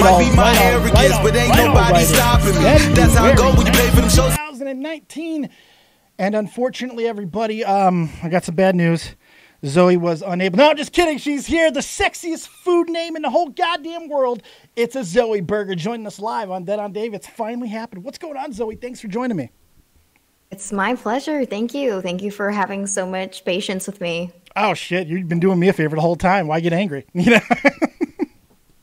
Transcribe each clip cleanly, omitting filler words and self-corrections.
Might be my arrogance, but ain't nobody stopping me. That's how I go when you pay for them shows. 2019. And unfortunately, everybody, I got some bad news. Zoe was unable. No, I'm just kidding. She's here. The sexiest food name in the whole goddamn world. It's a Zoie Burgher joining us live on Dead on Dave. It's finally happened. What's going on, Zoe? Thanks for joining me. It's my pleasure. Thank you. Thank you for having so much patience with me. Oh, shit. You've been doing me a favor the whole time. Why get angry? You know?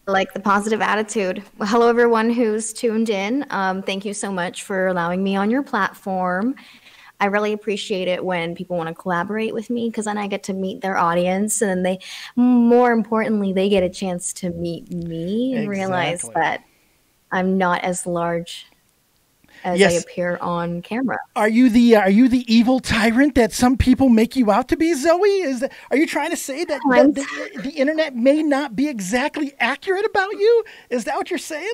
Like the positive attitude. Well, hello, everyone who's tuned in. Thank you so much for allowing me on your platform. I really appreciate it when people want to collaborate with me because then I get to meet their audience and then they, more importantly, they get a chance to meet me and realize that I'm not as large as I appear on camera. Are you the evil tyrant that some people make you out to be, Zoe? Are you trying to say that the internet may not be exactly accurate about you? Is that what you're saying?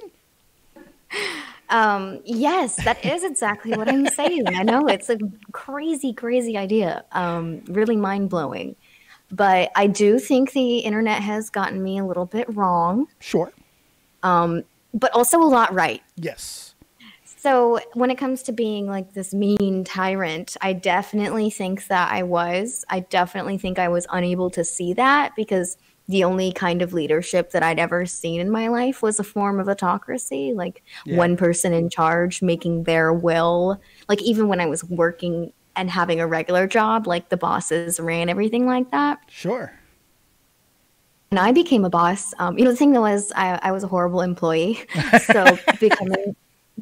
Yes, that is exactly what I'm saying. I know it's a crazy, crazy idea. Really mind-blowing. But I do think the internet has gotten me a little bit wrong. Sure. But also a lot right. Yes. So when it comes to being like this mean tyrant, I definitely think that I was. I definitely think I was unable to see that because the only kind of leadership that I'd ever seen in my life was a form of autocracy, like one person in charge making their will. Like even when I was working and having a regular job, like the bosses ran everything like that. Sure. And I became a boss. The thing that was, I was a horrible employee. So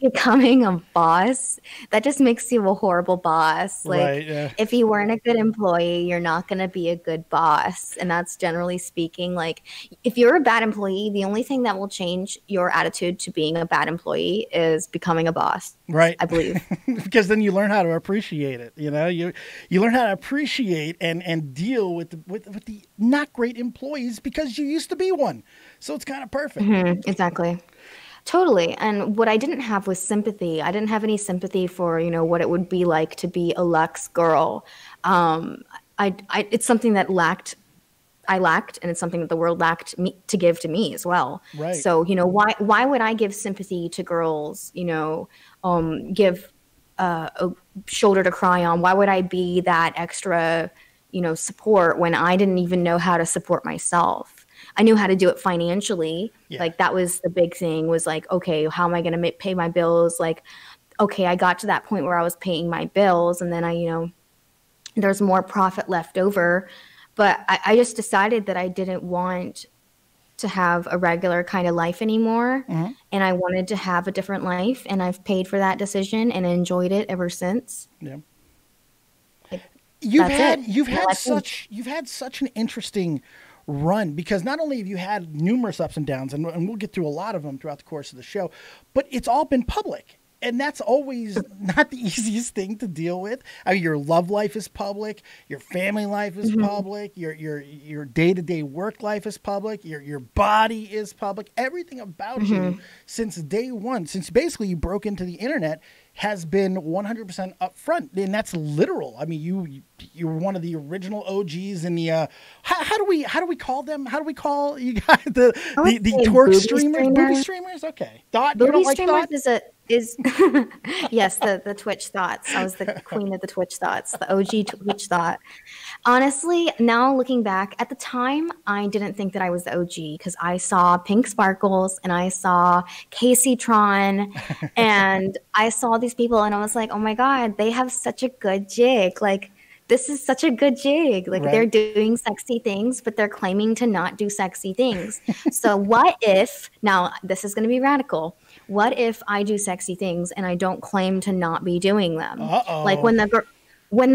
becoming a boss, that just makes you a horrible boss. Like if you weren't a good employee, you're not going to be a good boss. And that's generally speaking, like if you're a bad employee, the only thing that will change your attitude to being a bad employee is becoming a boss. Right. I believe. Because then you learn how to appreciate it. You know, you learn how to appreciate and deal with the not great employees because you used to be one. So it's kind of perfect. Mm-hmm, exactly. Totally. And what I didn't have was sympathy. I didn't have any sympathy for, what it would be like to be a Lux girl. It's something that I lacked, and it's something that the world lacked to give to me as well. Right. So, why would I give sympathy to girls, give a shoulder to cry on? Why would I be that extra, support when I didn't even know how to support myself? I knew how to do it financially. Yeah. Like that was the big thing was like, okay, how am I going to pay my bills? Like, okay, I got to that point where I was paying my bills and then there's more profit left over. But I just decided that I didn't want to have a regular kind of life anymore. Mm-hmm. And I wanted to have a different life. And I've paid for that decision and enjoyed it ever since. Yeah. You've had such an interesting run because not only have you had numerous ups and downs, and we'll get through a lot of them throughout the course of the show, but it's all been public. And that's always not the easiest thing to deal with. I mean, your love life is public, your family life is public, your day-to-day work life is public, your body is public. Everything about you since day one, since basically you broke into the internet, has been 100% upfront, and that's literal. I mean, you were one of the original OGs in the how do we call them? How do we call you guys the twerk streamers? Booby streamers? Okay. Thought booby you don't like streamers Thought? is yes, the Twitch thoughts. I was the queen of the Twitch thoughts, the OG Twitch thought. Honestly, now looking back, at the time, I didn't think that I was the OG because I saw Pink Sparkles and I saw Casey Tron and I saw these people and I was like, oh my God, they have such a good jig. Like, this is such a good jig. Like they're doing sexy things, but they're claiming to not do sexy things. So what if, now this is going to be radical. What if I do sexy things and I don't claim to not be doing them? Like when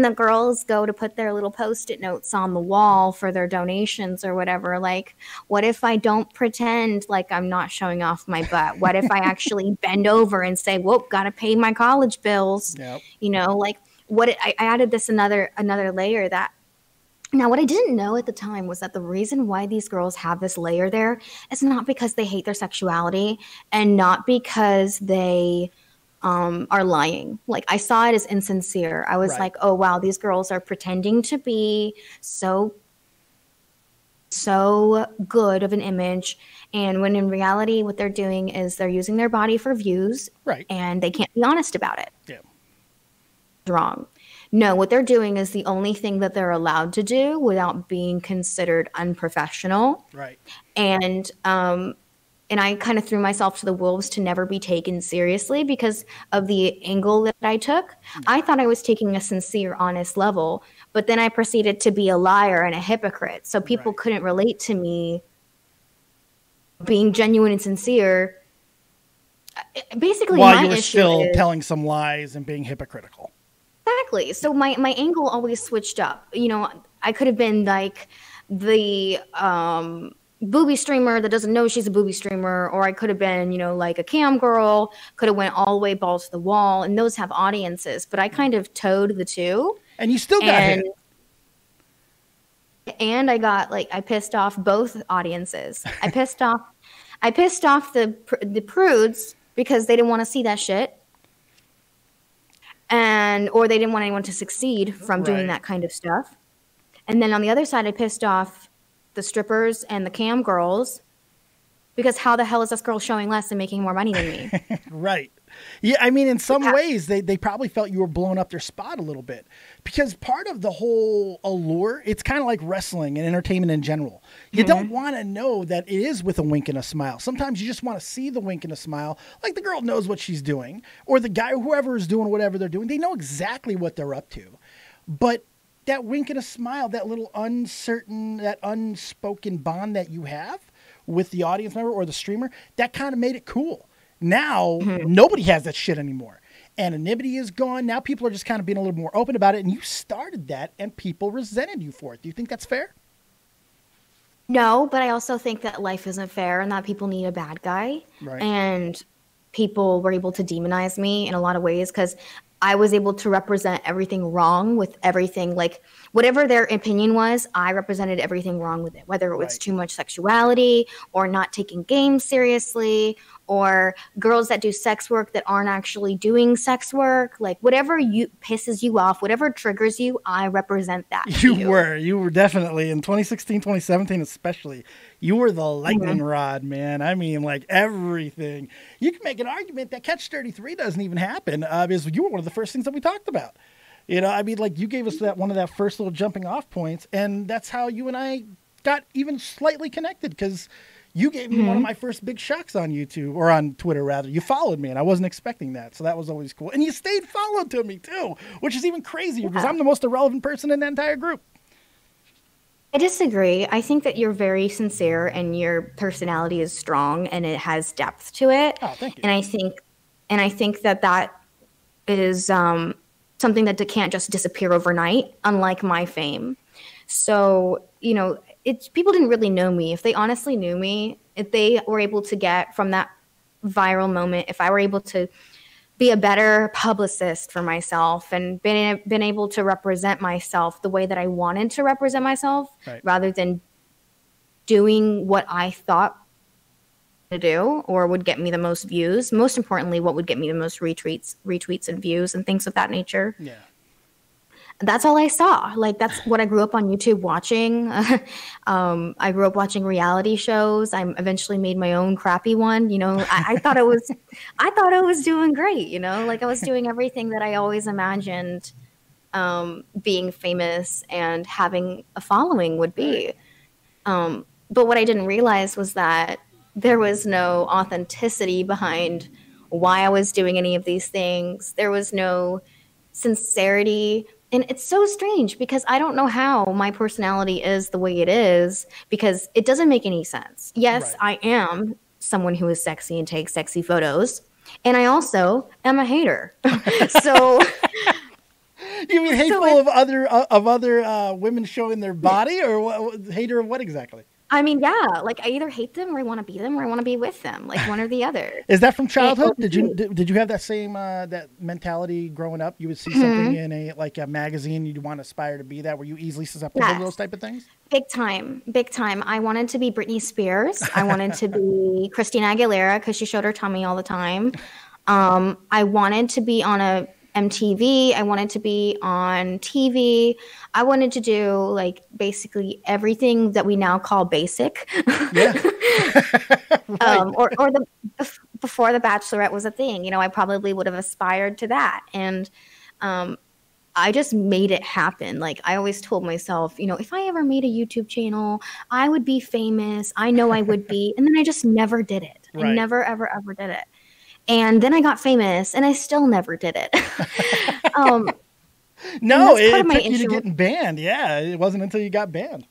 the girls go to put their little Post-it notes on the wall for their donations or whatever, like what if I don't pretend like I'm not showing off my butt? What if I actually bend over and say, whoop, got to pay my college bills? Yep. Like I added this another layer that now what I didn't know at the time was that the reason why these girls have this layer there is not because they hate their sexuality and not because they are lying. Like I saw it as insincere. I was like, oh wow, these girls are pretending to be so so good of an image, and when in reality what they're doing is they're using their body for views, right, and they can't be honest about it. Yeah. Wrong. No, what they're doing is the only thing that they're allowed to do without being considered unprofessional. Right. And I kind of threw myself to the wolves to never be taken seriously because of the angle that I took. I thought I was taking a sincere, honest level, but then I proceeded to be a liar and a hypocrite. So people couldn't relate to me being genuine and sincere. Basically, while my you were issue still is, telling some lies and being hypocritical. Exactly. So my angle always switched up. You know, I could have been like the booby streamer that doesn't know she's a booby streamer, or I could have been, you know, like a cam girl, could have went all the way balls to the wall, and those have audiences. But I kind of towed the two. And you still got hit. And I got I pissed off both audiences. I pissed off the prudes because they didn't want to see that shit. Or they didn't want anyone to succeed from doing that kind of stuff. And then on the other side, I pissed off the strippers and the cam girls because how the hell is this girl showing less and making more money than me? Right. Yeah, I mean, in some ways, they probably felt you were blowing up their spot a little bit because part of the whole allure, it's kind of like wrestling and entertainment in general. You don't want to know that it is with a wink and a smile. Sometimes you just want to see the wink and a smile, like the girl knows what she's doing, or the guy, whoever is doing whatever they're doing, they know exactly what they're up to. But that wink and a smile, that little uncertain, that unspoken bond that you have with the audience member or the streamer, that kind of made it cool. Now, nobody has that shit anymore. Anonymity is gone. Now people are just kind of being a little more open about it. And you started that and people resented you for it. Do you think that's fair? No, but I also think that life isn't fair and that people need a bad guy. Right. And people were able to demonize me in a lot of ways because I was able to represent everything wrong with everything. Like whatever their opinion was, I represented everything wrong with it, whether it was too much sexuality or not taking games seriously or girls that do sex work that aren't actually doing sex work. Like whatever pisses you off, whatever triggers you, I represent that. You were definitely in 2016, 2017, especially. You were the lightning rod, man. I mean, like everything. You can make an argument that Catch 33 doesn't even happen because you were one of the first things that we talked about. You know, I mean, like you gave us one of that first little jumping off points, and that's how you and I got even slightly connected because you gave me one of my first big shocks on YouTube, or on Twitter rather. You followed me, and I wasn't expecting that, so that was always cool. And you stayed followed to me too, which is even crazier because I'm the most irrelevant person in the entire group. I disagree. I think that you're very sincere and your personality is strong and it has depth to it. Oh, thank you. And I think that is something that can't just disappear overnight, unlike my fame. So, you know, people didn't really know me. If they honestly knew me, if they were able to get from that viral moment, if I were able to be a better publicist for myself and been able to represent myself the way that I wanted to represent myself, rather than doing what I thought to do or would get me the most views. Most importantly, what would get me the most retweets and views and things of that nature. Yeah. That's all I saw. Like that's what I grew up on YouTube watching. I grew up watching reality shows. I eventually made my own crappy one. You know, I thought I was doing great. You know, like I was doing everything that I always imagined being famous and having a following would be. But what I didn't realize was that there was no authenticity behind why I was doing any of these things. There was no sincerity. And it's so strange because I don't know how my personality is the way it is because it doesn't make any sense. Yes, I am someone who is sexy and takes sexy photos. And I also am a hater. So you mean hateful of other women showing their body, or what, hater of what exactly? I mean, yeah, like I either hate them or I want to be them or I want to be with them, like one or the other. Is that from childhood? Did you have that same that mentality growing up? You would see something in a magazine, you'd want to aspire to be that. Were you easily susceptible to those type of things? Big time. I wanted to be Britney Spears. I wanted to be Christina Aguilera because she showed her tummy all the time. I wanted to be on a MTV. I wanted to be on TV. I wanted to do like basically everything that we now call basic. Yeah. Right. Before The Bachelorette was a thing, you know, I probably would have aspired to that. And I just made it happen. Like I always told myself, you know, if I ever made a YouTube channel, I would be famous. I know I would be. And then I just never did it. Right. I never, ever, ever did it. And then I got famous and I still never did it. No, it took you to getting banned. Yeah, it wasn't until you got banned.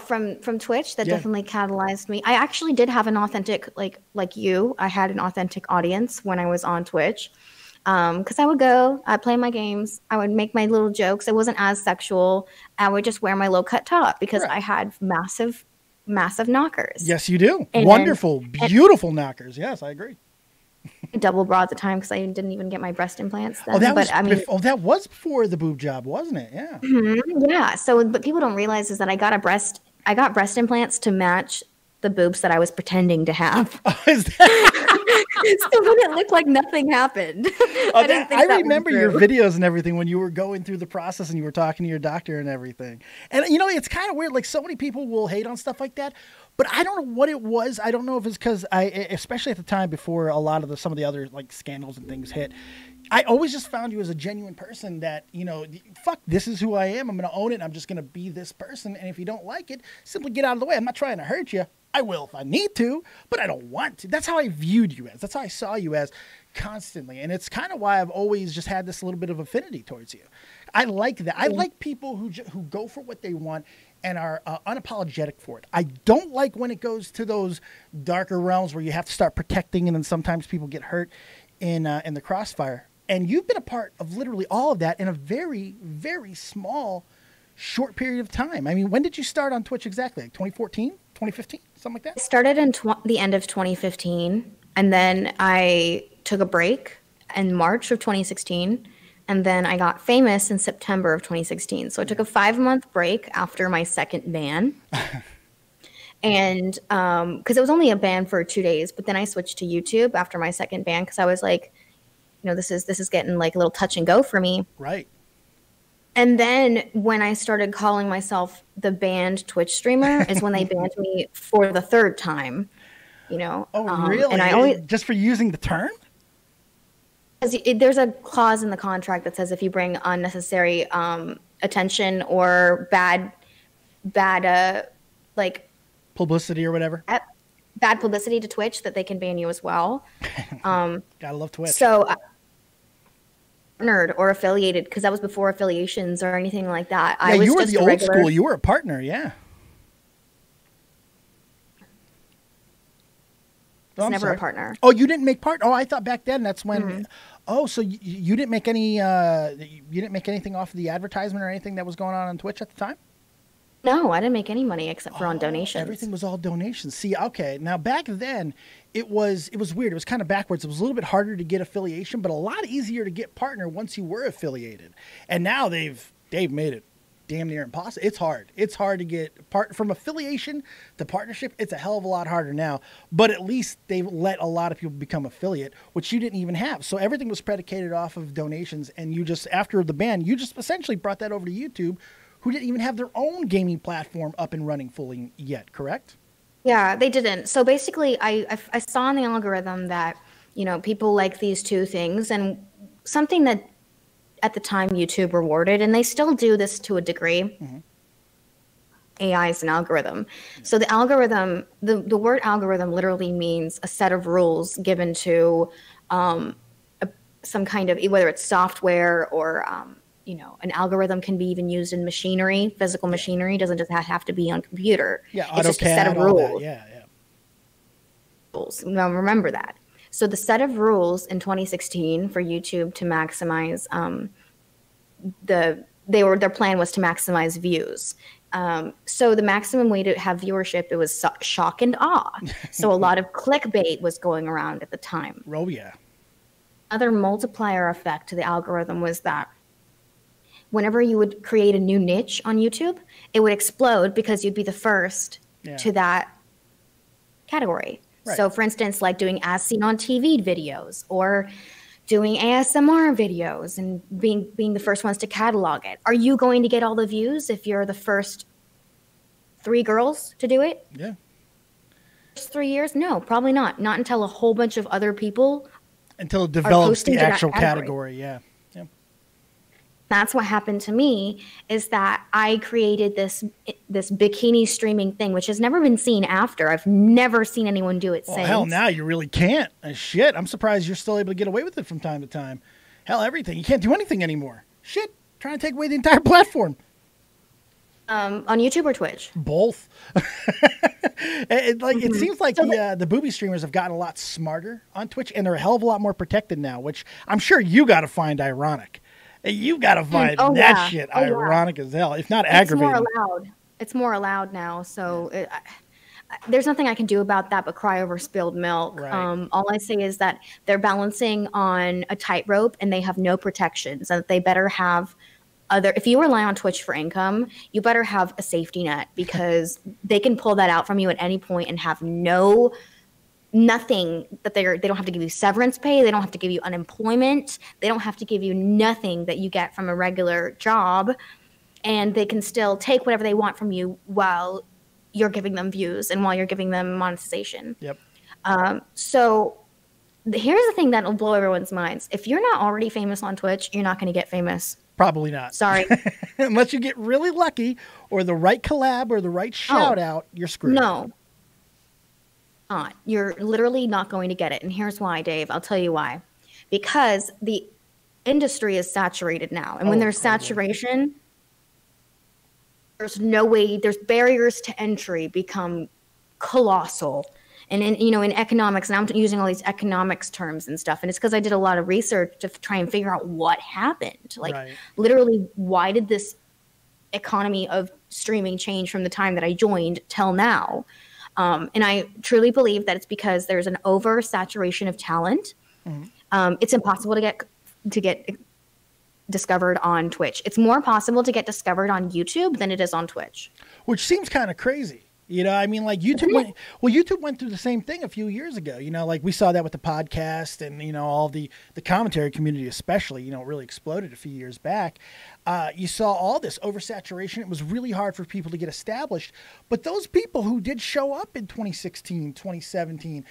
From Twitch, that definitely catalyzed me. I actually did have an authentic, like you, I had an authentic audience when I was on Twitch. Because I would go, I'd play my games, I would make my little jokes. It wasn't as sexual. I would just wear my low cut top because I had massive knockers. Yes, you do. And wonderful, beautiful knockers. Yes, I agree. Double bra at the time because I didn't even get my breast implants then. That was before the boob job, wasn't it? Yeah. Mm-hmm. Yeah. So, but people don't realize is that I got breast implants to match the boobs that I was pretending to have. Oh, is that? So when it looked like nothing happened. I remember your videos and everything when you were going through the process and you were talking to your doctor and everything. And, you know, it's kind of weird. Like so many people will hate on stuff like that. But I don't know what it was. I don't know if it's because especially at the time before a lot of some of the other like scandals and things hit, I always just found you as a genuine person that, you know, fuck, this is who I am. I'm going to own it. And I'm just going to be this person. And if you don't like it, simply get out of the way. I'm not trying to hurt you. I will if I need to, but I don't want to. That's how I viewed you as. That's how I saw you as constantly. And it's kind of why I've always just had this little bit of affinity towards you. I like that. I like people who go for what they want and are unapologetic for it. I don't like when it goes to those darker realms where you have to start protecting and then sometimes people get hurt in the crossfire. And you've been a part of literally all of that in a very, very small, short period of time. I mean, when did you start on Twitch exactly? Like 2014, 2015, something like that? I started in the end of 2015, and then I took a break in March of 2016, and then I got famous in September of 2016. So I took a 5-month break after my second ban. And because it was only a ban for 2 days, but then I switched to YouTube after my second ban because I was like, you know, this is getting like a little touch and go for me. Right. And then when I started calling myself the banned Twitch streamer is when they banned me for the third time, you know. Oh, really? And I always just for using the term? There's a clause in the contract that says if you bring unnecessary attention or bad like publicity or whatever. Bad publicity to Twitch that they can ban you as well. Gotta love Twitch. So partnered or affiliated because that was before affiliations or anything like that. Yeah, you were the old school. You were a partner, yeah. I was never a partner. Oh, you didn't make part. Oh, I thought back then that's when. Mm-hmm. Oh, so you didn't make any. You didn't make anything off of the advertisement or anything that was going on Twitch at the time. No, I didn't make any money except for on donations. Everything was all donations. See, okay. Now back then, it was weird. It was kind of backwards. It was a little bit harder to get affiliation, but a lot easier to get partner once you were affiliated. And now they've made it damn near impossible. It's hard. It's hard to get from affiliation to partnership. It's a hell of a lot harder now. But at least they've let a lot of people become affiliate, which you didn't even have. So everything was predicated off of donations. And you just after the ban, you just essentially brought that over to YouTube, who didn't even have their own gaming platform up and running fully yet, correct? Yeah, they didn't. So basically, I saw in the algorithm that, you know, people like these two things, and something that at the time YouTube rewarded, and they still do this to a degree. Mm-hmm. AI is an algorithm. So the algorithm, the word algorithm literally means a set of rules given to some kind of, whether it's software or you know, an algorithm can be even used in machinery, physical machinery. Doesn't just have to be on computer. Yeah, it's just a set of rules. Yeah. Rules. Now remember that. So the set of rules in 2016 for YouTube to maximize their plan was to maximize views. So the maximum way to have viewership, it was shock and awe. So a lot of clickbait was going around at the time. Oh yeah. Other multiplier effect to the algorithm was that whenever you would create a new niche on YouTube, it would explode because you'd be the first to that category. Right. So for instance, like doing as seen on TV videos or doing ASMR videos and being the first ones to catalog it. Are you going to get all the views if you're the first 3 girls to do it? Yeah. First 3 years? No, probably not. Not until a whole bunch of other people. Until it develops the actual category. Yeah. Yeah. That's what happened to me, is that I created this bikini streaming thing, which has never been seen after. I've never seen anyone do it since. Hell, now you really can't. Shit, I'm surprised you're still able to get away with it from time to time. Hell, everything. You can't do anything anymore. Shit, trying to take away the entire platform. On YouTube or Twitch? Both. It seems like the booby streamers have gotten a lot smarter on Twitch, and they're a hell of a lot more protected now, which I'm sure you got to find ironic. You got to find shit ironic as hell, if not aggravating. It's more allowed now, so there's nothing I can do about that but cry over spilled milk. Right. All I say is that they're balancing on a tightrope, and they have no protections, and they better have if you rely on Twitch for income, you better have a safety net, because they can pull that out from you at any point and have nothing that they don't have to give you severance pay. They don't have to give you unemployment. They don't have to give you nothing that you get from a regular job. And they can still take whatever they want from you while you're giving them views and while you're giving them monetization. Yep. So here's the thing that will blow everyone's minds. If you're not already famous on Twitch, you're not going to get famous. Probably not. Sorry. Unless you get really lucky, or the right collab, or the right shout out, you're screwed. No. You're literally not going to get it. And here's why, Dave. I'll tell you why. Because the industry is saturated now. And when there's saturation, there's no way, there's barriers to entry become colossal. And in economics, and I'm using all these economics terms and stuff, and it's because I did a lot of research to try and figure out what happened. Literally, why did this economy of streaming change from the time that I joined till now? And I truly believe that it's because there's an oversaturation of talent. Mm-hmm. It's impossible to get discovered on Twitch. It's more possible to get discovered on YouTube than it is on Twitch. Which seems kind of crazy. I mean, like YouTube went through the same thing a few years ago. Like we saw that with the podcast, and, all the commentary community especially, really exploded a few years back. You saw all this oversaturation. It was really hard for people to get established. But those people who did show up in 2016, 2017,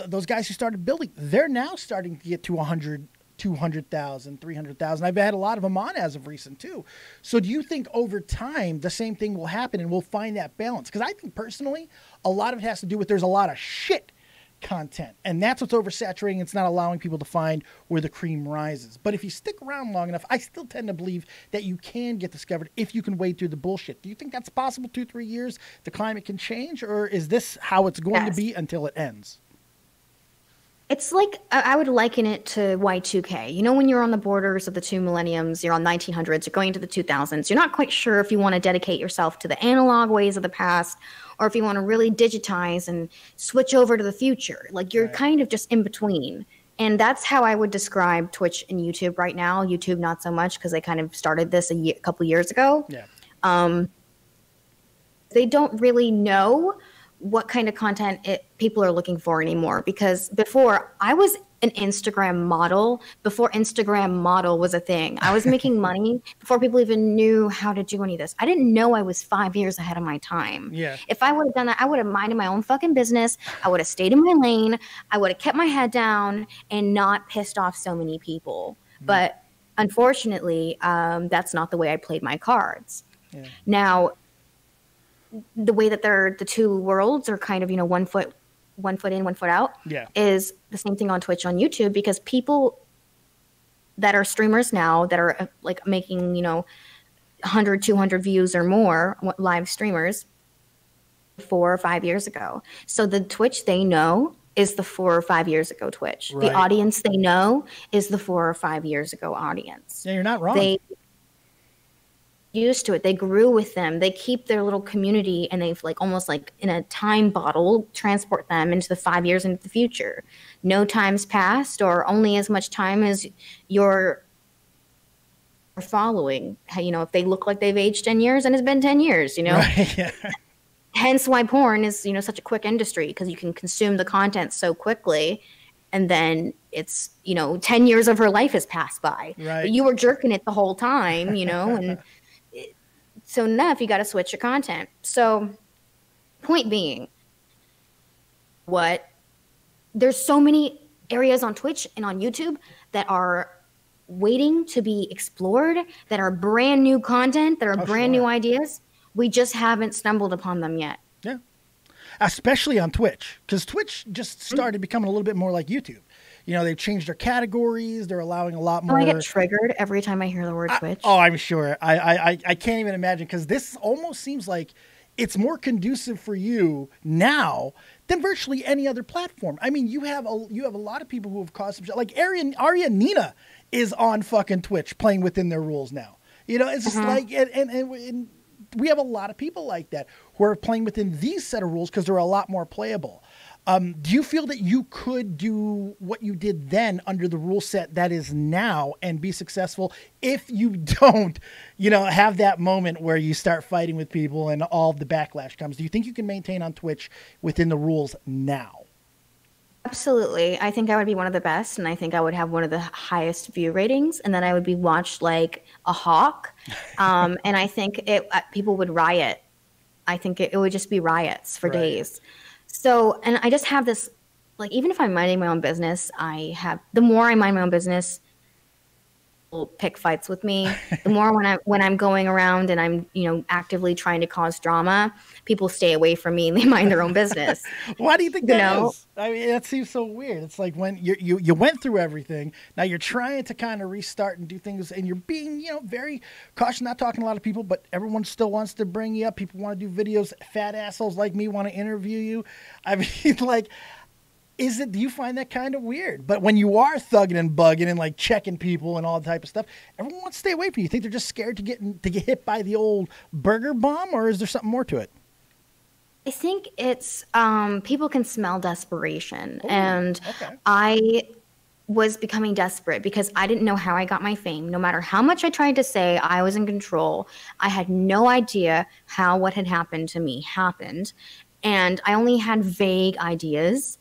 those guys who started building, they're now starting to get to 100, 200,000, 300,000. I've had a lot of them on as of recent too. So do you think over time the same thing will happen and we'll find that balance? Because I think personally, a lot of it has to do with there's a lot of shit content, and that's what's oversaturating. It's not allowing people to find where the cream rises. But if you stick around long enough, I still tend to believe that you can get discovered if you can wade through the bullshit. Do you think that's possible? 2-3 years, the climate can change, or is this how it's going to be until it ends? It's like, I would liken it to Y2K. When you're on the borders of the 2 millenniums, you're on 1900s, you're going to the 2000s. You're not quite sure if you want to dedicate yourself to the analog ways of the past, or if you want to really digitize and switch over to the future. Like, you're kind of just in between. And that's how I would describe Twitch and YouTube right now. YouTube, not so much, because they kind of started this a couple years ago. Yeah. They don't really know what kind of content people are looking for anymore. Because before, I was an Instagram model. Before Instagram model was a thing, I was making money before people even knew how to do any of this. I didn't know I was 5 years ahead of my time. Yeah. If I would have done that, I would have minded my own fucking business. I would have stayed in my lane. I would have kept my head down and not pissed off so many people. But unfortunately, that's not the way I played my cards. Yeah. Now, the way that the two worlds are kind of, 1 foot in, 1 foot out, is the same thing on Twitch, on YouTube, because people that are streamers now that are like making, 100, 200 views or more, live streamers, 4 or 5 years ago. So the Twitch they know is the 4 or 5 years ago Twitch. Right. The audience they know is the 4 or 5 years ago audience. Yeah, you're not wrong. They used to it. They grew with them. They keep their little community, and they've almost like in a time bottle transport them into the 5 years into the future. No time's passed, or only as much time as you're following. If they look like they've aged 10 years, and it's been 10 years, Right, yeah. Hence why porn is, such a quick industry, because you can consume the content so quickly. and then it's, 10 years of her life has passed by. Right. But you were jerking it the whole time, and so enough, you got to switch your content. So point being, there's so many areas on Twitch and on YouTube that are waiting to be explored, that are brand new content, that are brand new ideas. We just haven't stumbled upon them yet. Yeah. Especially on Twitch, because Twitch just started becoming a little bit more like YouTube. They've changed their categories. They're allowing a lot more. I get triggered every time I hear the word Twitch. I'm sure. I can't even imagine, because this almost seems like it's more conducive for you now than virtually any other platform. I mean, you have a lot of people who have caused some shit. Like Arya Nina is on fucking Twitch playing within their rules now. It's just like, and we have a lot of people like that who are playing within these set of rules because they're a lot more playable. Do you feel that you could do what you did then under the rule set that is now and be successful if you don't, have that moment where you start fighting with people and all the backlash comes? Do you think you can maintain on Twitch within the rules now? Absolutely. I think I would be one of the best, and I think I would have one of the highest view ratings, and then I would be watched like a hawk. And I think people would riot. I think it would just be riots for days. So, and I just have this, like, even if I'm minding my own business, the more I mind my own business, people pick fights with me. The more when I'm going around and I'm, actively trying to cause drama, people stay away from me and they mind their own business. Why do you think that is? I mean, that seems so weird. It's like when you went through everything, now you're trying to kind of restart and do things, and you're being, very cautious, not talking to a lot of people, but everyone still wants to bring you up. People want to do videos. Fat assholes like me want to interview you. I mean, like, do you find that kind of weird? But when you are thugging and bugging and like checking people and all that type of stuff, everyone wants to stay away from you. You think they're just scared to get hit by the old burger bomb, or is there something more to it? I think it's people can smell desperation. And I was becoming desperate because I didn't know how I got my fame. No matter how much I tried to say I was in control, I had no idea how what had happened to me happened. And I only had vague ideas.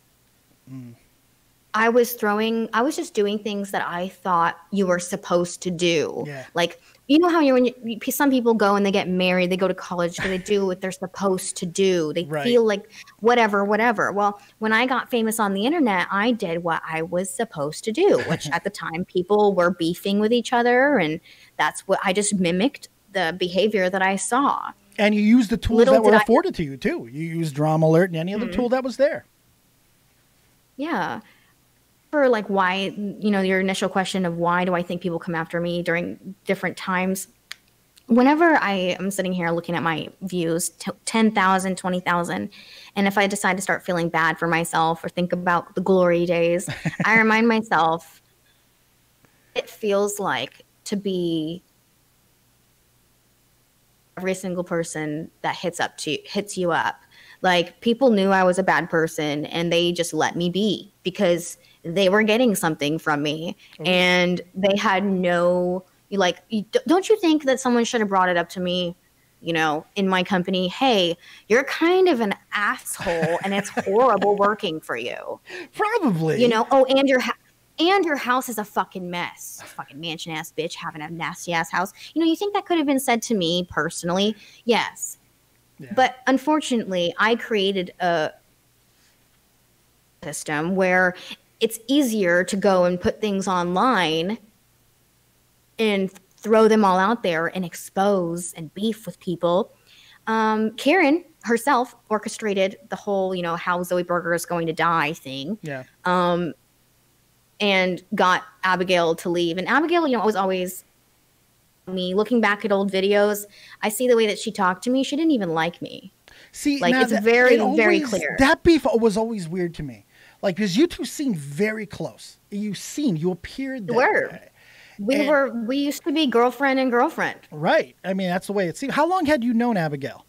I was just doing things that I thought you were supposed to do. Yeah. Like, how some people go and they get married, they go to college because they do what they're supposed to do. They feel like whatever. Well, when I got famous on the internet, I did what I was supposed to do, which at the time people were beefing with each other. And that's what I just mimicked the behavior that I saw. And you used the tools that were afforded to you too. You used Drama Alert and any other tool that was there. Yeah. For like why, your initial question of why do I think people come after me during different times. Whenever I am sitting here looking at my views, 10,000, 20,000, and if I decide to start feeling bad for myself or think about the glory days, I remind myself it feels like to be every single person that hits you up. Like, people knew I was a bad person and they just let me be because they were getting something from me. And they had don't you think that someone should have brought it up to me, in my company? Hey, you're kind of an asshole and it's horrible working for you. Probably. And your house is a fucking mess. Fucking mansion ass bitch having a nasty ass house. You think that could have been said to me personally? Yes. Yeah. But unfortunately, I created a system where it's easier to go and put things online and throw them all out there and expose and beef with people. Karen herself orchestrated the whole, how Zoie Burgher is going to die thing. Yeah. And got Abigail to leave. And Abigail, was always me. Looking back at old videos, I see the way that she talked to me. She didn't even like me. See, like, it's very clear. That beef was always weird to me. Like, because you two seemed very close. You appeared that way. We used to be girlfriend and girlfriend. Right. I mean, that's the way it seemed. How long had you known Abigail?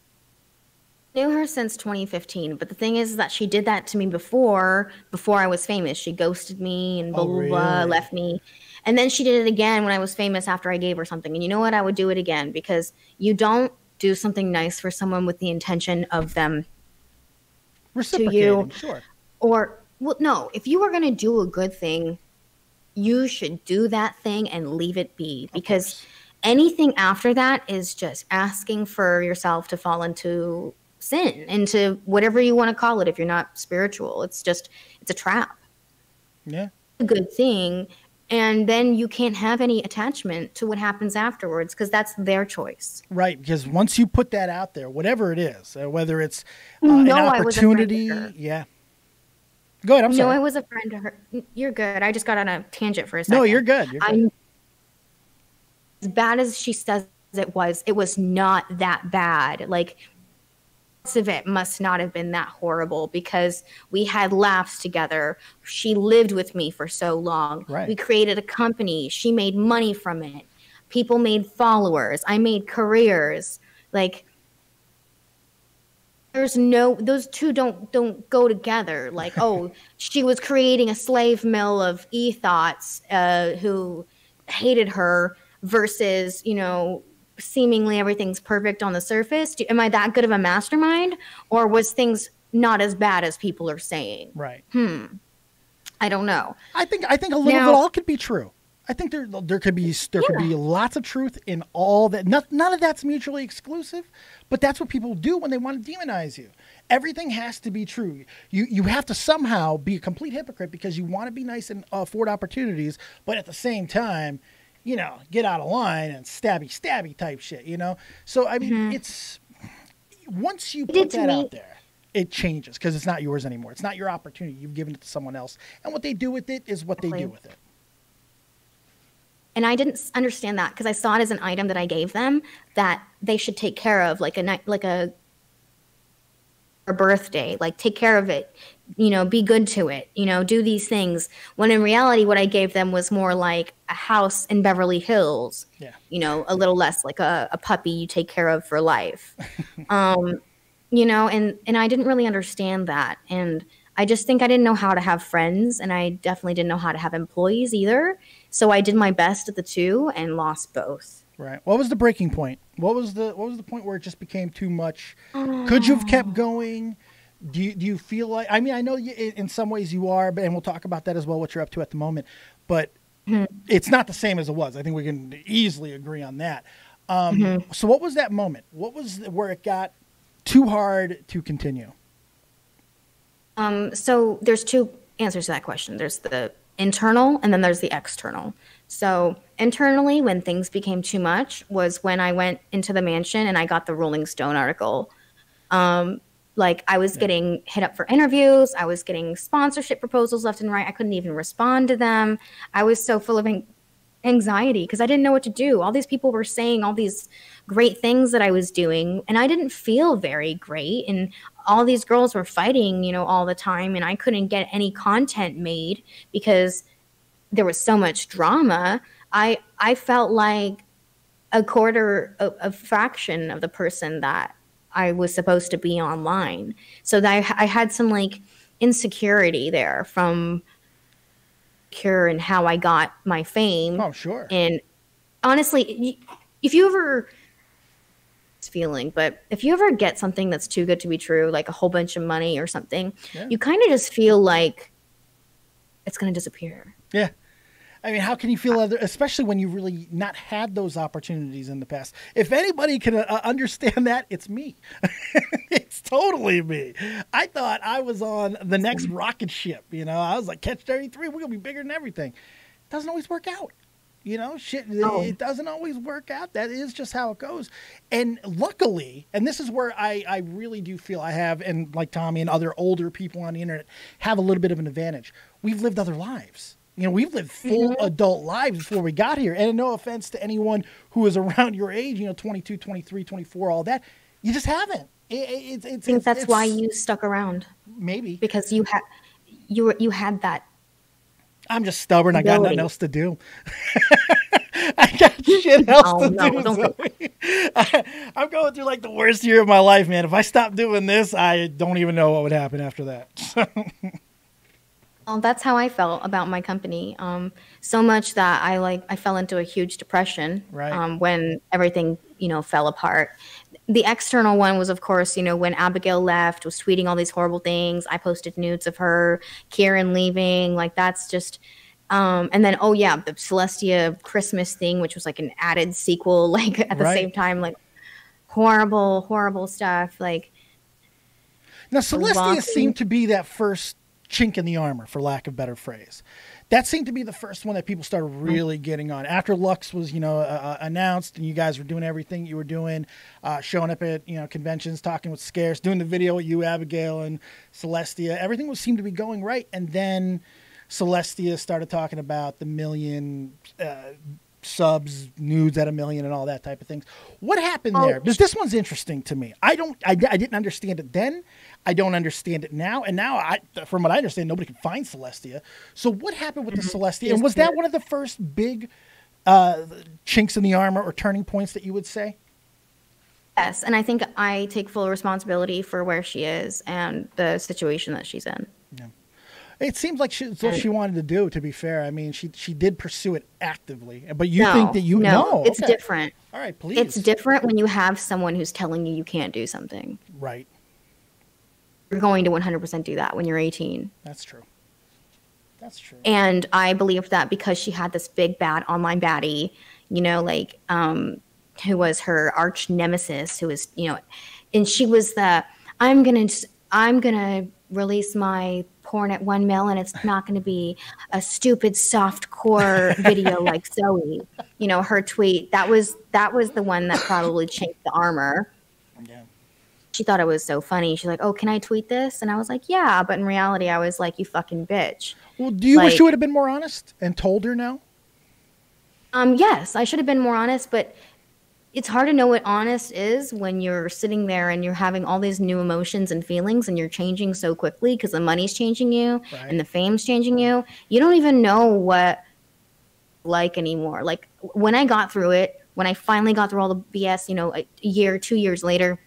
I knew her since 2015, but the thing is that she did that to me before I was famous. She ghosted me and blah, blah, blah, left me. And then she did it again when I was famous after I gave her something. And you know what? I would do it again because you don't do something nice for someone with the intention of them to you. Sure. Or Well, no, if you were going to do a good thing, you should do that thing and leave it be, because anything after that is just asking for yourself to fall into sin, into whatever you want to call it. If you're not spiritual, it's a trap. Yeah. A good thing. And then you can't have any attachment to what happens afterwards, because that's their choice. Right. Because once you put that out there, whatever it is, whether it's an opportunity. Yeah. Go ahead. I'm sorry. No, I was a friend to her. You're good. I just got on a tangent for a second. No, you're good. You're good. As bad as she says it was not that bad. Like, parts of it must not have been that horrible, because we had laughs together. She lived with me for so long. Right. We created a company. She made money from it. People made followers. I made careers. Like, those two don't go together. Like, oh, she was creating a slave mill of e-thoughts who hated her, versus, seemingly everything's perfect on the surface. Am I that good of a mastermind, or was things not as bad as people are saying? Right. I don't know. I think a little of it all could be true. I think there could be lots of truth in all that. None of that's mutually exclusive, but that's what people do when they want to demonize you. Everything has to be true. You have to somehow be a complete hypocrite, because you want to be nice and afford opportunities, but at the same time, get out of line and stabby type shit, So, I mean, it's, once you put that out there, it changes, because it's not yours anymore. It's not your opportunity. You've given it to someone else. And what they do with it is what they do with it. And I didn't understand that, because I saw it as an item that I gave them that they should take care of, like a birthday, like take care of it, be good to it, do these things. When in reality, what I gave them was more like a house in Beverly Hills, a little less like a puppy you take care of for life. And I didn't really understand that. And I just think I didn't know how to have friends, and I definitely didn't know how to have employees either. So I did my best at the two and lost both. Right. What was the breaking point? What was the point where it just became too much? Could you have kept going? Do you feel like, I mean, I know in some ways you are, and we'll talk about that as well, what you're up to at the moment, but it's not the same as it was. I think we can easily agree on that. So what was that moment? What was where it got too hard to continue? So there's two answers to that question. There's the internal, and then there's the external. So internally, when things became too much, was when I went into the mansion and I got the Rolling Stone article. Like, I was getting hit up for interviews. I was getting sponsorship proposals left and right. I couldn't even respond to them. I was so full of anxiety, because I didn't know what to do. All these people were saying all these great things that I was doing, and I didn't feel very great. And all these girls were fighting, all the time, and I couldn't get any content made because there was so much drama. I felt like a fraction of the person that I was supposed to be online. So that I had some like insecurity there from Cure and how I got my fame. Oh, sure. And honestly, if you ever get something that's too good to be true, like a whole bunch of money or something, you kind of just feel like it's going to disappear. Yeah. I mean, how can you feel especially when you really not had those opportunities in the past? If anybody can understand that, it's me. It's totally me. I thought I was on the next rocket ship. I was like, Catch 33, we're going to be bigger than everything. It doesn't always work out. It doesn't always work out. That is just how it goes. And luckily, and this is where I really do feel I have, and like Tommy and other older people on the internet have a little bit of an advantage. We've lived other lives. We've lived full adult lives before we got here. And no offense to anyone who is around your age, 22, 23, 24, all that. You just haven't. I think that's why you stuck around. Maybe. Because you had that. I'm just stubborn. Ability. I got nothing else to do. I got shit else to do. I'm going through like the worst year of my life, man. If I stopped doing this, I don't even know what would happen after that. Well, that's how I felt about my company. So much that I fell into a huge depression when everything, fell apart. the external one was, of course, you know, when Abigail left, was tweeting all these horrible things. I posted nudes of her, Kieran leaving. Like, that's just, and then, oh yeah, the Celestia Christmas thing, which was like an added sequel, like at the same time, like horrible, horrible stuff. Like, now Celestia seemed to be that first chink in the armor, for lack of a better phrase. That seemed to be the first one that people started really getting on. After Lux was, you know, announced, and you guys were doing everything you were doing, showing up at, you know, conventions, talking with Scarce, doing the video with you, Abigail, and Celestia. Everything seemed to be going right. And then Celestia started talking about the million subs, nudes at 1 million, and all that type of things. What happened there? Because this one's interesting to me. I didn't understand it then. I don't understand it now. And now, from what I understand, nobody can find Celestia. So what happened with the Celestia? And was that one of the first big chinks in the armor or turning points that you would say? Yes, and I think I take full responsibility for where she is and the situation that she's in. Yeah. It seems like it's what she wanted to do, to be fair. I mean, she did pursue it actively. But you think that you... No, it's different. All right, please. It's different when you have someone who's telling you can't do something. Right. You're going to 100% do that when you're 18. That's true. That's true. And I believed that because she had this big bad online baddie, you know, like, who was her arch nemesis, who was, you know, and she was the, I'm gonna release my porn at 1 mil, and it's not going to be a stupid soft core video like Zoe. You know, her tweet, that was the one that probably chinked the armor. Yeah. She thought it was so funny. She's like, oh, can I tweet this? And I was like, yeah. But in reality, I was like, you fucking bitch. Well, do you wish you would have been more honest and told her now? Yes, I should have been more honest, but it's hard to know what honest is when you're sitting there and you're having all these new emotions and feelings and you're changing so quickly because the money's changing you and the fame's changing you. You don't even know what like anymore. Like, when I got through it, when I finally got through all the BS, you know, a year, 2 years later,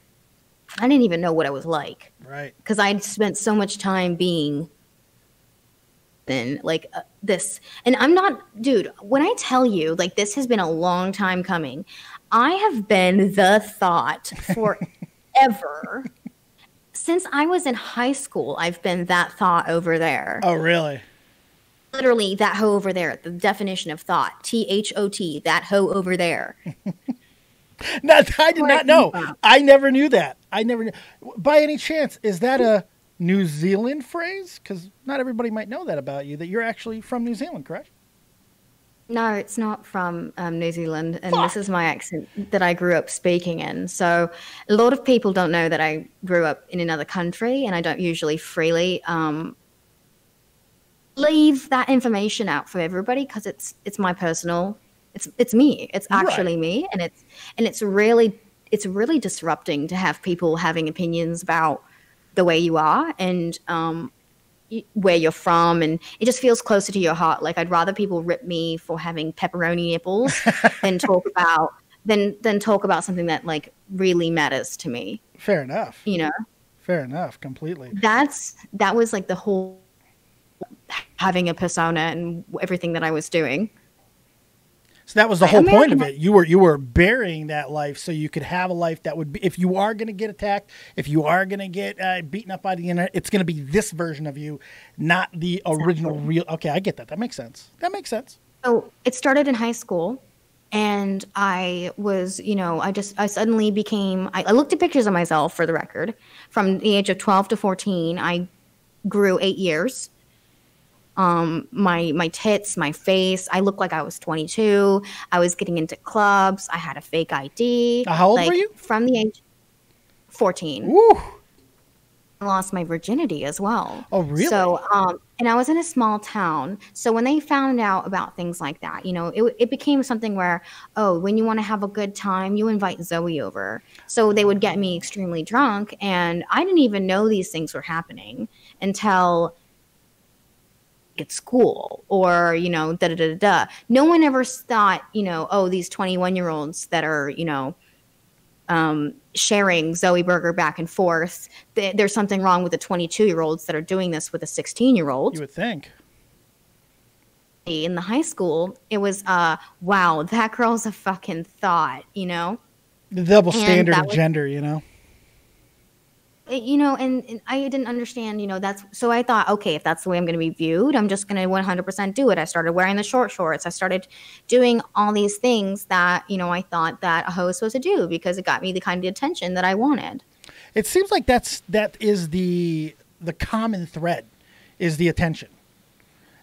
I didn't even know what it was like. Right. Because I'd spent so much time being like this. And I'm not, dude, when I tell you, like, this has been a long time coming, I have been the thought forever. Since I was in high school, I've been that thought over there. Oh, really? Literally, that hoe over there. The definition of thought. THOT, that hoe over there. No, I did not know. I never knew that. I never knew. By any chance, is that a New Zealand phrase? Because not everybody might know that about you, that you're actually from New Zealand, correct? No, it's not from New Zealand, and this is my accent that I grew up speaking in. So a lot of people don't know that I grew up in another country, and I don't usually freely leave that information out for everybody because it's my personal. It's me. It's actually me, and it's really disrupting to have people having opinions about the way you are and where you're from, and it just feels closer to your heart. Like, I'd rather people rip me for having pepperoni nipples than talk about something that, like, really matters to me. Fair enough. You know? Fair enough, completely. That was like the whole having a persona and everything that I was doing. So that was the whole point of it. You were burying that life so you could have a life that would be, if you are going to get attacked, if you are going to get beaten up by the internet, it's going to be this version of you, not the original real. Okay, I get that. That makes sense. So it started in high school, and I was, you know, I suddenly became, I looked at pictures of myself, for the record, from the age of 12 to 14. I grew 8 years. My tits, my face, I looked like I was 22. I was getting into clubs. I had a fake ID. How old were you? From the age 14. Woo. I lost my virginity as well. Oh, really? So, and I was in a small town. So when they found out about things like that, you know, it became something where, oh, when you want to have a good time, you invite Zoe over. So they would get me extremely drunk, and I didn't even know these things were happening until at school, or, you know, no one ever thought, you know, oh, these 21-year-olds that are, you know, sharing Zoie Burgher back and forth, there's something wrong with the 22-year-olds that are doing this with a 16-year-old. You would think. In the high school, it was wow, that girl's a fucking thought, you know. The double And standard that of was, gender, you know? and I didn't understand, so I thought, okay, if that's the way I'm going to be viewed, I'm just going to 100% do it. I started wearing the short shorts. I started doing all these things that, I thought that a hoe was supposed to do because it got me the kind of attention that I wanted. It seems like that is the common thread, is the attention.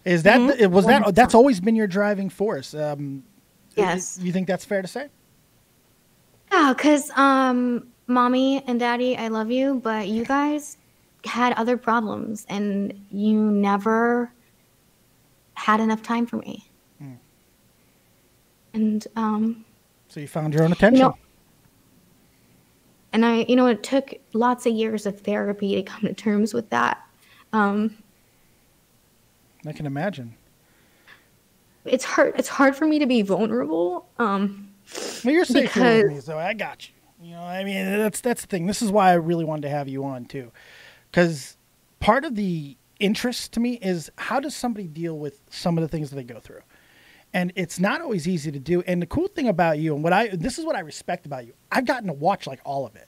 Is that that's always been your driving force? Yes. You think that's fair to say? Yeah, because mommy and daddy, I love you, but you guys had other problems and you never had enough time for me. And so you found your own attention. And it took lots of years of therapy to come to terms with that. I can imagine. It's hard for me to be vulnerable. Well, you're safe here with me, so I got you. That's the thing. This is why I really wanted to have you on too, because part of the interest to me is how does somebody deal with some of the things that they go through, and it's not always easy to do. And the cool thing about you, and this is what I respect about you, I've gotten to watch like all of it.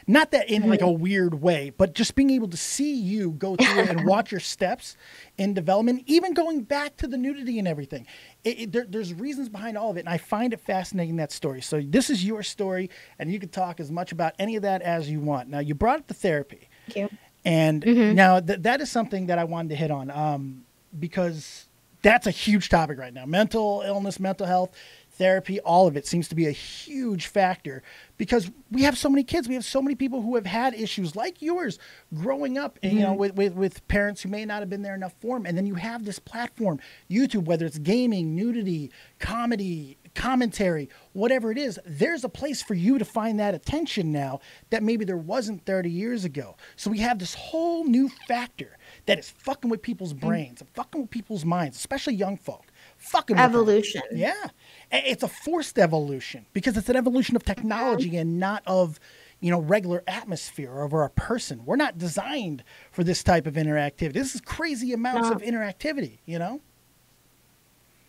Not that in like a weird way, but just being able to see you go through and watch your steps in development, even going back to the nudity and everything. There's reasons behind all of it, and I find it fascinating, that story. So this is your story, and you can talk as much about any of that as you want. Now, you brought up the therapy. Thank you. And now that is something that I wanted to hit on because that's a huge topic right now. Mental illness, mental health, therapy, all of it seems to be a huge factor because we have so many kids. We have so many people who have had issues like yours growing up, with parents who may not have been there enough for them. And then you have this platform, YouTube, whether it's gaming, nudity, comedy, commentary, whatever it is, there's a place for you to find that attention now that maybe there wasn't 30 years ago. So we have this whole new factor that is fucking with people's brains, fucking with people's minds, especially young folk. Fucking evolution. Yeah. It's a forced evolution because it's an evolution of technology and not of, regular atmosphere over a person. We're not designed for this type of interactivity. This is crazy amounts of interactivity, Yeah,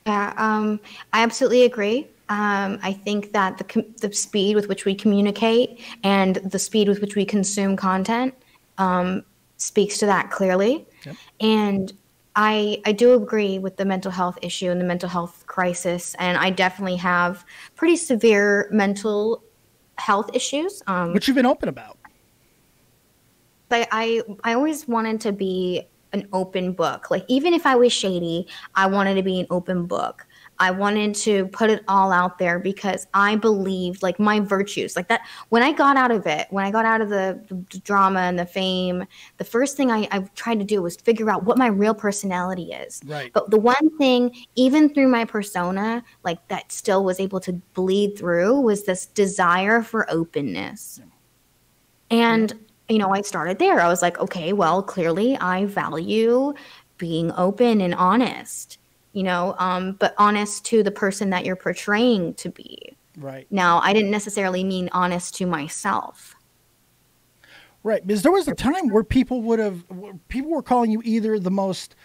I absolutely agree. I think that the speed with which we communicate and the speed with which we consume content speaks to that clearly. Yep. And I do agree with the mental health issue and the mental health crisis, and I definitely have pretty severe mental health issues. Which you've been open about. I always wanted to be an open book. Like, even if I was shady, I wanted to be an open book. I wanted to put it all out there because I believed, like, my virtues, like that. When I got out of it, when I got out of the drama and the fame, the first thing I tried to do was figure out what my real personality is. Right. But the one thing, even through my persona, like, that still was able to bleed through was this desire for openness. And, I started there. I was like, okay, well, clearly I value being open and honest. But honest to the person that you're portraying to be. Right. Now, I didn't necessarily mean honest to myself. Right. Because there was a time where people were calling you either the most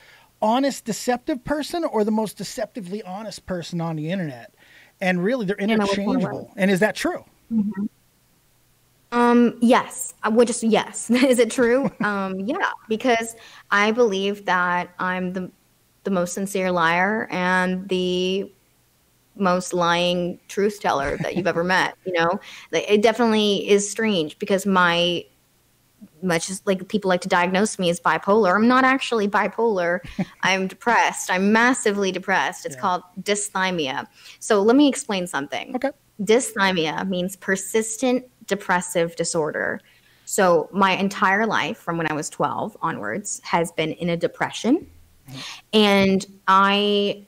honest, deceptive person or the most deceptively honest person on the internet. And really, they're interchangeable. And is that true? Mm-hmm. Yes. Yes. Is it true? Yeah. Because I believe that I'm the most sincere liar and the most lying truth teller that you've ever met. It definitely is strange because much as like people like to diagnose me as bipolar, I'm not actually bipolar. I'm depressed. I'm massively depressed. It's called dysthymia. So let me explain something. Okay. Dysthymia means persistent depressive disorder. So my entire life from when I was 12 onwards has been in a depression. And my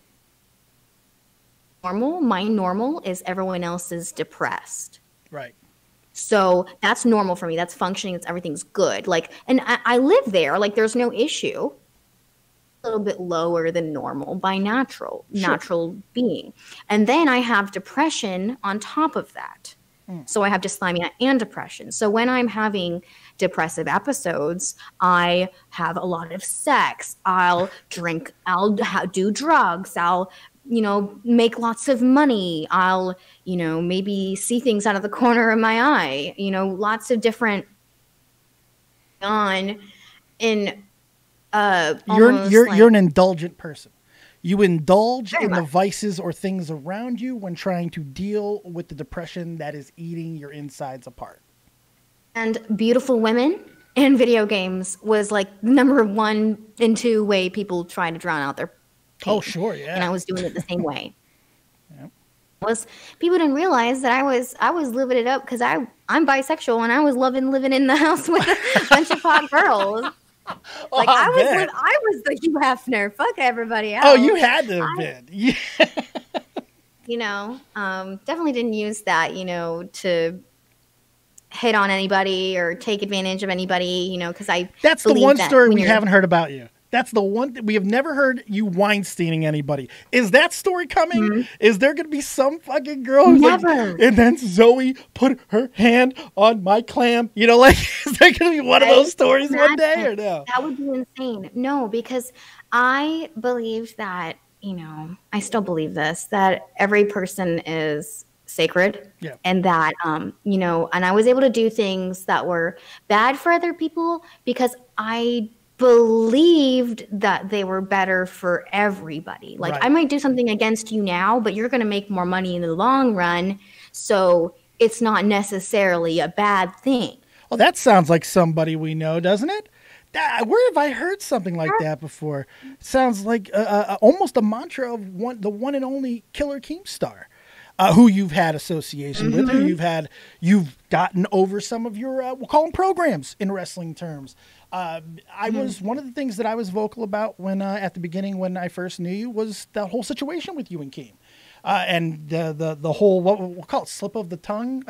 normal is everyone else's depressed. Right. So that's normal for me. That's functioning. Everything's good. Like, and I live there. Like, there's no issue. A little bit lower than normal by natural being. And then I have depression on top of that. So I have dysthymia and depression. So when I'm having depressive episodes, I have a lot of sex. I'll drink. I'll do drugs. I'll make lots of money. I'll, maybe see things out of the corner of my eye, lots of different on in you're an indulgent person. You indulge Very in the much. vices or things around you when trying to deal with the depression that is eating your insides apart. And beautiful women and video games was like number 1 and 2 way people try to drown out their pain. Oh, sure, yeah. And I was doing it the same way. Yep. Was people didn't realize that I was living it up because I'm bisexual and I was loving living in the house with a bunch of hot girls. Like I was the Hugh Hefner. Fuck everybody else. Oh, you had to have been. Yeah. Definitely didn't use that, to hit on anybody or take advantage of anybody, because That's the one that story when we you're- haven't heard about you. That's the one we have never heard you Weinsteining anybody. Is that story coming? Mm-hmm. Is there going to be some fucking girl who's like, Never. and then Zoe put her hand on my clam? Is there going to be one of those stories one day or no? That would be insane. No, because I believed that, I still believe this, that every person is sacred. Yeah. And that, and I was able to do things that were bad for other people because I believed that they were better for everybody. Like Right. I might do something against you now, but you're going to make more money in the long run. So it's not necessarily a bad thing. Well, that sounds like somebody we know, doesn't it? Where have I heard something like that before? Sounds like almost a mantra of the one and only Killer Keemstar, who you've had association with, who you've gotten over some of your, we'll call them programs in wrestling terms. I was one of the things that I was vocal about when at the beginning when I first knew you was the whole situation with you and Keem. And the whole, what we'll call it, slip of the tongue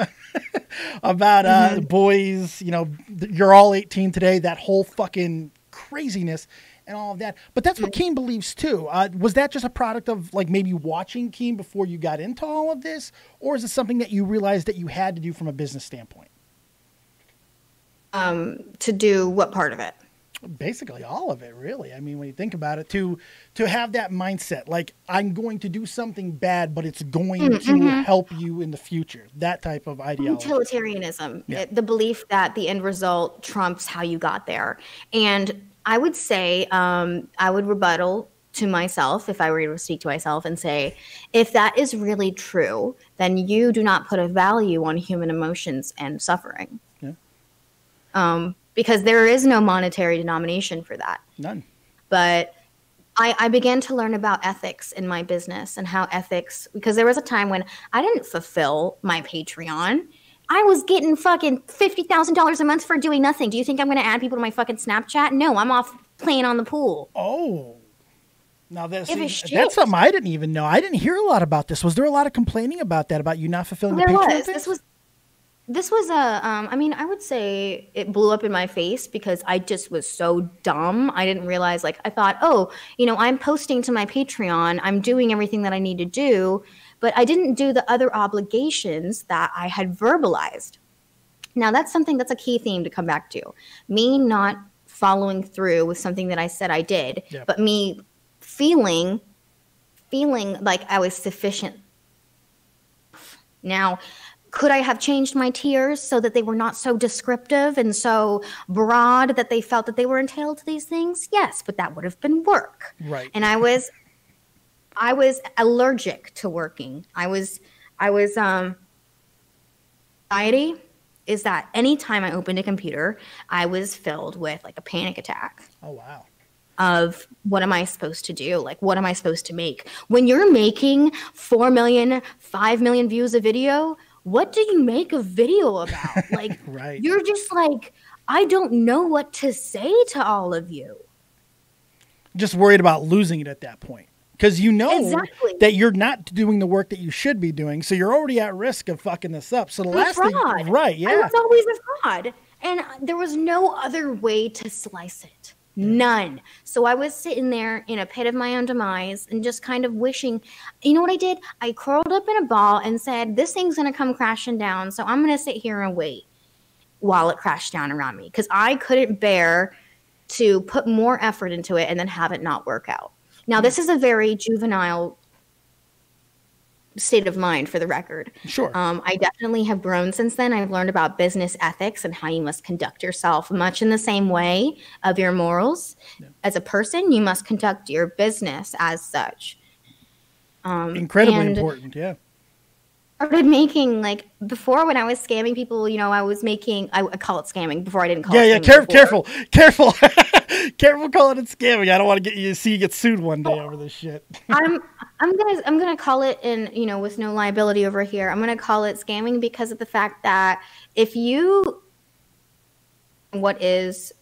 about boys, you're all 18 today, that whole fucking craziness and all of that. But that's what Keem believes too. Was that just a product of like maybe watching Keem before you got into all of this? Or is it something that you realized that you had to do from a business standpoint? To do what part of it? Basically all of it, really. I mean, when you think about it, to have that mindset, like I'm going to do something bad, but it's going to help you in the future. That type of ideology. Utilitarianism, Yeah. the belief that the end result trumps how you got there. And I would say, I would rebuttal to myself if I were to speak to myself and say, if that is really true, then you do not put a value on human emotions and suffering. Yeah. Because there is no monetary denomination for that. None. But I began to learn about ethics in my business and how ethics, because there was a time when I didn't fulfill my Patreon. I was getting fucking $50,000 a month for doing nothing. Do you think I'm going to add people to my fucking Snapchat? No, I'm off playing on the pool. Oh. Now that's Give a shit. something I didn't even know. I didn't hear a lot about this. Was there a lot of complaining about that, about you not fulfilling the Patreon thing? This was I would say it blew up in my face because I just was so dumb. I didn't realize, I thought, I'm posting to my Patreon. I'm doing everything that I need to do, but I didn't do the other obligations that I had verbalized. Now, that's a key theme to come back to. Me not following through with something that I said I did, but me feeling like I was sufficient. Now, could I have changed my tiers so that they were not so descriptive and so broad that they felt that they were entitled to these things? Yes, but that would have been work. Right. And I was allergic to working. Anxiety is that anytime I opened a computer, I was filled with a panic attack. Oh, wow. Of what am I supposed to do? What am I supposed to make? When you're making 4 million, 5 million views a video, what do you make a video about? Right. You're just I don't know what to say to all of you. Just worried about losing it at that point. Because Exactly. that you're not doing the work that you should be doing, so you're already at risk of fucking this up. So the last thing, right? Yeah, I was always a fraud, and there was no other way to slice it. None. So I was sitting there in a pit of my own demise and just kind of wishing. You know what I did? I curled up in a ball and said, "This thing's gonna come crashing down, so I'm gonna sit here and wait while it crashed down around me," because I couldn't bear to put more effort into it and then have it not work out. Now, this is a very juvenile state of mind, for the record. Sure. I definitely have grown since then. I've learned about business ethics and how you must conduct yourself much in the same way of your morals. Yeah. As a person, you must conduct your business as such. Incredibly important, yeah. Started making, like, before, when I was scamming people, you know, I was making, I call it scamming. Before, I didn't call it scamming. Careful careful calling it scamming. I don't want to get sued one day over this shit. I'm gonna call it, in, you know, with no liability over here, I'm gonna call it scamming because of the fact that if you what is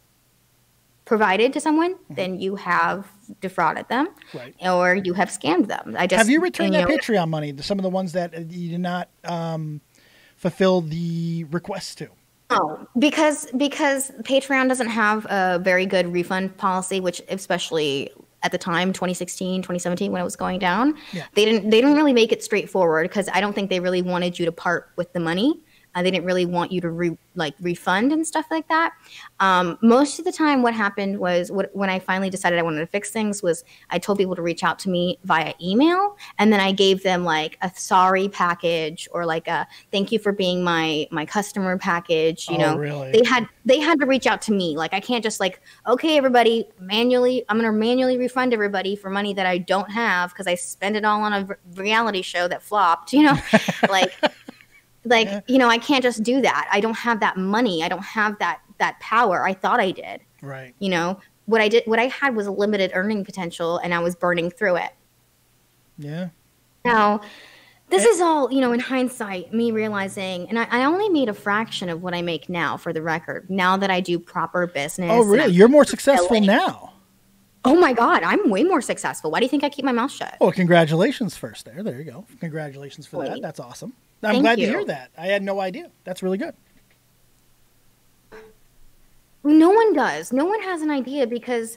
provided to someone, then you have defrauded them, right, or you have scammed them. Have you returned that Patreon money? Some of the ones that you did not fulfill the request to? Oh, because Patreon doesn't have a very good refund policy, which especially at the time, 2016, 2017, when it was going down, they didn't really make it straightforward, because I don't think they really wanted you to part with the money. They didn't really want you to refund and stuff like that. Most of the time, what happened was, when I finally decided I wanted to fix things, was I told people to reach out to me via email, and then I gave them like a sorry package, or like a thank you for being my customer package. You know, really? They had to reach out to me. Like, I can't just like, okay, everybody, I'm gonna manually refund everybody for money that I don't have because I spent it all on a reality show that flopped. You know, you know, I can't just do that. I don't have that money. I don't have that power. I thought I did. Right. You know, what I had was a limited earning potential, and I was burning through it. Yeah. Now, this is all, you know, in hindsight, me realizing, and I only made a fraction of what I make now, for the record, now that I do proper business. Oh, really? You're more successful now. Oh my God, I'm way more successful. Why do you think I keep my mouth shut? Well, congratulations first there. There you go. Congratulations for that. That's awesome. I'm glad to hear that. I had no idea. That's really good. No one does. No one has an idea, because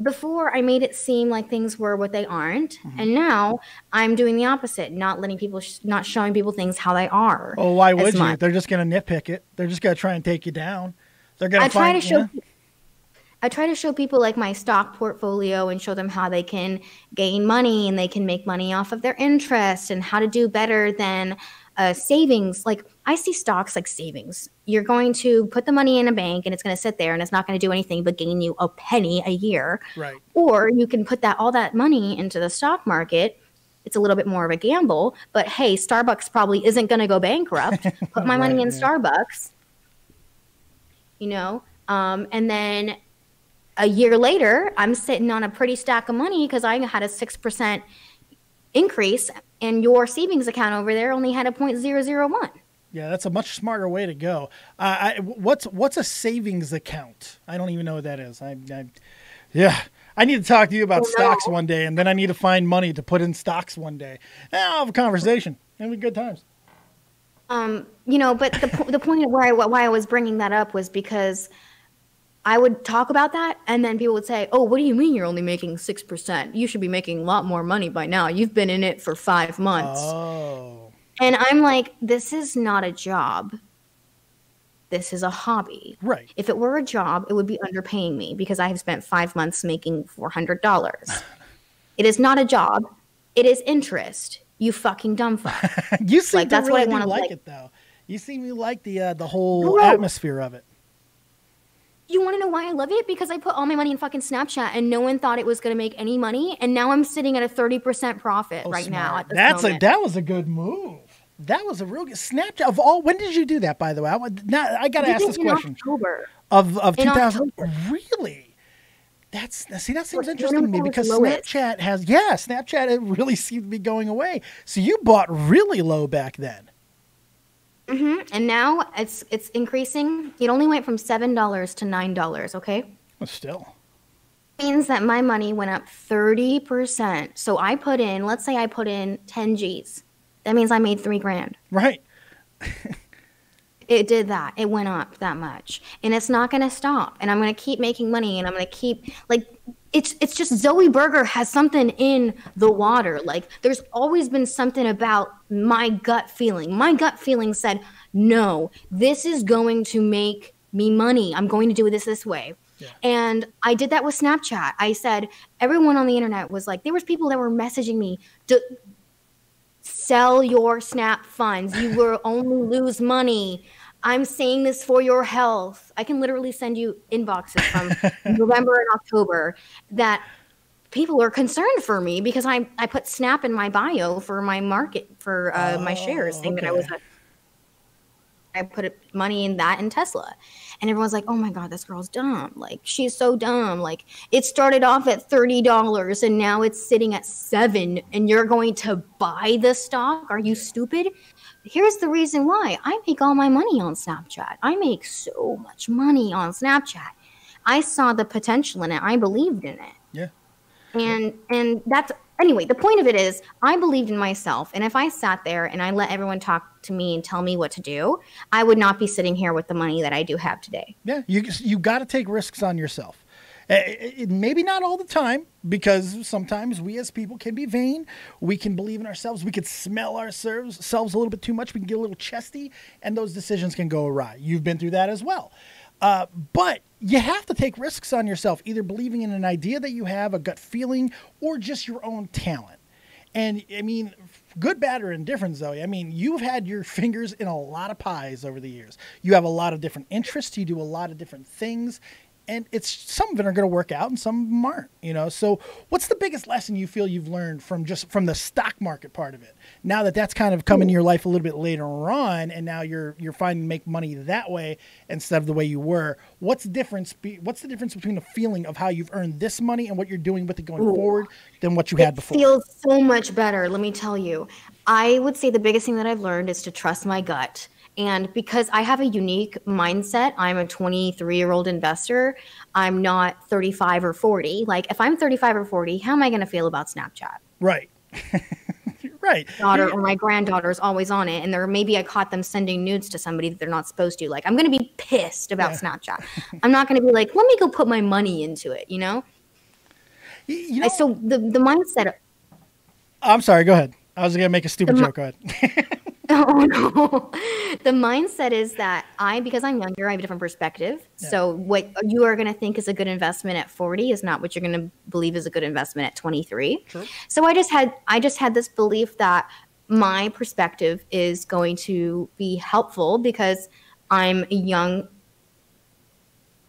before I made it seem like things were what they aren't. Mm-hmm. And now I'm doing the opposite, not letting people, not showing people things how they are. Oh, why would you? They're just going to nitpick it. They're just going to try and take you down. They're going to find, I try to show people like my stock portfolio and show them how they can gain money and they can make money off of their interest, and how to do better than savings. Like, I see stocks like savings. You're going to put the money in a bank and it's going to sit there and it's not going to do anything but gain you a penny a year. Right. Or you can put all that money into the stock market. It's a little bit more of a gamble, but hey, Starbucks probably isn't going to go bankrupt. Put my money in Starbucks, you know, and then a year later, I'm sitting on a pretty stack of money because I had a 6% increase, and your savings account over there only had a 0.001. Yeah, that's a much smarter way to go. What's a savings account? I don't even know what that is. I need to talk to you about stocks one day, and then I need to find money to put in stocks one day. I'll have a conversation. It'll be good times. You know, but the point of why I was bringing that up was because I would talk about that, and then people would say, oh, what do you mean you're only making 6%? You should be making a lot more money by now. You've been in it for 5 months. Oh. And I'm like, this is not a job. This is a hobby. Right. If it were a job, it would be underpaying me, because I have spent 5 months making $400. It is not a job. It is interest. You fucking dumb fuck. You seem like, that's really what I want to like it, though. You seem to like the whole atmosphere of it. You want to know why I love it? Because I put all my money in fucking Snapchat, and no one thought it was going to make any money, and now I'm sitting at a 30% profit now. At this moment. That was a good move. That was a real good Snapchat of all. When did you do that, by the way? I got to ask this question. October. Of 2000. Really? That seems interesting to me, because Snapchat Snapchat, it really seemed to be going away. So you bought really low back then. Mm-hmm. And now it's increasing. It only went from $7 to $9. Okay. Well, still. It means that my money went up 30%. So let's say I put in 10 G's. That means I made $3,000. Right. It did that. It went up that much, and it's not going to stop. And I'm going to keep making money, and I'm going to keep it's just Zoie Burgher has something in the water. Like, there's always been something about my gut feeling. My gut feeling said, no, this is going to make me money. I'm going to do this way. Yeah. And I did that with Snapchat. I said, everyone on the internet was like, there was people that were messaging me, Sell your Snap funds. You will only lose money. I'm saying this for your health. I can literally send you inboxes from November and October that people are concerned for me because I put Snap in my bio for my market, for my shares, saying that I put money in that in Tesla. And everyone's like, oh my God, this girl's dumb. Like, she's so dumb. Like, it started off at $30 and now it's sitting at $7 and you're going to buy the stock? Are you stupid? Here's the reason why. I make all my money on Snapchat. I make so much money on Snapchat. I saw the potential in it. I believed in it. Yeah. And that's, anyway, the point of it is I believed in myself. And if I sat there and I let everyone talk to me and tell me what to do, I would not be sitting here with the money that I do have today. Yeah. You got to take risks on yourself. Maybe not all the time, because sometimes we as people can be vain. We can believe in ourselves. We could smell ourselves a little bit too much. We can get a little chesty, and those decisions can go awry. You've been through that as well. But you have to take risks on yourself, either believing in an idea that you have, a gut feeling, or just your own talent. And I mean, good, bad, or indifferent, Zoe. I mean, you've had your fingers in a lot of pies over the years. You have a lot of different interests. You do a lot of different things. And some of it are going to work out and some of them aren't, you know? So what's the biggest lesson you feel you've learned from the stock market part of it? Now that's kind of come into your life a little bit later on, and now you're finding to make money that way instead of the way you were. What's the difference between the feeling of how you've earned this money and what you're doing with it going forward than what you had before? It feels so much better. Let me tell you, I would say the biggest thing that I've learned is to trust my gut. And because I have a unique mindset, I'm a 23-year-old investor. I'm not 35 or 40. Like, if I'm 35 or 40, how am I going to feel about Snapchat? Right. Right. Daughter or my granddaughter is always on it. And maybe I caught them sending nudes to somebody that they're not supposed to. Like, I'm going to be pissed about Snapchat. I'm not going to be like, let me go put my money into it, you know? So the mindset. I'm sorry. Go ahead. I was going to make a stupid joke. Go ahead. Oh, no. The mindset is that because I'm younger, I have a different perspective. Yeah. So what you are going to think is a good investment at 40 is not what you're going to believe is a good investment at 23. True. So I just had this belief that my perspective is going to be helpful because I'm young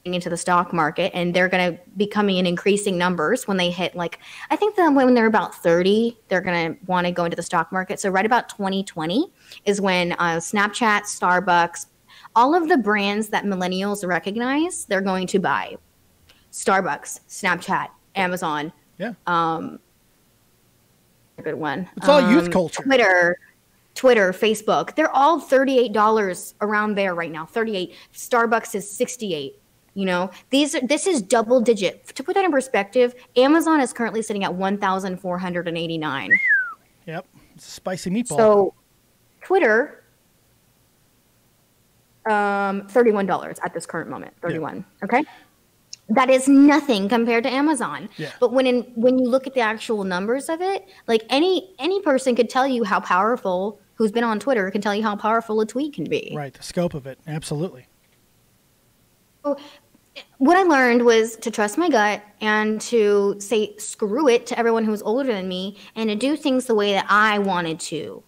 into the stock market, and they're going to be coming in increasing numbers when they hit, like, I think that when they're about 30, they're going to want to go into the stock market. So right about 2020 is when Snapchat, Starbucks, all of the brands that millennials recognize, they're going to buy. Starbucks, Snapchat, Amazon. Yeah. A good one. It's all youth culture. Twitter, Facebook. They're all $38 around there right now. 38. Starbucks is 68. You know, this is double digit. To put that in perspective, Amazon is currently sitting at 1,489. Yep, it's a spicy meatball. So, Twitter, $31 at this current moment. 31. Yeah. Okay, that is nothing compared to Amazon. Yeah. But when you look at the actual numbers of it, like any person could tell you how powerful. Who's been on Twitter can tell you how powerful a tweet can be. Right, the scope of it, absolutely. So, what I learned was to trust my gut and to say screw it to everyone who's older than me and to do things the way that I wanted to.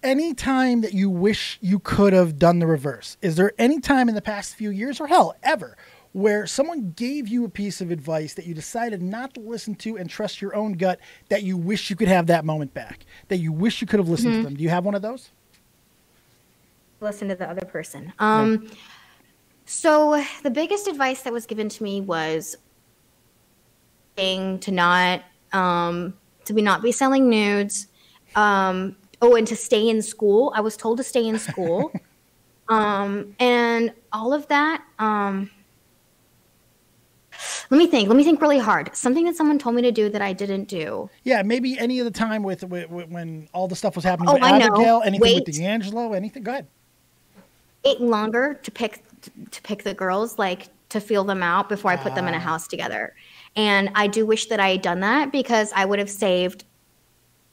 Any time that you wish you could have done the reverse? Is there any time in the past few years, or hell, ever, where someone gave you a piece of advice that you decided not to listen to and trust your own gut, that you wish you could have that moment back, that you wish you could have listened to them? Do you have one of those? Listen to the other person. So the biggest advice that was given to me was to not be selling nudes. And to stay in school. I was told to stay in school. And all of that. Let me think really hard. Something that someone told me to do that I didn't do. Yeah, maybe any of the time with when all the stuff was happening with Abigail, anything with D'Angelo, anything. Go ahead. Wait longer to pick the girls, like to feel them out before I put them in a house together. And I do wish that I had done that because I would have saved.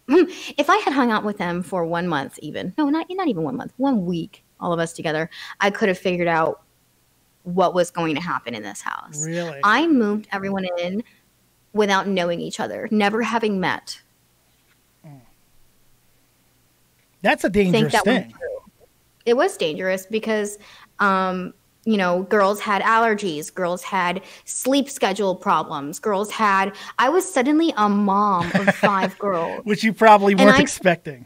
If I had hung out with them for 1 month, not even 1 month, 1 week, all of us together, I could have figured out what was going to happen in this house. Really? I moved everyone in without knowing each other, never having met. That's a dangerous thing. It was dangerous because, you know, girls had allergies, girls had sleep schedule problems, I was suddenly a mom of 5 girls. Which you probably weren't expecting.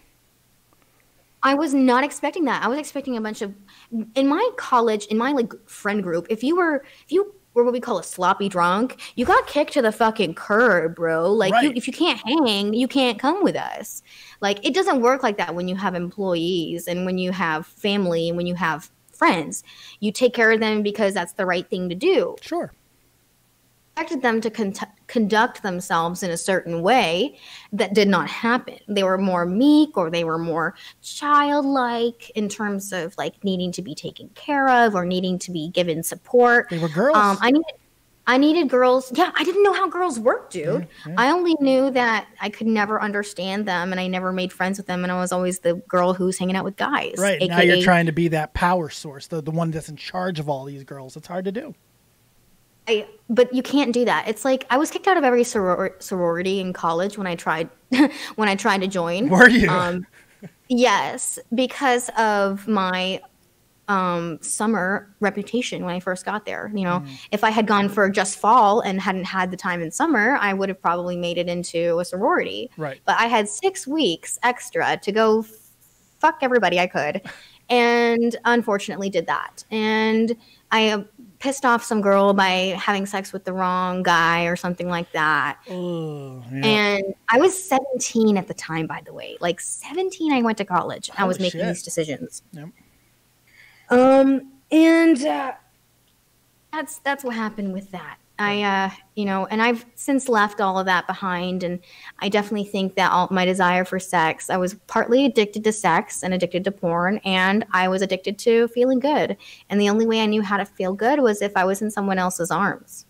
I was not expecting that. I was expecting a bunch of, in my college, in my like friend group, if you were what we call a sloppy drunk, you got kicked to the fucking curb, bro. Like, if you can't hang, you can't come with us. Like, it doesn't work like that when you have employees and when you have family and when you have friends. You take care of them because that's the right thing to do. Sure. I expected them to conduct themselves in a certain way that did not happen. They were more meek, or they were more childlike in terms of like needing to be taken care of or needing to be given support. They were girls. I needed girls. Yeah, I didn't know how girls worked, dude. Yeah. I only knew that I could never understand them, and I never made friends with them, and I was always the girl who's hanging out with guys. Right. AKA, now you're trying to be that power source, the one that's in charge of all these girls. It's hard to do. But you can't do that. It's like I was kicked out of every sorority in college when I tried to join. Were you? Yes, because of my summer reputation when I first got there. You know, if I had gone for just fall and hadn't had the time in summer, I would have probably made it into a sorority. Right. But I had 6 weeks extra to go fuck everybody I could, and unfortunately did that. And I pissed off some girl by having sex with the wrong guy or something like that. Oh, yeah. And I was 17 at the time, by the way. Like 17, I went to college. I was making these decisions. Yep. And that's what happened with that. You know, and I've since left all of that behind, and I definitely think that all my desire for sex, I was partly addicted to sex and addicted to porn, and I was addicted to feeling good. And the only way I knew how to feel good was if I was in someone else's arms.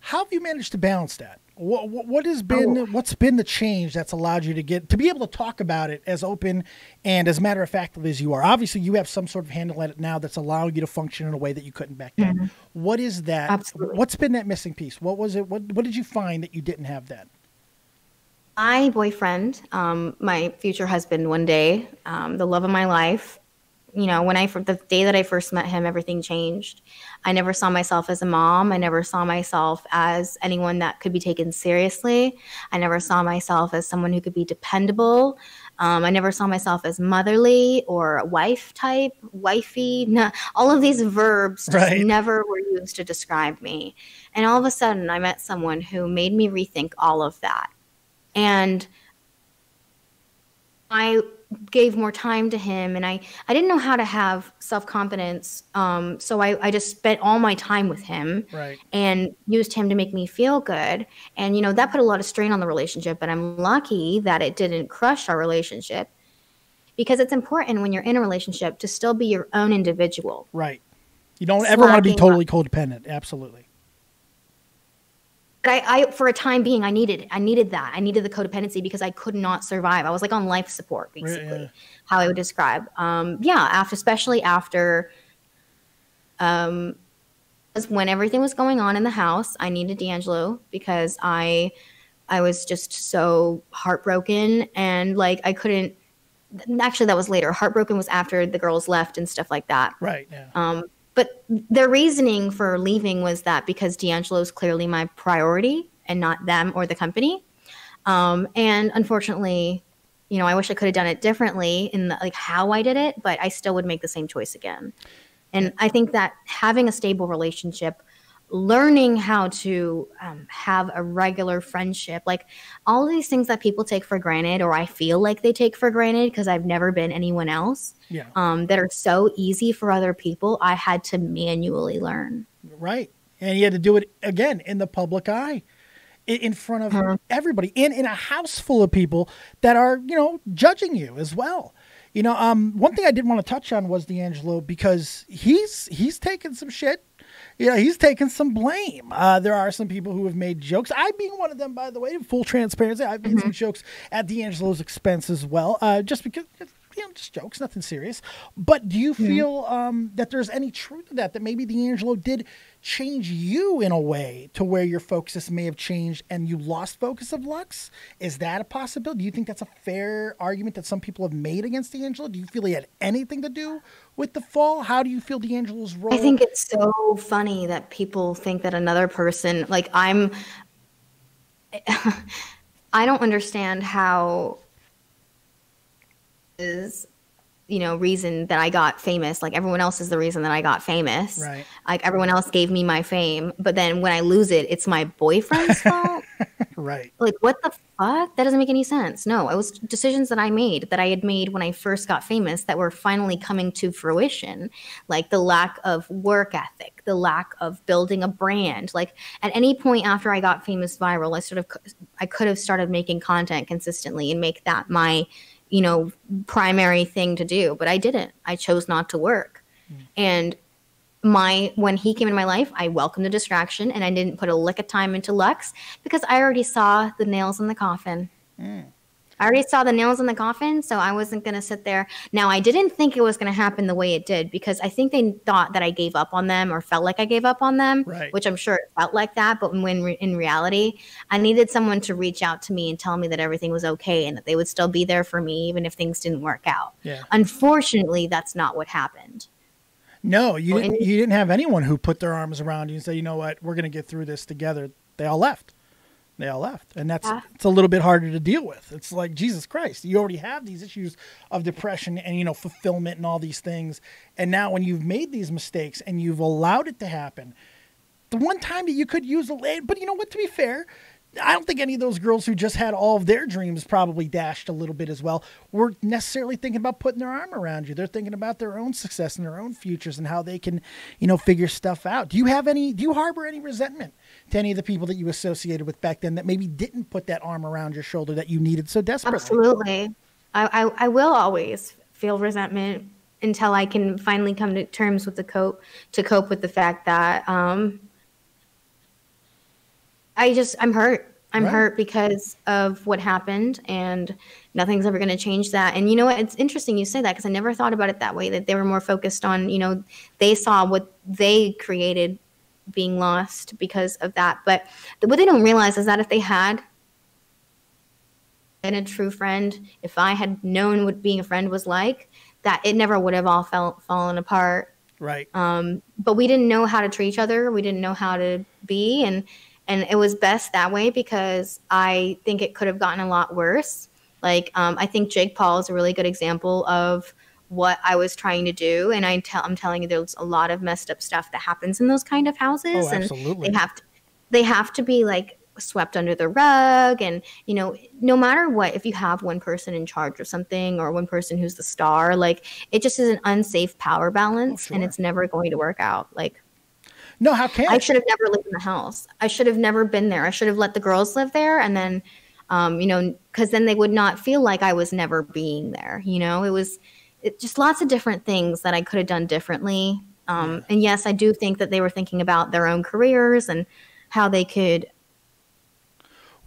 How have you managed to balance that? What's been the change that's allowed you to be able to talk about it as open and as matter of fact as you are? Obviously, you have some sort of handle at it now that's allowing you to function in a way that you couldn't back then. Mm-hmm. What is that? Absolutely. What's been that missing piece? What was it? What did you find that you didn't have then? My boyfriend, my future husband one day, the love of my life, you know, the day that I first met him, everything changed. I never saw myself as a mom. I never saw myself as anyone that could be taken seriously. I never saw myself as someone who could be dependable. I never saw myself as motherly or wife type, wifey. No, all of these verbs just never were used to describe me. And all of a sudden, I met someone who made me rethink all of that. And I gave more time to him, and I didn't know how to have self-confidence. So I just spent all my time with him and used him to make me feel good. And, you know, that put a lot of strain on the relationship, but I'm lucky that it didn't crush our relationship, because it's important when you're in a relationship to still be your own individual. Right. You don't ever want to be totally codependent. Absolutely. But I for a time being, I needed that. I needed the codependency because I could not survive. I was like on life support, basically, how I would describe. Especially after when everything was going on in the house, I needed D'Angelo because I was just so heartbroken, and like I couldn't. Actually, that was later. Heartbroken was after the girls left and stuff like that. Right. Yeah. But their reasoning for leaving was that because D'Angelo is clearly my priority and not them or the company. And unfortunately, you know, I wish I could have done it differently in how I did it, but I still would make the same choice again. And I think that having a stable relationship, learning how to have a regular friendship, like all of these things that people take for granted, or I feel like they take for granted because I've never been anyone else, that are so easy for other people, I had to manually learn. Right. And you had to do it again in the public eye, in front of everybody, in a house full of people that are, you know, judging you as well. You know, one thing I did want to touch on was D'Angelo, because he's taken some shit. You know, he's taken some blame. There are some people who have made jokes. I being one of them, by the way, full transparency. I've made some jokes at D'Angelo's expense as well, just because just jokes, nothing serious. But do you feel that there's any truth to that maybe D'Angelo did change you in a way to where your focus may have changed and you lost focus of Lux? Is that a possibility? Do you think that's a fair argument that some people have made against D'Angelo? Do you feel he had anything to do with the fall? How do you feel D'Angelo's role? I think it's so funny that people think that another person, like I don't understand how is, reason that I got famous. Like everyone else is the reason that I got famous. Right. Like everyone else gave me my fame, but then when I lose it, it's my boyfriend's fault. Right. Like what the fuck? That doesn't make any sense. No, it was decisions that I had made when I first got famous that were finally coming to fruition. Like the lack of work ethic, the lack of building a brand. Like at any point after I got famous viral, I could have started making content consistently and make that my primary thing to do, but I didn't. I chose not to work. And when he came into my life, I welcomed the distraction and I didn't put a lick of time into Lux because I already saw the nails in the coffin. I already saw the nails in the coffin, so I wasn't going to sit there. Now, I didn't think it was going to happen the way it did because I think they thought that I gave up on them or felt like I gave up on them, right. Which I'm sure it felt like that. But when in reality, I needed someone to reach out to me and tell me that everything was okay and that they would still be there for me even if things didn't work out. Yeah. Unfortunately, that's not what happened. No, you didn't have anyone who put their arms around you and said, you know what, we're going to get through this together. They all left. And it's a little bit harder to deal with. It's like, Jesus Christ, you already have these issues of depression and, fulfillment and all these things. And now when you've made these mistakes and you've allowed it to happen, the one time that you could use but you know what, to be fair, I don't think any of those girls who just had all of their dreams probably dashed a little bit as well were necessarily thinking about putting their arm around you. They're thinking about their own success and their own futures and how they can, figure stuff out. Do you harbor any resentment to any of the people that you associated with back then that maybe didn't put that arm around your shoulder that you needed so desperately? Absolutely. I will always feel resentment until I can finally come to terms with cope with the fact that, I'm hurt. I'm hurt because of what happened and nothing's ever going to change that. And you know what? It's interesting you say that because I never thought about it that way, that they were more focused on, they saw what they created being lost because of that. But what they don't realize is that if they had been a true friend, if I had known what being a friend was like, that it never would have all fallen apart. Right. But we didn't know how to treat each other. We didn't know how to be. And it was best that way because I think it could have gotten a lot worse. Like, I think Jake Paul is a really good example of what I was trying to do. And I'm telling you, there's a lot of messed up stuff that happens in those kind of houses. Oh, absolutely. And they have to be like swept under the rug. And, no matter what, if you have one person in charge of something or one person who's the star, like it just is an unsafe power balance and it's never going to work out. Like, no, how can I should have never lived in the house. I should have never been there. I should have let the girls live there. And then, because then they would not feel like I was never being there. It just lots of different things that I could have done differently. And yes, I do think that they were thinking about their own careers and how they could.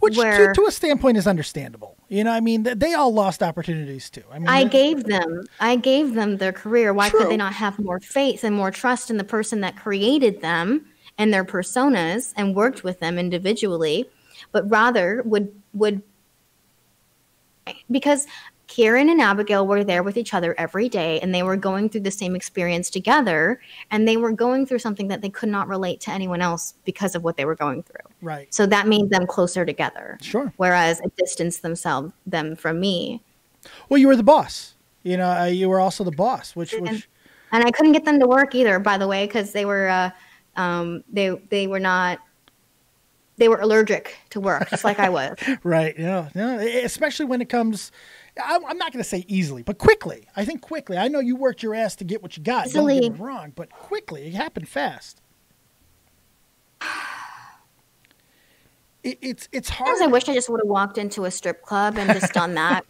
Which to a standpoint is understandable. They all lost opportunities too. I gave them their career. Why could they not have more faith and more trust in the person that created them and their personas and worked with them individually, but rather would because Kieran and Abigail were there with each other every day and they were going through the same experience together and they were going through something that they could not relate to anyone else because of what they were going through. Right. So that made them closer together. Sure. Whereas it distanced them from me. Well, you were the boss. You were also the boss, which and I couldn't get them to work either, by the way, because they were they were allergic to work, just like I was. Right. Yeah. Especially when it comes. I'm not going to say easily, but quickly. I think quickly. I know you worked your ass to get what you got. Easily. Don't get me wrong, but quickly. It happened fast. It's hard. Sometimes I wish I just would have walked into a strip club and just done that.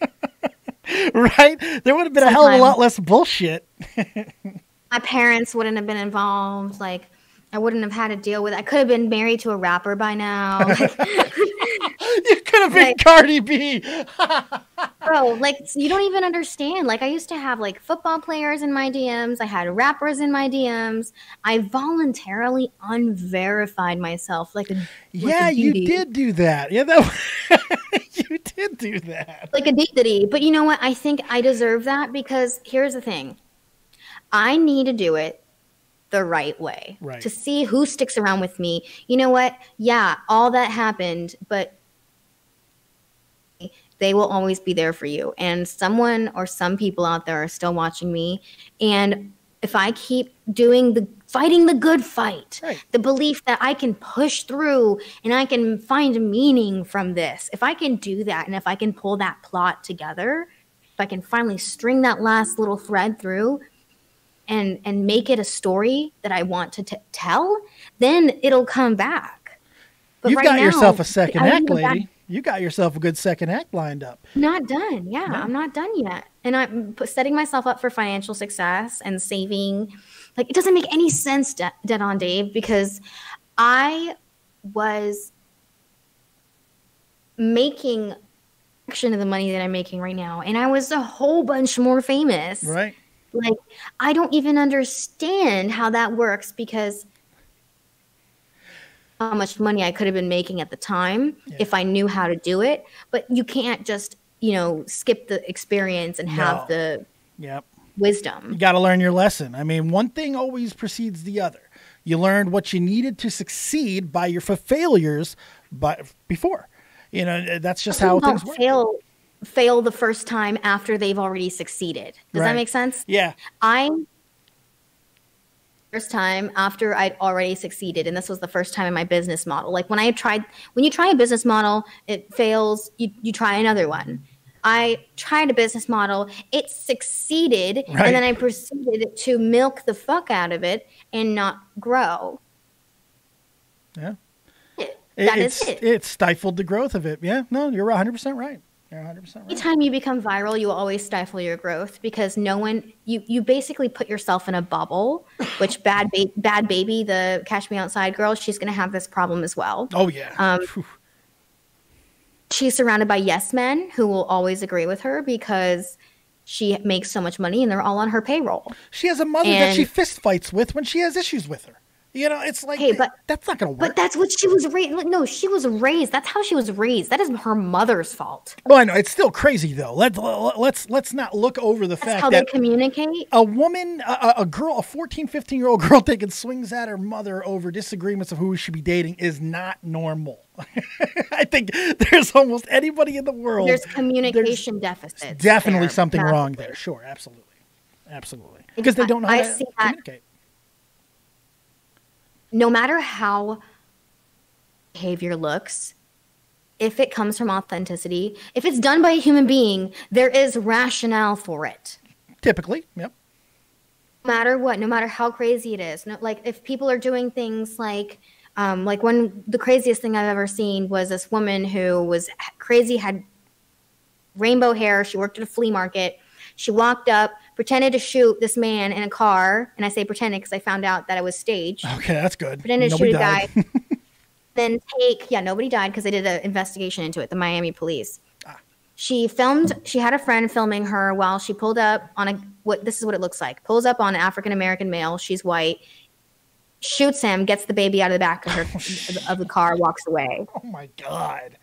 Right? There would have been a hell of a lot less bullshit. My parents wouldn't have been involved. Like, I wouldn't have had to deal with it. I could have been married to a rapper by now. You could have been Cardi B. Bro, like, you don't even understand. Like, I used to have like football players in my DMs. I had rappers in my DMs. I voluntarily unverified myself Yeah, you did do that. Yeah, you did do that. Like a deity. But you know what? I think I deserve that because here's the thing. I need to do it the right way to see who sticks around with me. You know what? Yeah, all that happened, but they will always be there for you. And someone or some people out there are still watching me. And if I keep fighting the good fight, the belief that I can push through and I can find meaning from this, if I can do that and if I can pull that plot together, if I can finally string that last little thread through and make it a story that I want to tell, then it'll come back. But You've got yourself a second act, lady. You got yourself a good second act lined up. Not done. Yeah, no. I'm not done yet. And I'm setting myself up for financial success and saving. Like, it doesn't make any sense, Dead on Dave, because I was making a fraction of the money that I'm making right now. And I was a whole bunch more famous. Right. Like, I don't even understand how that works because how much money I could have been making at the time if I knew how to do it. But you can't just, skip the experience and have the wisdom. You got to learn your lesson. I mean, one thing always precedes the other. You learned what you needed to succeed by your failures before. That's just how things work. Fail the first time after they've already succeeded. Does that make sense? Yeah. First time after I'd already succeeded, and this was the first time in my business model. Like when you try a business model, it fails, you try another one. I tried a business model, it succeeded, and then I proceeded to milk the fuck out of it and not grow. Yeah. That is it. It stifled the growth of it. Yeah, no, you're 100% right. You're 100% right. Anytime you become viral, you always stifle your growth because you basically put yourself in a bubble, which Bad Baby, the Catch Me Outside girl, she's going to have this problem as well. Oh, yeah. She's surrounded by yes men who will always agree with her because she makes so much money and they're all on her payroll. She has a mother that she fist fights with when she has issues with her. It's like, hey, that's not going to work. But that's what she was raised. No, she was raised. That's how she was raised. That is her mother's fault. Well, I know. It's still crazy, though. Let's not look over the fact how that they communicate. A woman, a girl, a 14, 15-year-old girl taking swings at her mother over disagreements of who we should be dating is not normal. I think there's almost anybody in the world. There's communication deficits. Definitely something wrong there. Sure, absolutely. Because they don't know how to communicate. No matter how behavior looks, if it comes from authenticity, if it's done by a human being, there is rationale for it. Typically, yep. No matter what, no matter how crazy it is. Like if people are doing things like the craziest thing I've ever seen was this woman who was crazy, had rainbow hair. She worked at a flea market. She walked up, pretended to shoot this man in a car. And I say pretended because I found out that it was staged. Okay, that's good. Pretended to shoot a guy. Then nobody died because they did an investigation into it, the Miami police. She had a friend filming her while she pulled up on this is what it looks like. Pulls up on an African-American male. She's white. Shoots him, gets the baby out of the back of the car, walks away. Oh my God.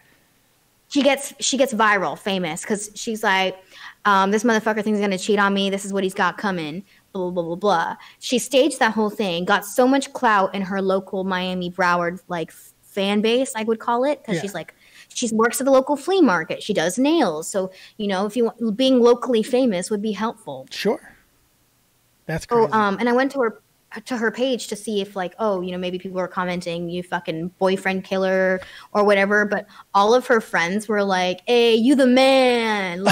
She gets viral, famous, because she's like, this motherfucker thinks he's going to cheat on me. This is what he's got coming. Blah, blah, blah, blah. She staged that whole thing, got so much clout in her local Miami Broward, fan base, I would call it. Because she works at the local flea market. She does nails. So, if you want, being locally famous would be helpful. Sure. That's crazy. And I went to her page to see if maybe people were commenting, you fucking boyfriend killer or whatever, but all of her friends were like, hey, you the man,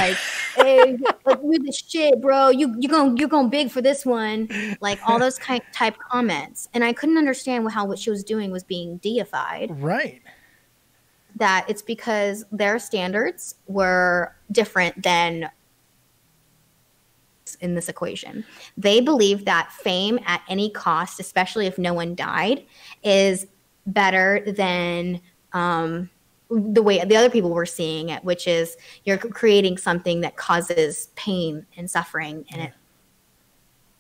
hey, you the shit, bro, you going big for this one, all those type comments. And I couldn't understand how what she was doing was being deified. Right. That it's because their standards were different than in this equation. They believe that fame at any cost, especially if no one died, is better than the way the other people were seeing it, which is you're creating something that causes pain and suffering, and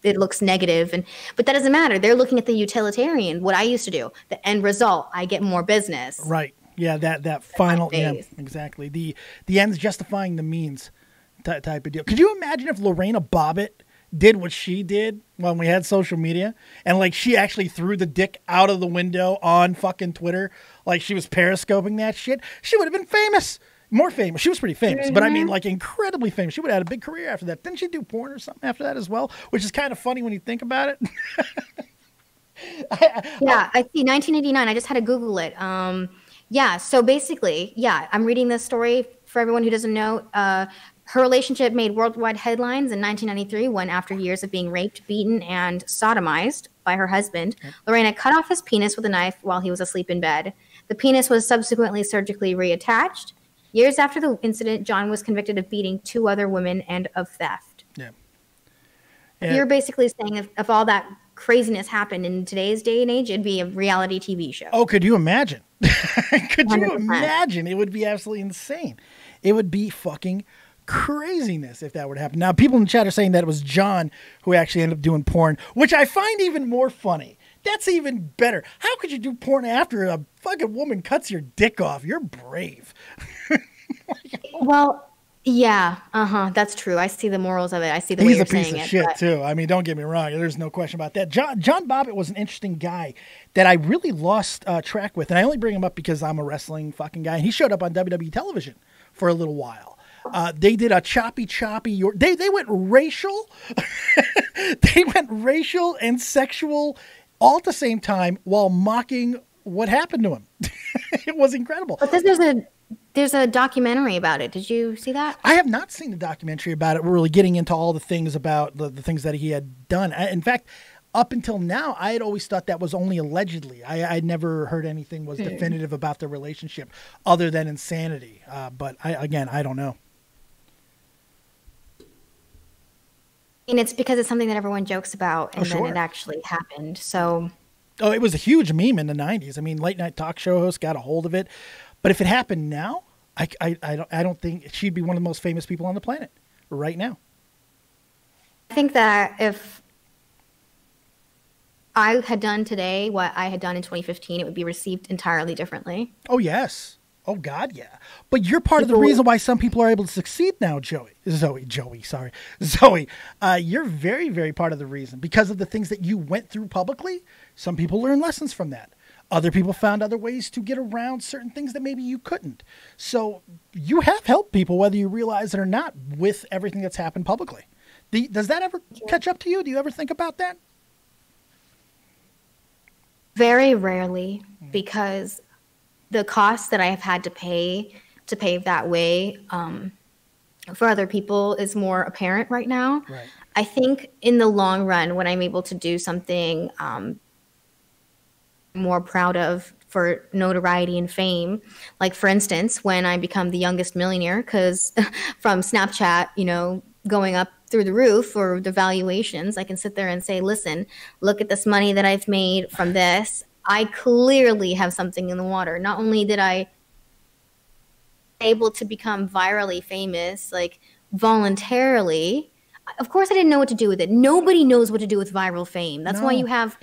it looks negative, but that doesn't matter. They're looking at the utilitarian, what I used to do, the end result, I get more business. Right. Yeah, that final, yeah, exactly. The ends justifying the means type of deal. Could you imagine if Lorena Bobbitt did what she did when we had social media, and like she actually threw the dick out of the window on fucking Twitter, like she was periscoping that shit? She would have been famous. More famous. She was pretty famous, but I mean, like, incredibly famous. She would have had a big career after that. Didn't she do porn or something after that as well? Which is kind of funny when you think about it. I see. 1989. I just had to Google it. Yeah. So basically, I'm reading this story for everyone who doesn't know. Her relationship made worldwide headlines in 1993 when, after years of being raped, beaten, and sodomized by her husband, Lorena cut off his penis with a knife while he was asleep in bed. The penis was subsequently surgically reattached. Years after the incident, John was convicted of beating 2 other women and of theft. Yeah. You're basically saying if all that craziness happened in today's day and age, it'd be a reality TV show. Oh, could you imagine? Could you imagine? It would be absolutely insane. It would be fucking craziness if that would happen. Now, people in the chat are saying that it was John who actually ended up doing porn, which I find even more funny. That's even better. How could you do porn after a fucking woman cuts your dick off? You're brave. Well, yeah, that's true. I see the morals of it. I see the way you're saying it. He's a piece of shit too. I mean, don't get me wrong. There's no question about that. John Bobbitt was an interesting guy that I really lost track with, and I only bring him up because I'm a wrestling fucking guy. And he showed up on WWE television for a little while. They did a choppy. They went racial. They went racial and sexual all at the same time while mocking what happened to him. It was incredible. But there's a documentary about it. Did you see that? I have not seen the documentary about it. We're really getting into all the things about the things that he had done. In fact, up until now, I had always thought that was only allegedly. I'd never heard anything was definitive about the relationship other than insanity. But I don't know. And it's because it's something that everyone jokes about, and then it actually happened. So, it was a huge meme in the 90s. I mean, late night talk show hosts got a hold of it. But if it happened now, I don't think she'd be one of the most famous people on the planet right now. I think that if I had done today what I had done in 2015, it would be received entirely differently. Oh, yes. Oh, God, yeah. But you're part of the reason why some people are able to succeed now, Zoie. You're very, very part of the reason. Because of the things that you went through publicly, some people learn lessons from that. Other people found other ways to get around certain things that maybe you couldn't. So you have helped people, whether you realize it or not, with everything that's happened publicly. Does that ever catch up to you? Do you ever think about that? Very rarely, because the cost that I have had to pay that way for other people is more apparent right now. Right. I think in the long run, when I'm able to do something more proud of for notoriety and fame, like for instance, when I become the youngest millionaire, because from Snapchat, going up through the roof or the valuations, I can sit there and say, listen, look at this money that I've made from this. I clearly have something in the water. Not only did I able to become virally famous, like voluntarily, of course I didn't know what to do with it. Nobody knows what to do with viral fame. That's why you have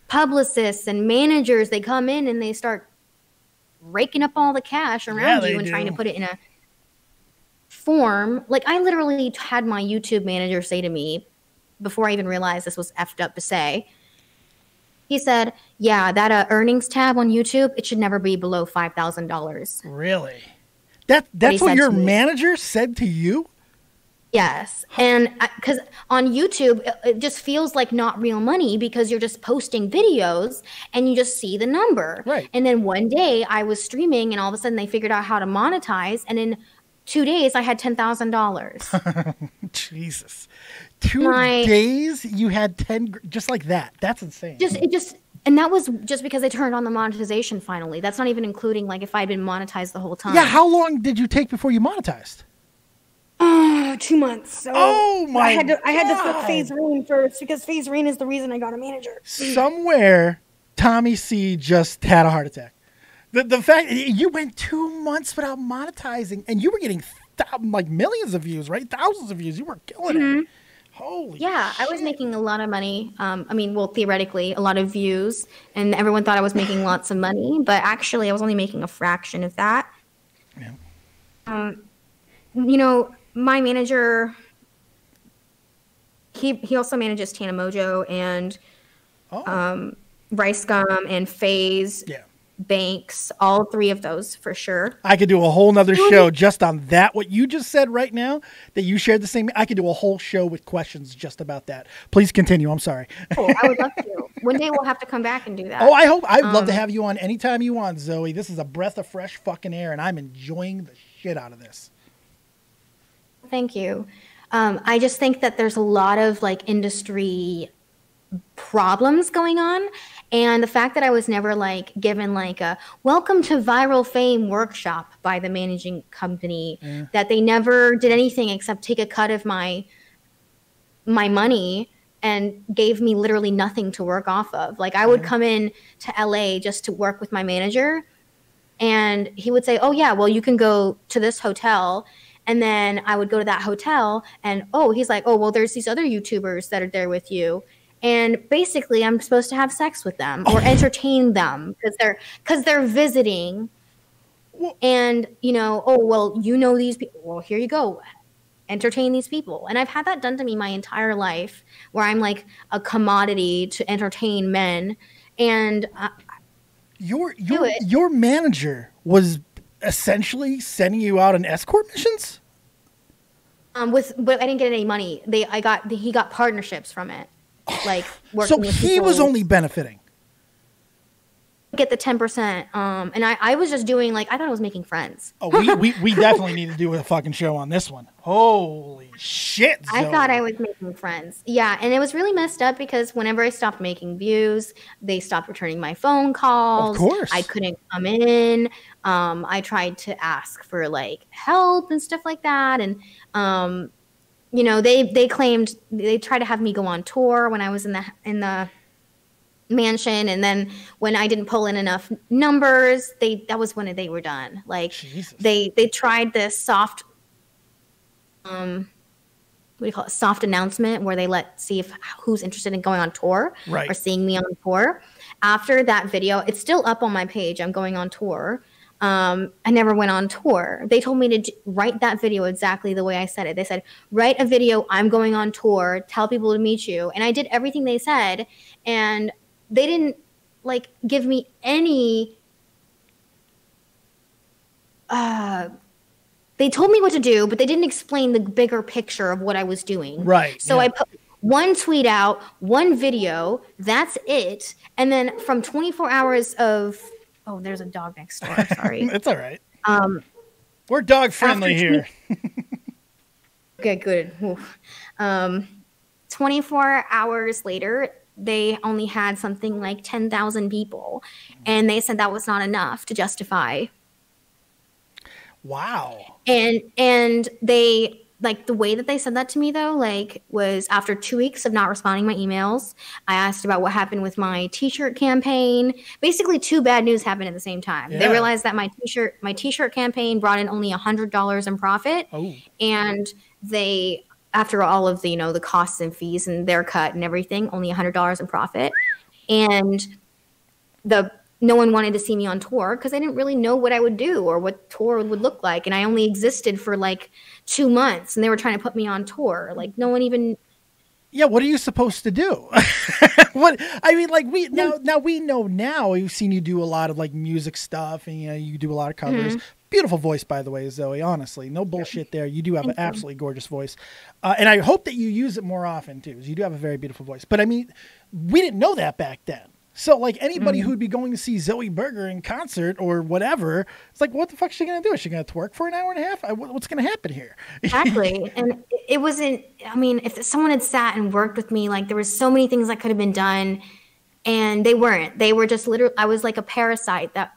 publicists and managers. They come in and they start raking up all the cash around you and trying to put it in a form. Like I literally had my YouTube manager say to me, before I even realized this was effed up to say, he said, yeah, that earnings tab on YouTube, it should never be below $5,000. Really? That's what your manager said to you? Yes. And because on YouTube, it just feels like not real money because you're just posting videos and you just see the number. Right. And then one day I was streaming and all of a sudden they figured out how to monetize. And in 2 days, I had $10,000. Jesus. 2 days you had 10, just like that. That's insane. And that was just because they turned on the monetization finally. That's not even including like if I'd been monetized the whole time. Yeah. How long did you take before you monetized? 2 months. So I had to flip Phase Rain first because Phase Rain is the reason I got a manager. Somewhere, Tommy C just had a heart attack. The fact you went 2 months without monetizing, and you were getting like millions of views, right? Thousands of views. You were killing it. Holy shit. I was making a lot of money. I mean, well, theoretically, a lot of views, and everyone thought I was making lots of money, but actually, I was only making a fraction of that. Yeah. You know, my manager, he also manages Tana Mojo and Rice Gum and FaZe. Yeah. Banks, all three of those for sure. I could do a whole nother show just on that. What you just said right now, that you shared the same. I could do a whole show with questions just about that. Please continue. I'm sorry. Oh, I would love to. One day we'll have to come back and do that. Oh, I hope. I'd love to have you on anytime you want, Zoe. This is a breath of fresh fucking air, and I'm enjoying the shit out of this. Thank you. I just think that there's a lot of like industry problems going on. And the fact that I was never like given like a welcome to viral fame workshop by the managing company, that they never did anything except take a cut of my money and gave me literally nothing to work off of. Like I would come in to LA just to work with my manager, and he would say, oh yeah, well you can go to this hotel. And then I would go to that hotel and he's like, oh, well there's these other YouTubers that are there with you. And basically, I'm supposed to have sex with them or entertain them because they're visiting. And you know, oh well, you know these people. Well, here you go, entertain these people. And I've had that done to me my entire life, where I'm like a commodity to entertain men. And your manager was essentially sending you out on escort missions. But I didn't get any money. He got partnerships from it. Like working so he was only benefiting. Get the 10%. And I was just doing like I thought I was making friends. Oh, we definitely need to do a fucking show on this one. Holy shit, Zoe. I thought I was making friends. Yeah, and it was really messed up because whenever I stopped making views, they stopped returning my phone calls. Of course. I couldn't come in. I tried to ask for like help and stuff like that. And you know, they claimed they tried to have me go on tour when I was in the mansion, and then when I didn't pull in enough numbers, that was when they were done. Like Jesus. they tried this soft what do you call it, soft announcement where they see if who's interested in going on tour or seeing me on tour. After that video, it's still up on my page. I'm going on tour. I never went on tour. They told me to write that video exactly the way I said it. They said, write a video, I'm going on tour, tell people to meet you. And I did everything they said, and they didn't like give me any, they told me what to do, but they didn't explain the bigger picture of what I was doing. Right. So I put one tweet out, one video, that's it. And then from 24 hours of, oh, there's a dog next door. Sorry. It's all right. We're dog friendly here. Okay, good. 24 hours later, they only had something like 10,000 people. And they said that was not enough to justify. Wow. And they, like, the way that they said that to me, though, like, was after 2 weeks of not responding to my emails. I asked about what happened with my T-shirt campaign. Basically, two bad news happened at the same time. Yeah. They realized that my T-shirt campaign brought in only $100 in profit. Oh. And they, after all of the, you know, the costs and fees and their cut and everything, only $100 in profit. And no one wanted to see me on tour because I didn't really know what I would do or what tour would look like. And I only existed for like 2 months, and they were trying to put me on tour. Like no one even. Yeah, what are you supposed to do? What I mean, like we know now. We've seen you do a lot of like music stuff, and you know you do a lot of covers. Mm-hmm. Beautiful voice, by the way, Zoe. Honestly, no bullshit there. You do have an absolutely gorgeous voice, and I hope that you use it more often too. Because you do have a very beautiful voice. But I mean, we didn't know that back then. So, like, anybody who'd be going to see Zoie Burgher in concert or whatever, it's like, what the fuck is she going to do? Is she going to twerk for an hour and a half? What's going to happen here? Exactly. And it wasn't, I mean, if someone had sat and worked with me, like, there was so many things that could have been done, and they weren't. They were just literally, I was like a parasite that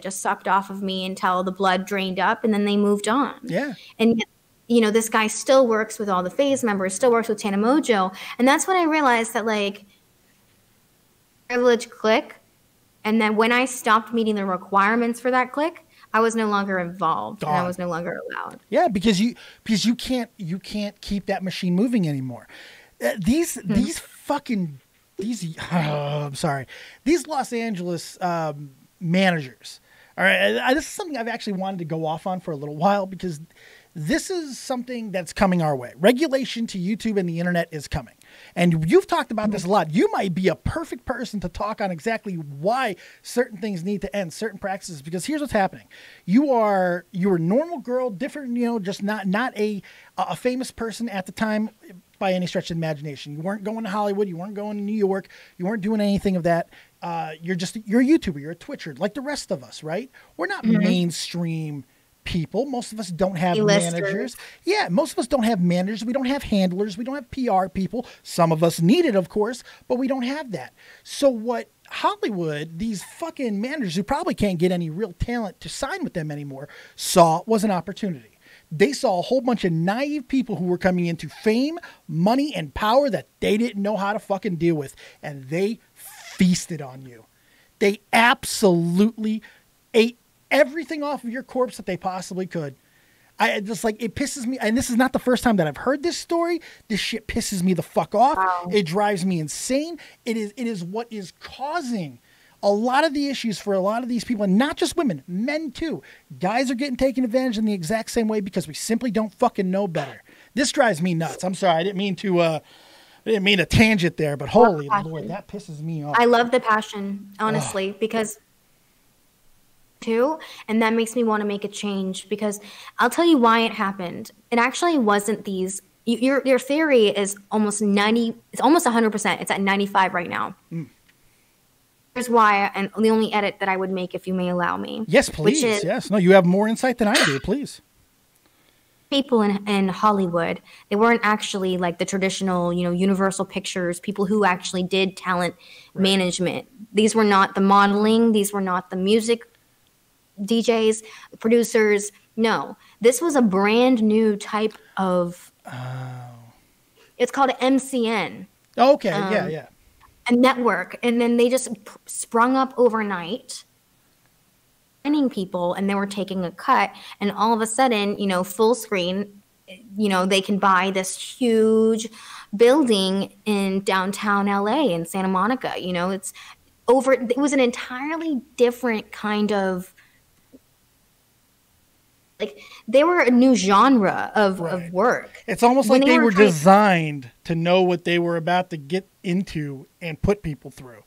just sucked off of me until the blood drained up, and then they moved on. Yeah. And you know, this guy still works with all the FaZe members, still works with Tana Mojo. And that's when I realized that, like, privilege clique And then when I stopped meeting the requirements for that clique, I was no longer involved and I was no longer allowed. Yeah, because you can't keep that machine moving anymore. These Los Angeles managers. All right, this is something I've actually wanted to go off on for a little while because this is something that's coming our way. Regulation to YouTube and the internet is coming. And you've talked about this a lot. You might be a perfect person to talk on exactly why certain things need to end, certain practices, because here's what's happening. You're a normal girl, different, just not a famous person at the time by any stretch of the imagination. You weren't going to Hollywood. You weren't going to New York. You weren't doing anything of that. You're a YouTuber. You're a Twitcher like the rest of us, right? We're not mainstream people. Most of us don't have managers. Yeah, most of us don't have managers. We don't have handlers. We don't have PR people. Some of us need it, of course, but we don't have that. So what Hollywood, these fucking managers who probably can't get any real talent to sign with them anymore, saw was an opportunity. They saw a whole bunch of naive people who were coming into fame, money, and power that they didn't know how to fucking deal with. And they feasted on you. They absolutely ate everything off of your corpse that they possibly could. It pisses me. And this is not the first time that I've heard this story. This shit pisses me the fuck off. Wow. It drives me insane. It is what is causing a lot of the issues for a lot of these people, and not just women, men too. Guys are getting taken advantage in the exact same way because we simply don't fucking know better. This drives me nuts. I'm sorry. I didn't mean to tangent there, but holy Lord, that pisses me off. I love the passion, honestly, because too, and that makes me want to make a change, because I'll tell you why it happened. It actually wasn't these. Your theory is almost 90. It's almost 100%. It's at 95 right now. Here's why, and the only edit that I would make, if you may allow me. Yes, please. Yes. No, you have more insight than I do. Please. People in Hollywood, they weren't actually like the traditional, Universal Pictures, people who actually did talent management. These were not the modeling. These were not the music DJs, producers. No, this was a brand new type of, it's called MCN. Okay. Yeah. A network. And then they just sprung up overnight, finding people, and they were taking a cut. And all of a sudden, full screen, they can buy this huge building in downtown LA in Santa Monica. It was an entirely different kind of, they were a new genre of work. It's almost like they were designed to know what they were about to get into and put people through.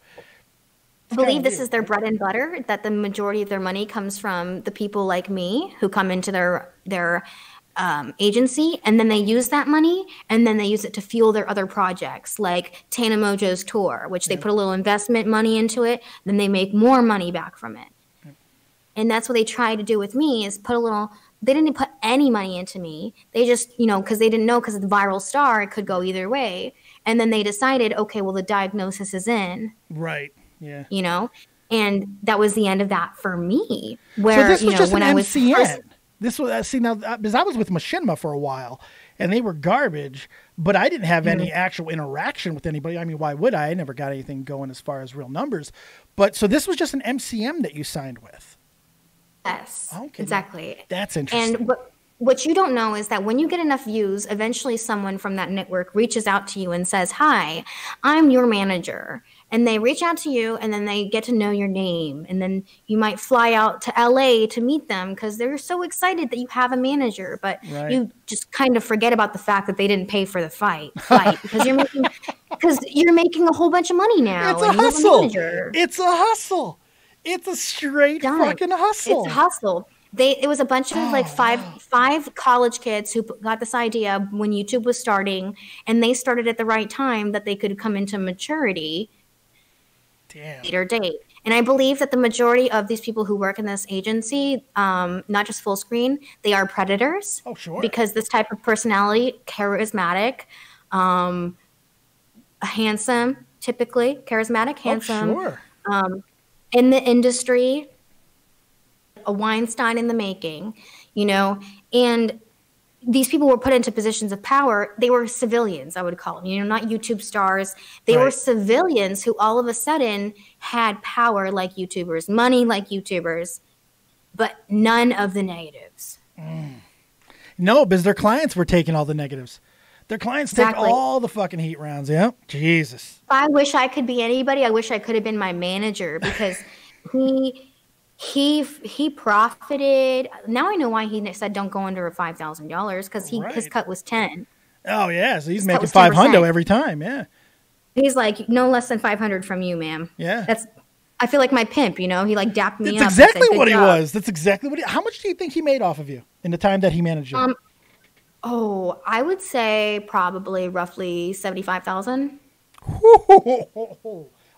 I believe this is their bread and butter, that the majority of their money comes from the people like me who come into their agency, and then they use that money, and then they use it to fuel their other projects, like Tana Mojo's tour, which they put a little investment money into it, then they make more money back from it. And that's what they tried to do with me, is they didn't put any money into me. They just, because they didn't know, because of the viral star, it could go either way. And then they decided, okay, well, the diagnosis is in. Right. Yeah. And that was the end of that for me. Where, so this was just when I was MCN. This was, because I was with Machinima for a while, and they were garbage, but I didn't have any actual interaction with anybody. I mean, why would I? I never got anything going as far as real numbers. But so this was just an MCM that you signed with. Yes, okay, exactly. That's interesting. And what you don't know is that when you get enough views, eventually someone from that network reaches out to you and says, "Hi, I'm your manager." And they reach out to you, and then they get to know your name. And then you might fly out to LA to meet them because they're so excited that you have a manager. But you just kind of forget about the fact that they didn't pay for the fight because you're making a whole bunch of money now. It's a hustle. It's a hustle. It's a straight fucking hustle. It's a hustle. It was a bunch of five college kids who got this idea when YouTube was starting, and they started at the right time that they could come into maturity. Later date. And I believe that the majority of these people who work in this agency, not just full screen, they are predators. Oh, sure. Because this type of personality, charismatic, handsome, typically charismatic, handsome. Oh, sure. In the industry, a Weinstein in the making, and these people were put into positions of power. They were civilians, I would call them, not YouTube stars. They were civilians who all of a sudden had power like YouTubers, money like YouTubers, but none of the negatives. No, because their clients were taking all the negatives. Their clients take all the fucking heat rounds. Yep. Jesus. I wish I could be anybody. I wish I could have been my manager, because he profited. Now I know why he said don't go under $5,000, because his cut was 10. Oh yeah, so he's making 500 every time. Yeah. He's like, no less than 500 from you, ma'am. Yeah. I feel like my pimp, you know, he like dapped me up. That's exactly what he was. That's exactly what how much do you think he made off of you in the time that he managed you? I would say probably roughly 75,000.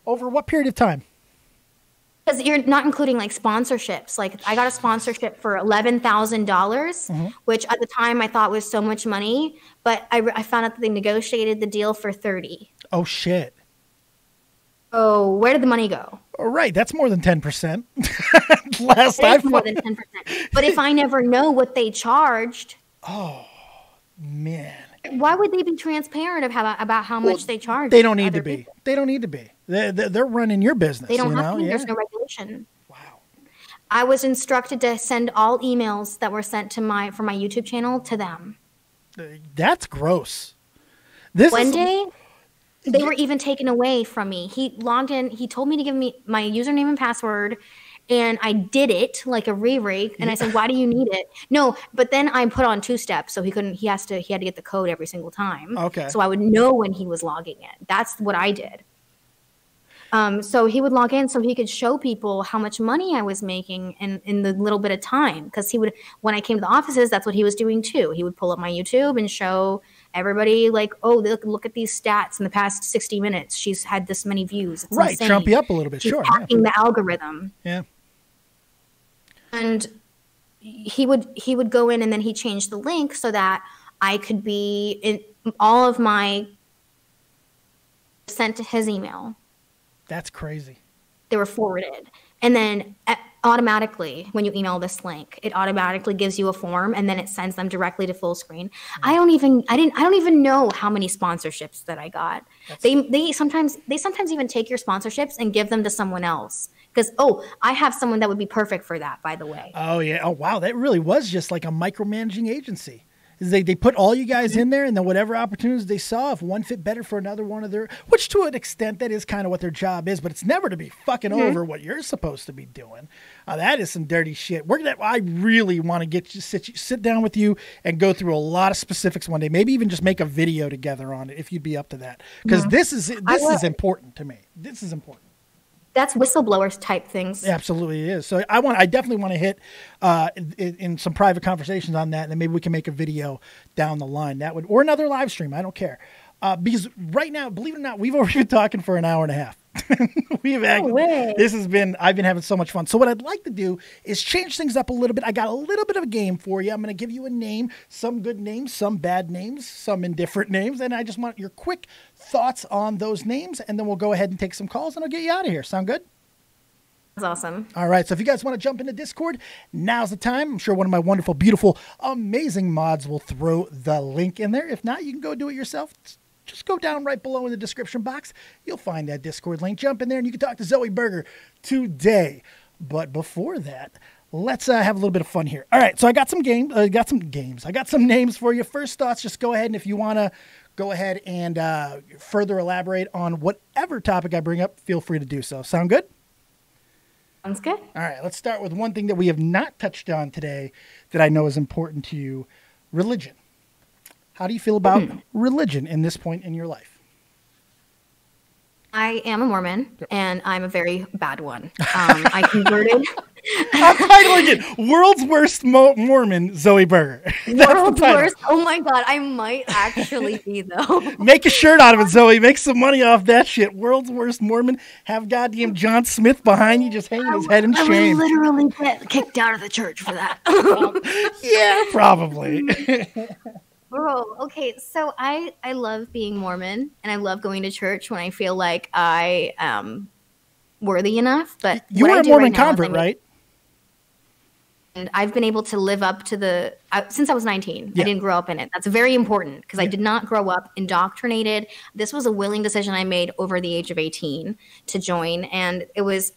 Over what period of time? Because you're not including like sponsorships. Like I got a sponsorship for $11,000, which at the time I thought was so much money, but I found out that they negotiated the deal for 30. Oh shit. Oh, where did the money go? All right, that's more than 10%. More than 10%. But if I never know what they charged, oh man, why would they be transparent about how much they charge? They don't need to be. They don't need to be. They're running your business. They don't have to. There's no regulation. Wow. I was instructed to send all emails that were sent to from my YouTube channel to them. That's gross. One day, they were even taken away from me. He logged in. He told me to give me my username and password, and I did it like a re-rake. And I said, "Why do you need it?" No, but then I put on 2 steps, so he couldn't. He had to get the code every single time. Okay. So I would know when he was logging in. That's what I did. So he would log in so he could show people how much money I was making in the little bit of time. Because when I came to the offices, that's what he was doing too. He would pull up my YouTube and show everybody like, oh, look at these stats in the past 60 minutes. She's had this many views. It's insane. Jump you up a little bit. He's sure. hacking the algorithm. Yeah. And he would go in and then he changed the link so that I could be in all of my sent to his email. That's crazy. They were forwarded. And then automatically, when you email this link, it automatically gives you a form and then it sends them directly to full screen. I don't even know how many sponsorships that I got. They sometimes even take your sponsorships and give them to someone else. Because, I have someone that would be perfect for that, by the way. Oh, yeah. Oh, wow. That really was just like a micromanaging agency. They put all you guys in there, and then whatever opportunities they saw, if one fit better for another one of their, which to an extent that is kind of what their job is, but it's never to be fucking over what you're supposed to be doing. That is some dirty shit. I really want to get you sit down with you and go through a lot of specifics one day. Maybe even just make a video together on it if you'd be up to that, because this is important to me. This is important. That's whistleblowers type things. It absolutely is. So I definitely want to hit in some private conversations on that, and then maybe we can make a video down the line. Or another live stream. I don't care. Because right now, believe it or not, we've already been talking for an hour and a half. I've been having so much fun. So what I'd like to do is change things up a little bit. I got a little bit of a game for you. I'm going to give you a name, some good names, some bad names, some indifferent names, and I just want your quick thoughts on those names, and then we'll go ahead and take some calls, and I'll get you out of here. Sound good? That's awesome. All right, so if you guys want to jump into Discord, now's the time. I'm sure one of my wonderful, beautiful, amazing mods will throw the link in there. If not, you can go do it yourself. Just go down right below in the description box. You'll find that Discord link. Jump in there and you can talk to Zoie Burgher today. But before that, let's have a little bit of fun here. All right, so I got some games. I got some names for you. First thoughts, just go ahead, and if you want to go ahead and further elaborate on whatever topic I bring up, feel free to do so. Sound good? Sounds good. All right, let's start with one thing that we have not touched on today that I know is important to you, religion. How do you feel about religion in this point in your life? I am a Mormon, and I'm a very bad one. I converted. I'm titling it World's Worst Mormon, Zoie Burgher. World's Worst? Oh my God, I might actually be, though. Make a shirt out of it, Zoie. Make some money off that shit. World's Worst Mormon. Have goddamn John Smith behind you just hanging his head in shame. I would literally get kicked out of the church for that. Yeah, probably. Bro, okay, so I love being Mormon, and I love going to church when I feel like I am worthy enough. But you were a Mormon convert, right? And I've been able to live up to since I was 19. Yeah. I didn't grow up in it. That's very important because I did not grow up indoctrinated. This was a willing decision I made over the age of 18 to join. And it was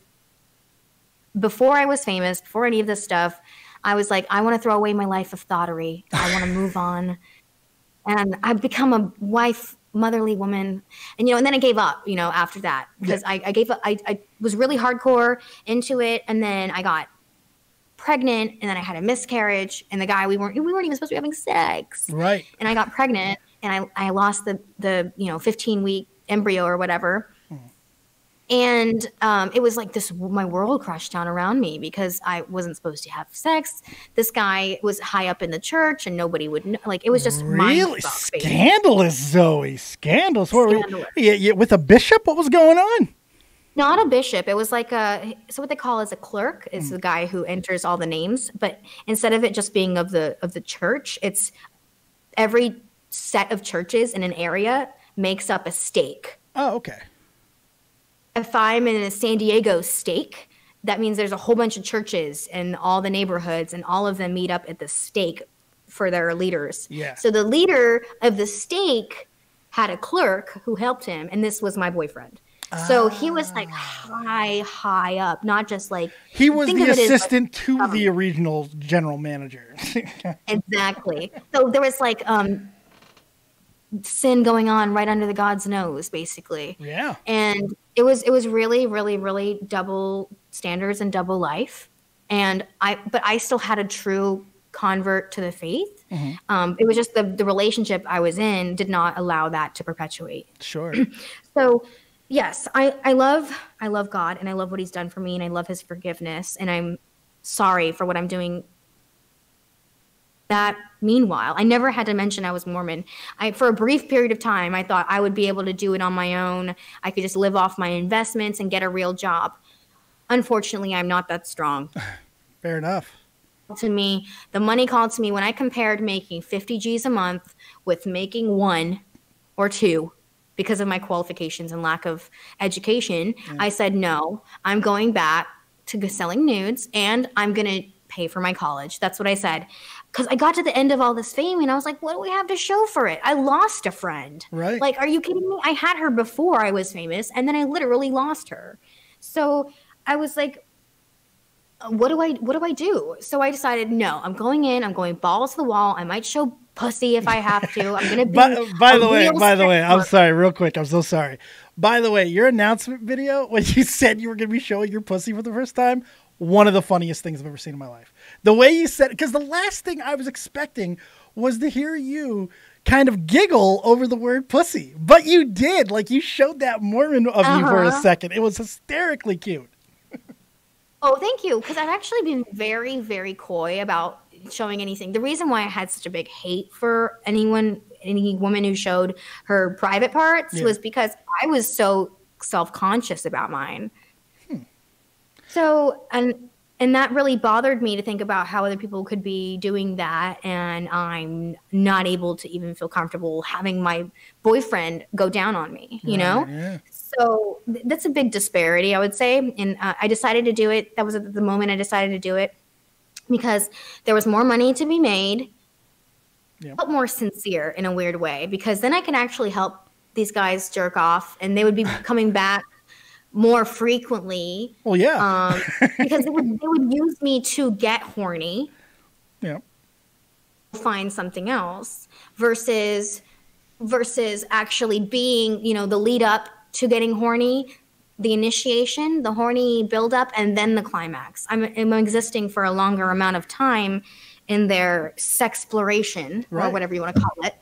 before I was famous, before any of this stuff, I was like, I want to throw away my life of thottery. I want to move on. And I've become a wife, motherly woman. And, and then I gave up, after that because I gave up. I was really hardcore into it. And then I got pregnant and then I had a miscarriage and the guy, we weren't even supposed to be having sex. Right. And I got pregnant and I lost the 15-week embryo or whatever. And it was like my world crashed down around me because I wasn't supposed to have sex. This guy was high up in the church and nobody would know. Like, it was just really scandalous, Zoie. Scandalous. Yeah, with a bishop? What was going on? Not a bishop. It was like so what they call as a clerk is the guy who enters all the names. But instead of it just being of the church, it's every set of churches in an area makes up a stake. Oh, okay. If I'm in a San Diego stake, that means there's a whole bunch of churches in all the neighborhoods and all of them meet up at the stake for their leaders. Yeah. So the leader of the stake had a clerk who helped him, and this was my boyfriend. So he was like high up, not just like he was the assistant to the regional general manager. Exactly. So there was like sin going on right under the God's nose, basically. Yeah. And it was really, really, really double standards and double life. But I still had a true convert to the faith. Mm-hmm. It was just the relationship I was in did not allow that to perpetuate. Sure. So yes, I love God and I love what he's done for me and I love his forgiveness and I'm sorry for what I'm doing. That meanwhile, I never had to mention I was Mormon. For a brief period of time, I thought I would be able to do it on my own. I could just live off my investments and get a real job. Unfortunately, I'm not that strong. Fair enough. To me, the money called to me when I compared making 50 G's a month with making 1 or 2 because of my qualifications and lack of education. Yeah. I said, no, I'm going back to selling nudes and I'm going to pay for my college. That's what I said. Because I got to the end of all this fame and I was like, what do we have to show for it? I lost a friend. Right. Like, are you kidding me? I had her before I was famous and then I literally lost her. So I was like, what do I do? So I decided, no, I'm going balls to the wall. I might show pussy if I have to. I'm going to be By the way, I'm sorry, real quick. I'm so sorry. By the way, your announcement video, when you said you were going to be showing your pussy for the first time, one of the funniest things I've ever seen in my life. The way you said, because the last thing I was expecting was to hear you kind of giggle over the word pussy. But you did. Like, you showed that Mormon of you for a second. It was hysterically cute. Oh, thank you. Because I've actually been very, very coy about showing anything. The reason why I had such a big hate for any woman who showed her private parts was because I was so self-conscious about mine. So, and that really bothered me to think about how other people could be doing that. And I'm not able to even feel comfortable having my boyfriend go down on me, you know? Yeah. So that's a big disparity, I would say. And I decided to do it. That was at the moment I decided to do it because there was more money to be made. Yep. But more sincere in a weird way, because then I can actually help these guys jerk off and they would be coming back more frequently. Well, yeah. Because they would use me to get horny. Yeah. Find something else versus actually being, the lead up to getting horny, the initiation, the horny buildup, and then the climax. I'm existing for a longer amount of time in their sexploration, or whatever you want to call it,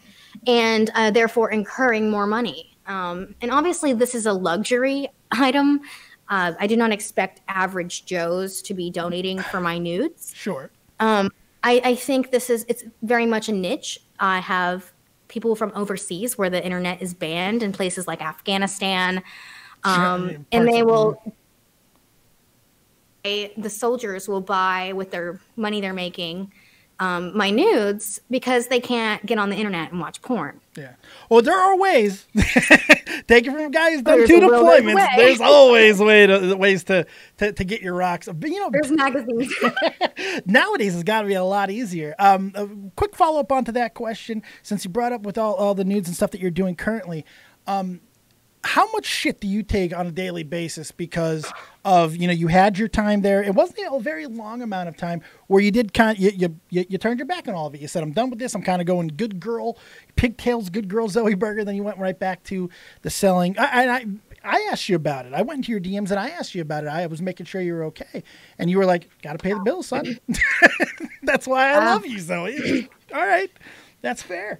and therefore incurring more money. And obviously this is a luxury item. I do not expect average Joes to be donating for my nudes. Sure. I think it's very much a niche. I have people from overseas where the internet is banned in places like Afghanistan. And they will, the soldiers will buy with their money they're making my nudes because they can't get on the internet and watch porn. Yeah. Well, there are ways. Take it from a guy who's done There's 2 a will, there's a deployments. way. There's always ways to get your rocks. But There's magazines. nowadays it's got to be a lot easier. A quick follow up onto that question, since you brought up with all the nudes and stuff that you're doing currently. How much shit do you take on a daily basis because of, you had your time there? It wasn't a very long amount of time where you did you turned your back on all of it. You said, I'm done with this. I'm kind of going good girl, pigtails, good girl, Zoie Burgher. Then you went right back to the selling. I asked you about it. I went into your DMs and I asked you about it. I was making sure you were okay. And you were like, got to pay the bills, son. That's why I love you, Zoie. All right. That's fair.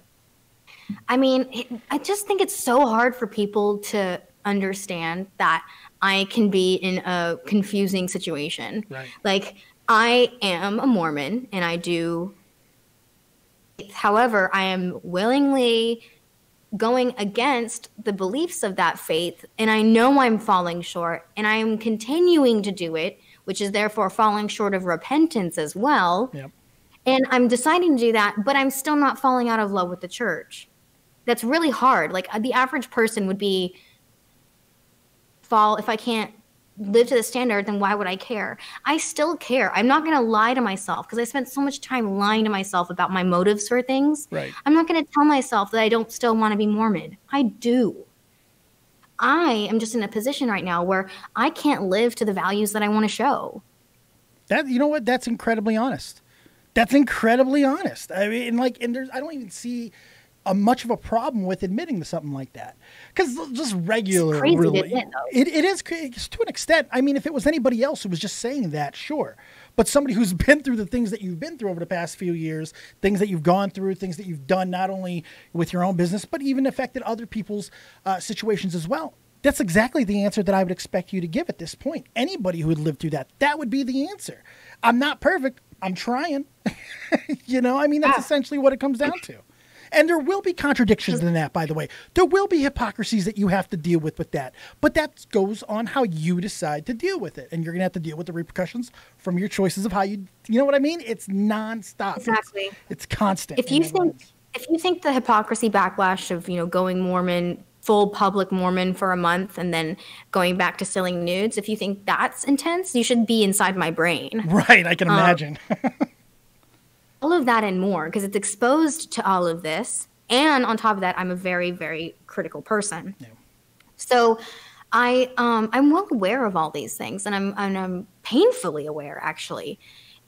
I mean, I just think it's so hard for people to understand that I can be in a confusing situation. Right. Like, I am a Mormon and I do. However, I am willingly going against the beliefs of that faith, and I know I'm falling short, and I am continuing to do it, which is therefore falling short of repentance as well. Yep. And I'm deciding to do that, but I'm still not falling out of love with the church. That's really hard. Like, the average person would be if I can't live to the standard, then why would I care? I still care. I'm not going to lie to myself because I spent so much time lying to myself about my motives for things. Right. I'm not going to tell myself that I don't still want to be Mormon. I do. I am just in a position right now where I can't live to the values that I want to show. That, you know what? That's incredibly honest. That's incredibly honest. I mean, I don't even see much of a problem with admitting to something like that, because just regular, it's crazy really, to admit, though. it is to an extent. I mean, if it was anybody else who was just saying that, sure, but somebody who's been through the things that you've been through over the past few years, things that you've gone through, things that you've done, not only with your own business, but even affected other people's situations as well. That's exactly the answer that I would expect you to give at this point. Anybody who would live through that would be the answer. I'm not perfect. I'm trying. I mean, that's essentially what it comes down to. And there will be contradictions in that, by the way. There will be hypocrisies that you have to deal with that. But that goes on how you decide to deal with it. And you're going to have to deal with the repercussions from your choices of how you know what I mean? It's nonstop. Exactly. It's constant. If you think the hypocrisy backlash of, going Mormon, full public Mormon for a month and then going back to selling nudes, if you think that's intense, you should be inside my brain. Right. I can imagine. All of that and more, because it's exposed to all of this. And on top of that, I'm a very, very critical person. Yeah. So I'm well aware of all these things, and I'm painfully aware, actually.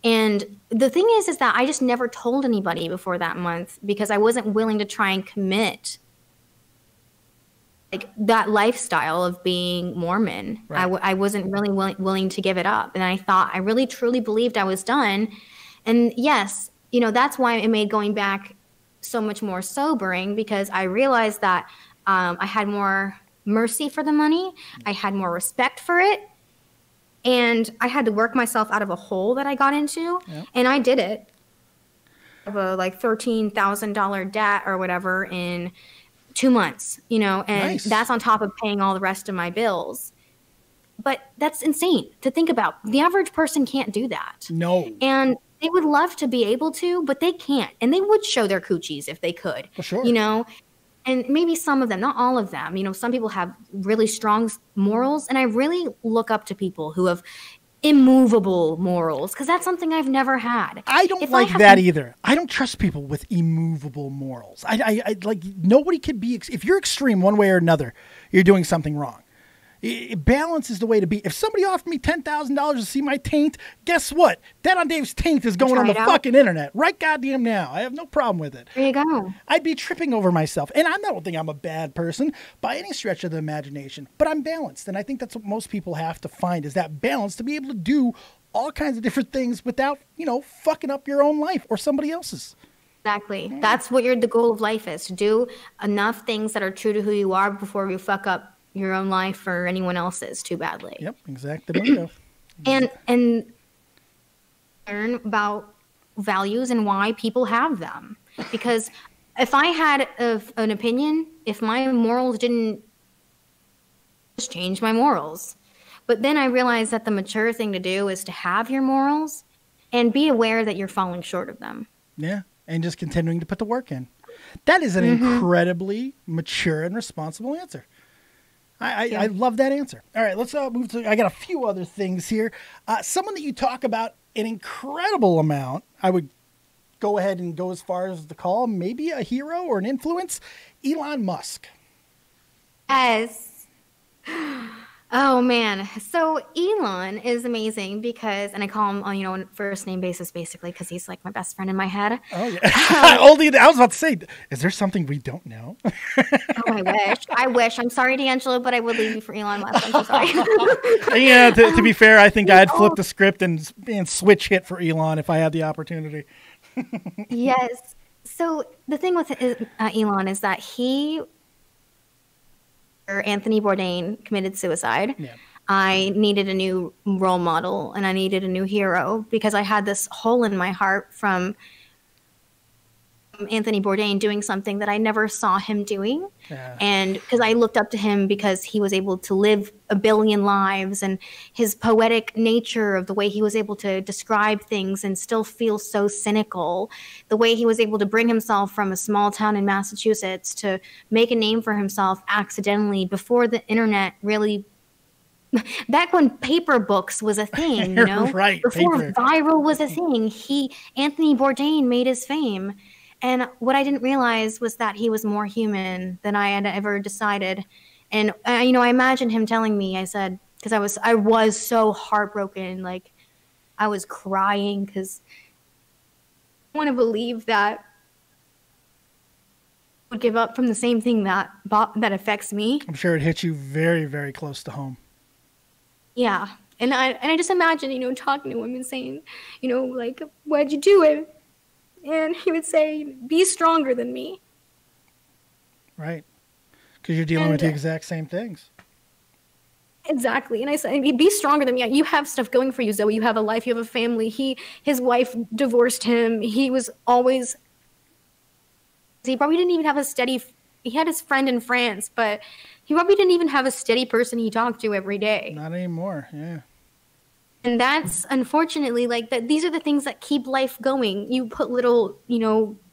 And the thing is that I just never told anybody before that month because I wasn't willing to try and commit like that lifestyle of being Mormon. Right. I wasn't really willing to give it up. And I really truly believed I was done. And yes, that's why it made going back so much more sobering, because I realized that I had more mercy for the money. I had more respect for it. And I had to work myself out of a hole that I got into. Yep. And I did it. Of a $13,000 debt or whatever in 2 months, and nice. That's on top of paying all the rest of my bills. But that's insane to think about. The average person can't do that. No. And they would love to be able to, but they can't. And they would show their coochies if they could. For sure. And maybe some of them, not all of them. Some people have really strong morals. And I really look up to people who have immovable morals, because that's something I've never had. I don't like that either. I don't trust people with immovable morals. I like, nobody could be, if you're extreme one way or another, you're doing something wrong. Balance is the way to be. If somebody offered me $10,000 to see my taint, guess what? Dead on Dave's taint is going on the fucking internet right goddamn now. I have no problem with it. There you go. I'd be tripping over myself. And I don't think I'm a bad person by any stretch of the imagination, but I'm balanced. And I think that's what most people have to find, is that balance to be able to do all kinds of different things without, fucking up your own life or somebody else's. Exactly. Yeah. That's what the goal of life is, to do enough things that are true to who you are before you fuck up your own life or anyone else's too badly. Yep, exactly. And learn about values and why people have them. Because if I had an opinion, if my morals didn't, just change my morals. But then I realized that the mature thing to do is to have your morals and be aware that you're falling short of them. Yeah, and just continuing to put the work in. That is an incredibly mature and responsible answer. I love that answer. All right, let's move to. I got a few other things here. Someone that you talk about an incredible amount. I would go ahead and go as far as to call maybe a hero or an influence. Elon Musk. Yes. Oh man. So Elon is amazing because, and I call him on, on first name basis basically because he's like my best friend in my head. Oh yeah. I was about to say, is there something we don't know? Oh, I wish. I'm sorry, D'Angelo, but I would leave you for Elon Musk. I'm so sorry. Yeah. To be fair, I think I'd flip the script and switch hit for Elon if I had the opportunity. Yes. So the thing with Elon is that Anthony Bourdain committed suicide. Yeah. I needed a new role model and I needed a new hero because I had this hole in my heart from Anthony Bourdain doing something that I never saw him doing. Yeah. And because I looked up to him because he was able to live a billion lives and his poetic nature of the way he was able to describe things and still feel so cynical, the way he was able to bring himself from a small town in Massachusetts to make a name for himself accidentally before the internet really, back when paper books was a thing, right, before paper. Viral was a thing, Anthony Bourdain made his fame. And what I didn't realize was that he was more human than I had ever decided. And, I imagined him telling me, I said, because I was so heartbroken, like I was crying because I want to believe that I would give up from the same thing that affects me. I'm sure it hit you very, very close to home. Yeah. And I just imagine, talking to him and saying, like, why'd you do it? And he would say, be stronger than me. Right. Because you're dealing with the exact same things. Exactly. And I said, be stronger than me. You have stuff going for you, Zoe. You have a life. You have a family. His wife divorced him. He was always... He probably didn't even have a steady... He had his friend in France, but he probably didn't even have a steady person he talked to every day. Not anymore, yeah. And that's unfortunately like that. These are the things that keep life going. You put little,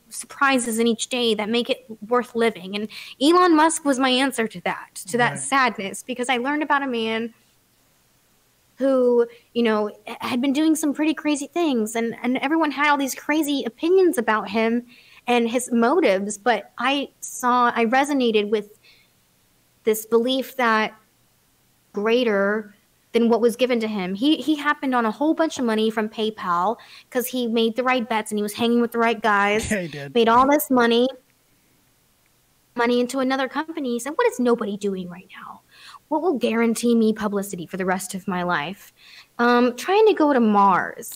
surprises in each day that make it worth living. And Elon Musk was my answer to that right. Sadness, because I learned about a man who, had been doing some pretty crazy things, and everyone had all these crazy opinions about him and his motives. But I resonated with this belief that greater than what was given to him. He happened on a whole bunch of money from PayPal because he made the right bets and he was hanging with the right guys. Yeah, he did. Made all this money into another company. He said, what is nobody doing right now? What will guarantee me publicity for the rest of my life? Trying to go to Mars.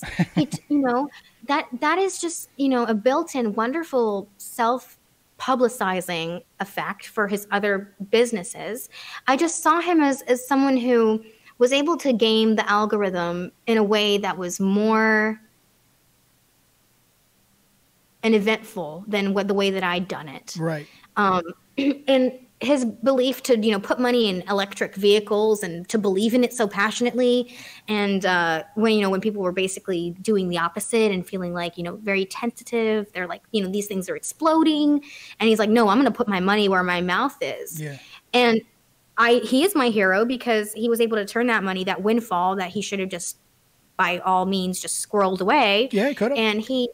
That is just, a built-in wonderful self-publicizing effect for his other businesses. I just saw him as someone who was able to game the algorithm in a way that was more and eventful than the way that I'd done it. Right. And his belief to, put money in electric vehicles and to believe in it so passionately. And when people were basically doing the opposite and feeling like, very tentative, they're like, these things are exploding. And he's like, no, I'm going to put my money where my mouth is. Yeah. And he is my hero because he was able to turn that money, that windfall that he should have just, by all means, just squirreled away. Yeah, he could have. And he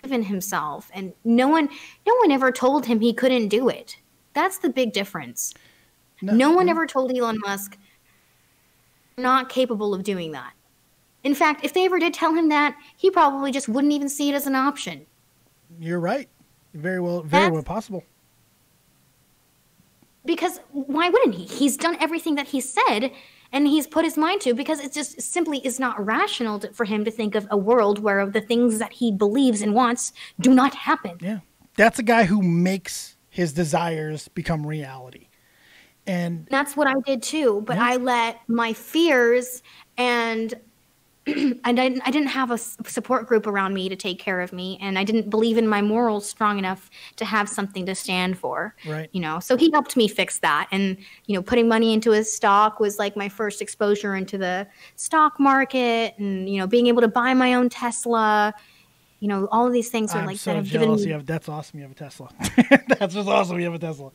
given himself, and no one ever told him he couldn't do it. That's the big difference. No one ever told Elon Musk not capable of doing that. In fact, if they ever did tell him that, he probably just wouldn't even see it as an option. You're right. Very well possible. Because why wouldn't he? He's done everything that he said and he's put his mind to, because it just simply is not rational for him to think of a world where the things that he believes and wants do not happen. Yeah. That's a guy who makes his desires become reality. And that's what I did too. But I let my fears and I didn't have a support group around me to take care of me, and I didn't believe in my morals strong enough to have something to stand for. Right. So he helped me fix that, and putting money into his stock was like my first exposure into the stock market, and being able to buy my own Tesla. All of these things are like so that have jealous. given me. That's awesome. You have a Tesla. That's just awesome. You have a Tesla.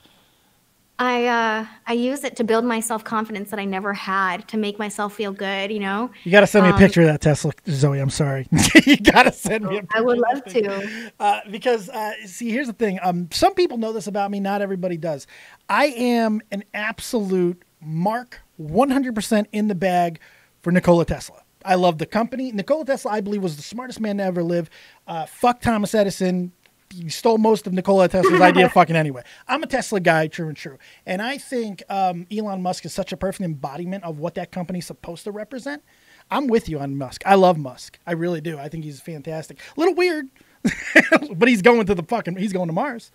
I use it to build my self-confidence that I never had, to make myself feel good, you know? You got to send me a picture of that Tesla, Zoe. I'm sorry. You got to send me a picture. I would love to. Because, see, here's the thing. Some people know this about me. Not everybody does. I am an absolute mark 100% in the bag for Nikola Tesla. I love the company. Nikola Tesla, I believe, was the smartest man to ever live. Fuck Thomas Edison. He stole most of Nikola Tesla's idea fucking anyway. I'm a Tesla guy, true and true. And I think Elon Musk is such a perfect embodiment of what that company's supposed to represent. I'm with you on Musk. I love Musk. I really do. I think he's fantastic. A little weird, but he's going to Mars.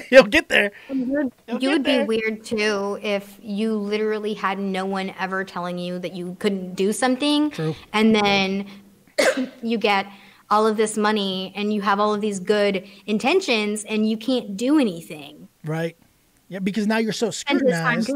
He'll get there. You would be weird too if you literally had no one ever telling you that you couldn't do something. True. And then you get all of this money and you have all of these good intentions and you can't do anything. Right. Yeah, because now you're so scrutinized.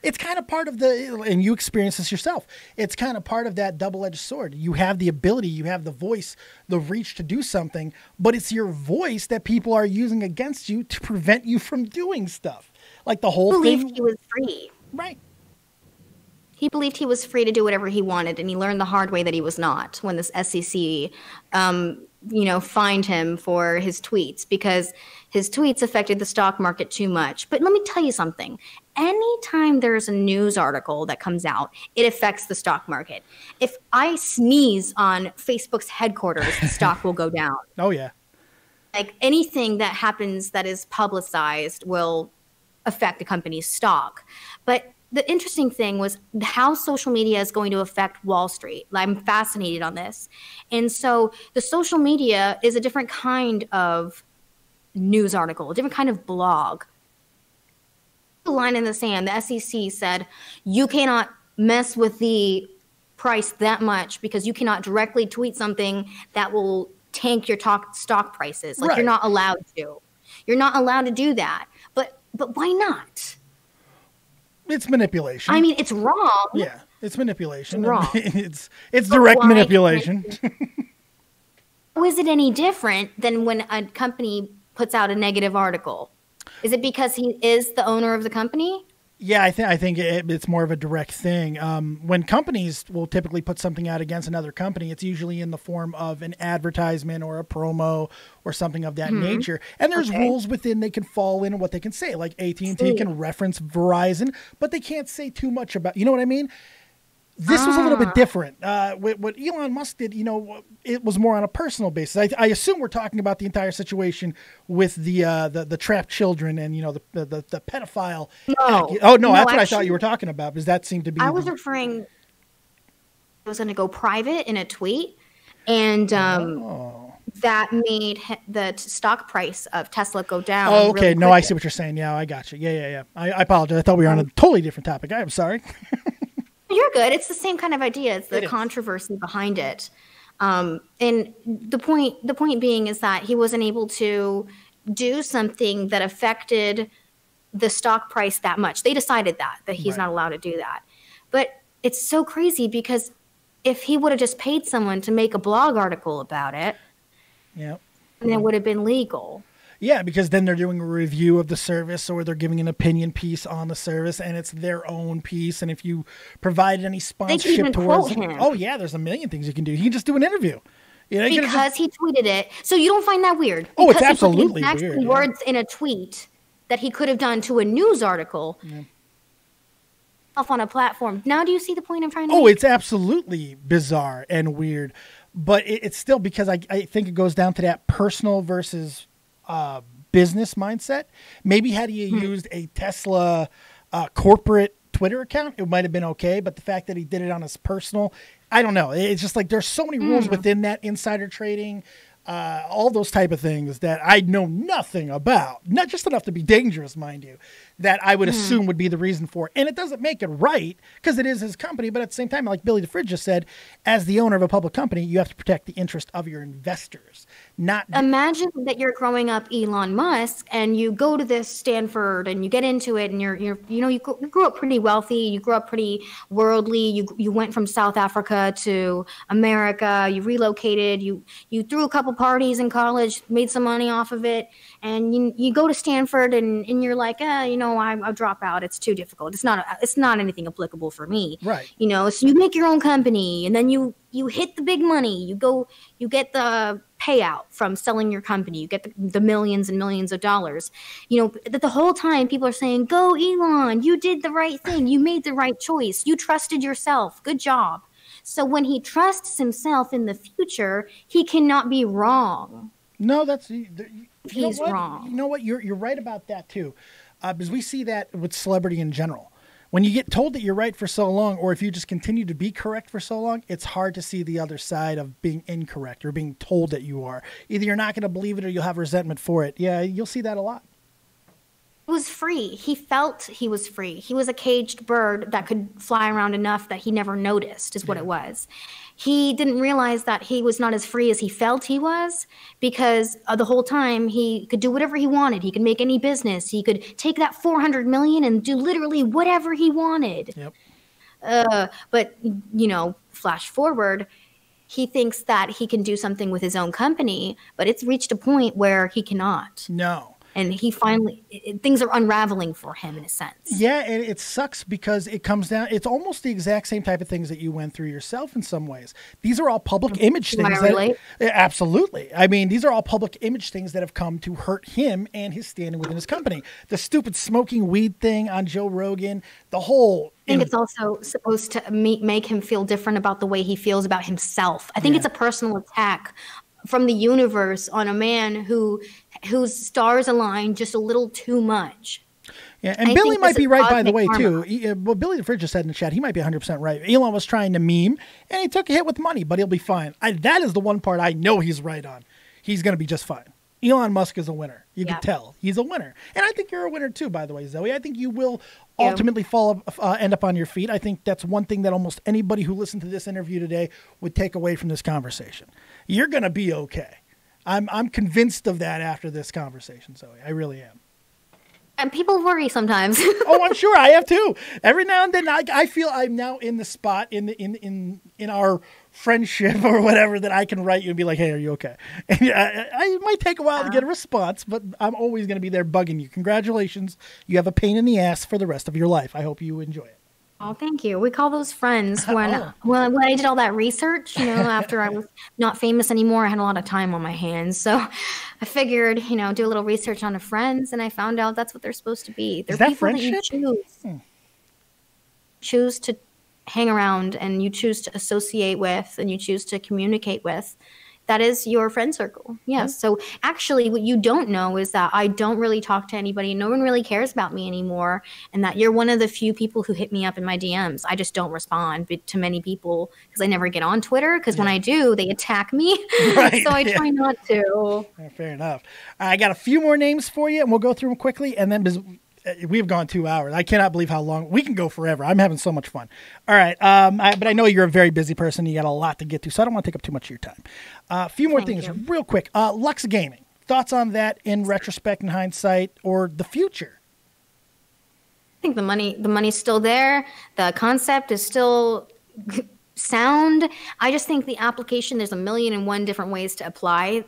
It's kind of part of and you experience this yourself. It's kind of part of that double-edged sword. You have the ability, you have the voice, the reach to do something, but it's your voice that people are using against you to prevent you from doing stuff. Like the whole thing. He believed he was free. Right. He believed he was free to do whatever he wanted, and he learned the hard way that he was not when this SEC, fined him for his tweets because his tweets affected the stock market too much. But let me tell you something. Anytime there's a news article that comes out, it affects the stock market. If I sneeze on Facebook's headquarters, the stock will go down. Oh, yeah. Like anything that happens that is publicized will affect a company's stock. But the interesting thing was how social media is going to affect Wall Street. I'm fascinated on this. And so the social media is a different kind of news article, a different kind of blog. The line in the sand, the SEC said, you cannot mess with the price that much because you cannot directly tweet something that will tank your stock prices. Like, right. You're not allowed to. You're not allowed to do that. But why not? It's manipulation. I mean, it's wrong. Yeah, it's manipulation. It's wrong. It's direct manipulation. How is it any different than when a company puts out a negative article? Is it because he is the owner of the company? Yeah, I think it's more of a direct thing. When companies will typically put something out against another company, it's usually in the form of an advertisement or a promo or something of that nature. And there's rules within they can fall in and what they can say. Like AT&T can reference Verizon, but they can't say too much about, you know what I mean? This was a little bit different. What Elon Musk did, it was more on a personal basis. I assume we're talking about the entire situation with the trapped children and the pedophile. No. No, that's what I thought you were talking about, because that seemed to be. I was referring. It was going to go private in a tweet, and that made the stock price of Tesla go down. Oh, okay. Really No, I see what you're saying. Yeah, I got you. Yeah. I apologize. I thought we were on a totally different topic. I'm sorry. You're good. It's the same kind of idea. It's the controversy behind it. And the point being is that he wasn't able to do something that affected the stock price that much. They decided that he's not allowed to do that. But it's so crazy because if he would have just paid someone to make a blog article about it, then it would have been legal. Yeah, because then they're doing a review of the service or they're giving an opinion piece on the service and it's their own piece. And if you provided any sponsorship towards it, there's a million things you can do. You can just do an interview. Because he tweeted it. So you don't find that weird? Oh, it's absolutely weird. Words in a tweet that he could have done to a news article off on a platform. Now do you see the point I'm trying to make? It's absolutely bizarre and weird. But it's still because I think it goes down to that personal versus business mindset. Maybe had he used a Tesla corporate Twitter account, it might have been okay. But the fact that he did it on his personal, I don't know. It's just like there's so many rules within that, insider trading, all those type of things that I know nothing about. Not just enough to be dangerous, mind you, that I would assume would be the reason for it. And it doesn't make it right because it is his company. But at the same time, like Billy the Fridge just said, as the owner of a public company, you have to protect the interest of your investors. Imagine that you're growing up Elon Musk and you go to this Stanford and you get into it and you grew up pretty wealthy, you grew up pretty worldly, you went from South Africa to America, you relocated, you threw a couple parties in college, made some money off of it, and you go to Stanford and you're like, I'll drop out, it's too difficult, it's not anything applicable for me. Right. So you make your own company and then you hit the big money, you get the payout from selling your company, you get the millions and millions of dollars. The whole time people are saying, go Elon, you did the right thing, you made the right choice, you trusted yourself, good job. So when he trusts himself in the future, he cannot be wrong. No, He's wrong. You know what? You're right about that too, because we see that with celebrity in general. When you get told that you're right for so long, or if you just continue to be correct for so long, it's hard to see the other side of being incorrect or being told that you are. Either you're not going to believe it or you'll have resentment for it. Yeah, you'll see that a lot. He was free. He felt he was free. He was a caged bird that could fly around enough that he never noticed, is what it was. He didn't realize that he was not as free as he felt he was, because the whole time he could do whatever he wanted. He could make any business. He could take that $400 million and do literally whatever he wanted. Yep. But flash forward, he thinks that he can do something with his own company, but it's reached a point where he cannot. No. And he finally, things are unraveling for him in a sense. Yeah, and it sucks because it comes down, it's almost the exact same type of things that you went through yourself in some ways. These are all public image things. Can I relate? Absolutely. I mean, these are all public image things that have come to hurt him and his standing within his company. The stupid smoking weed thing on Joe Rogan, the whole... I think it's also supposed to make him feel different about the way he feels about himself. I think it's a personal attack from the universe on a man whose stars align just a little too much. Yeah, and Billy might be right, by the way, too. What Billy the Fridge just said in the chat, he might be 100% right. Elon was trying to meme, and he took a hit with money, but he'll be fine. That is the one part I know he's right on. He's going to be just fine. Elon Musk is a winner. You can tell. He's a winner. And I think you're a winner, too, by the way, Zoe. I think you will ultimately end up on your feet. I think that's one thing that almost anybody who listened to this interview today would take away from this conversation. You're going to be okay. I'm convinced of that after this conversation, Zoe. I really am. And people worry sometimes. Oh, I'm sure I have too. Every now and then, I feel I'm now in the spot in our friendship or whatever that I can write you and be like, "Hey, are you okay?" And I might take a while to get a response, but I'm always going to be there bugging you. Congratulations, you have a pain in the ass for the rest of your life. I hope you enjoy it. Oh, thank you. We call those friends. When I did all that research, after I was not famous anymore, I had a lot of time on my hands. So I figured, do a little research on the friends, and I found out that's what they're supposed to be. They're people friendship? that you choose to hang around, and you choose to associate with, and you choose to communicate with. That is your friend circle. Yes. So actually what you don't know is that I don't really talk to anybody. No one really cares about me anymore. And that you're one of the few people who hit me up in my DMs. I just don't respond to many people because I never get on Twitter. Because when I do, they attack me. Right, so I try not to. Yeah, fair enough. I got a few more names for you and we'll go through them quickly. And then we've gone 2 hours. I cannot believe how long. We can go forever. I'm having so much fun. All right. But I know you're a very busy person. You got a lot to get to, so I don't want to take up too much of your time. A few more things real quick. Lux Gaming. Thoughts on that in retrospect and hindsight or the future? I think the money's still there. The concept is still sound. I just think the application, there's 1,000,001 different ways to apply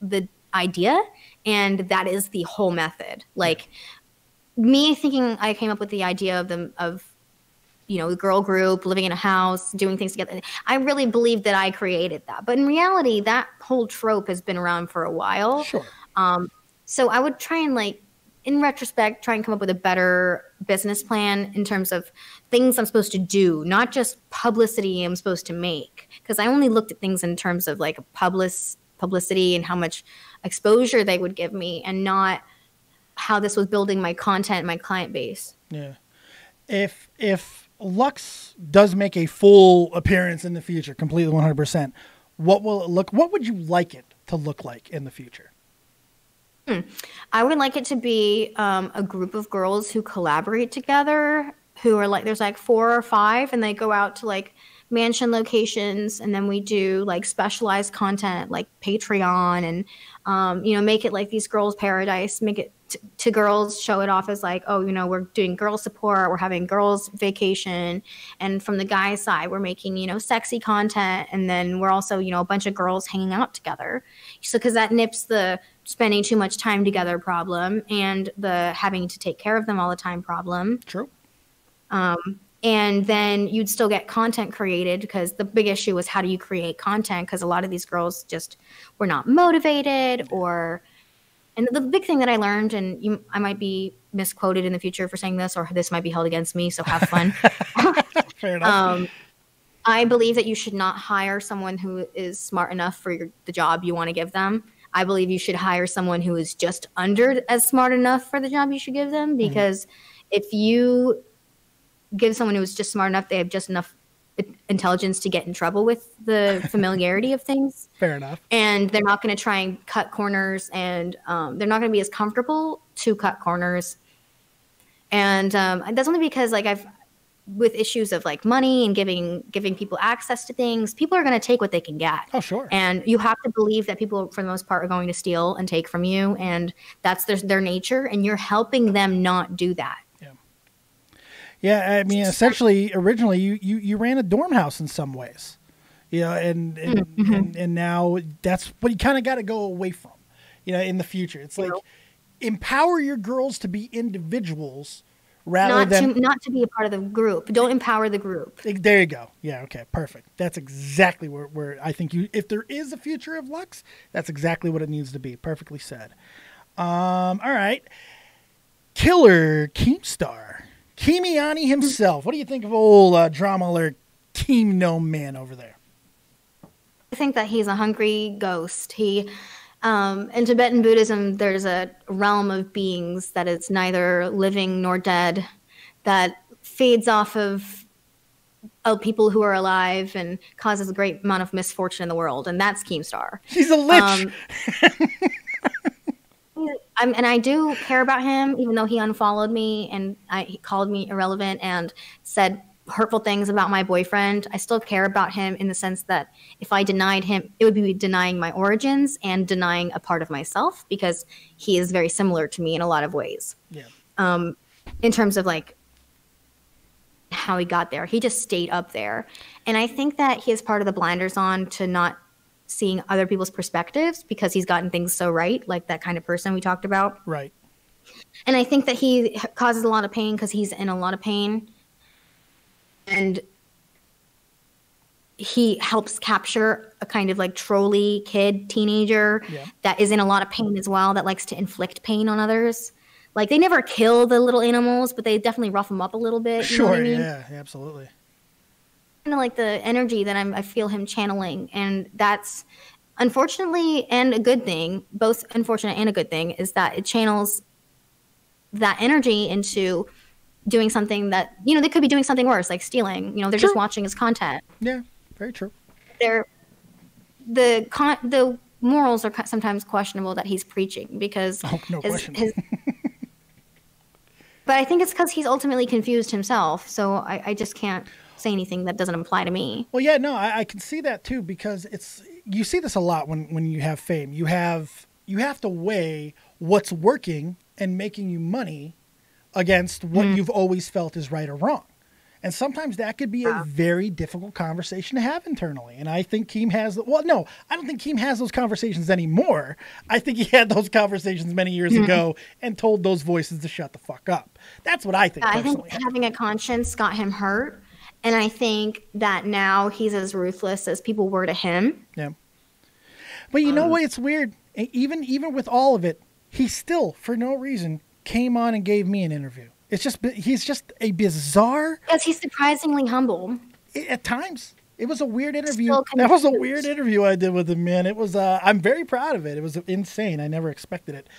the idea, and that is the whole method. Like, me thinking I came up with the idea of the girl group living in a house, doing things together. I really believe that I created that. But in reality, that whole trope has been around for a while. Sure. So I would try and in retrospect, try and come up with a better business plan in terms of things I'm supposed to do, not just publicity I'm supposed to make. Because I only looked at things in terms of publicity and how much exposure they would give me, and not how this was building my content, my client base. Yeah. If Lux does make a full appearance in the future, completely 100%, what will it look? What would you like it to look like in the future? I would like it to be a group of girls who collaborate together, who are there's 4 or 5, and they go out to mansion locations, and then we do like specialized content like Patreon and make it like these girls' paradise, make it to girls, show it off as like, oh, we're doing girl support, we're having girls vacation, and from the guy's side we're making sexy content, and then we're also a bunch of girls hanging out together, so because that nips the spending too much time together problem and the having to take care of them all the time problem. True. And then you'd still get content created, because the big issue was, how do you create content? Because a lot of these girls just were not motivated, and the big thing that I learned, and I might be misquoted in the future for saying this, or this might be held against me, so have fun. Fair enough. I believe that you should not hire someone who is smart enough for the job you want to give them. I believe you should hire someone who is just under as smart enough for the job you should give them, because if you give someone who is just smart enough, they have just enough intelligence to get in trouble with the familiarity of things. Fair enough. And they're not going to try and cut corners, and they're not going to be as comfortable to cut corners. And that's only because with issues of like money and giving people access to things, people are going to take what they can get. Oh, sure. And you have to believe that people, for the most part, are going to steal and take from you, and that's their nature, and you're helping them not do that. Yeah, I mean, essentially, originally you ran a dorm house in some ways, and now that's what you kind of got to go away from, in the future. It's like empower your girls to be individuals rather than not to be a part of the group. Don't empower the group. There you go. Yeah, okay, perfect. That's exactly where I think if there is a future of Lux, that's exactly what it needs to be. Perfectly said. All right, Killer Keemstar. Keemiani himself. What do you think of old drama alert Keem Gnome Man over there? I think that he's a hungry ghost. In Tibetan Buddhism, there's a realm of beings that is neither living nor dead, that feeds off of people who are alive and causes a great amount of misfortune in the world, and that's Keemstar. He's a lich. And I do care about him, even though he unfollowed me and he called me irrelevant and said hurtful things about my boyfriend. I still care about him in the sense that if I denied him, it would be denying my origins and denying a part of myself, because he is very similar to me in a lot of ways. Yeah. In terms of like how he got there, he just stayed up there. And I think that he has part of the blinders on to not seeing other people's perspectives, because he's gotten things so right, like that kind of person we talked about. Right. And I think that he causes a lot of pain because he's in a lot of pain. And he helps capture a kind of like trolley kid, teenager that is in a lot of pain as well, that likes to inflict pain on others. Like, they never kill the little animals, but they definitely rough them up a little bit. You know what I mean? Yeah, absolutely. Kind of like the energy that I feel him channeling, and that's unfortunately and a good thing, both unfortunate and a good thing, is that it channels that energy into doing something that they could be doing something worse, like stealing. They're just watching his content. Yeah, very true. The morals are sometimes questionable that he's preaching, because no question. But I think it's because he's ultimately confused himself. So I just can't say anything that doesn't apply to me. Well, yeah, no, I can see that too, because you see this a lot when you have fame. You have to weigh what's working and making you money against what you've always felt is right or wrong. And sometimes that could be a very difficult conversation to have internally. And I think Keem has, I don't think Keem has those conversations anymore. I think he had those conversations many years ago and told those voices to shut the fuck up. That's what I think. I think having a conscience got him hurt. And I think that now he's as ruthless as people were to him. Yeah. But you know what? It's weird. Even with all of it, he still, for no reason, came on and gave me an interview. He's just a bizarre. Yes, he's surprisingly humble. At times. It was a weird interview. That was a weird interview I did with him, man. It was. I'm very proud of it. It was insane. I never expected it.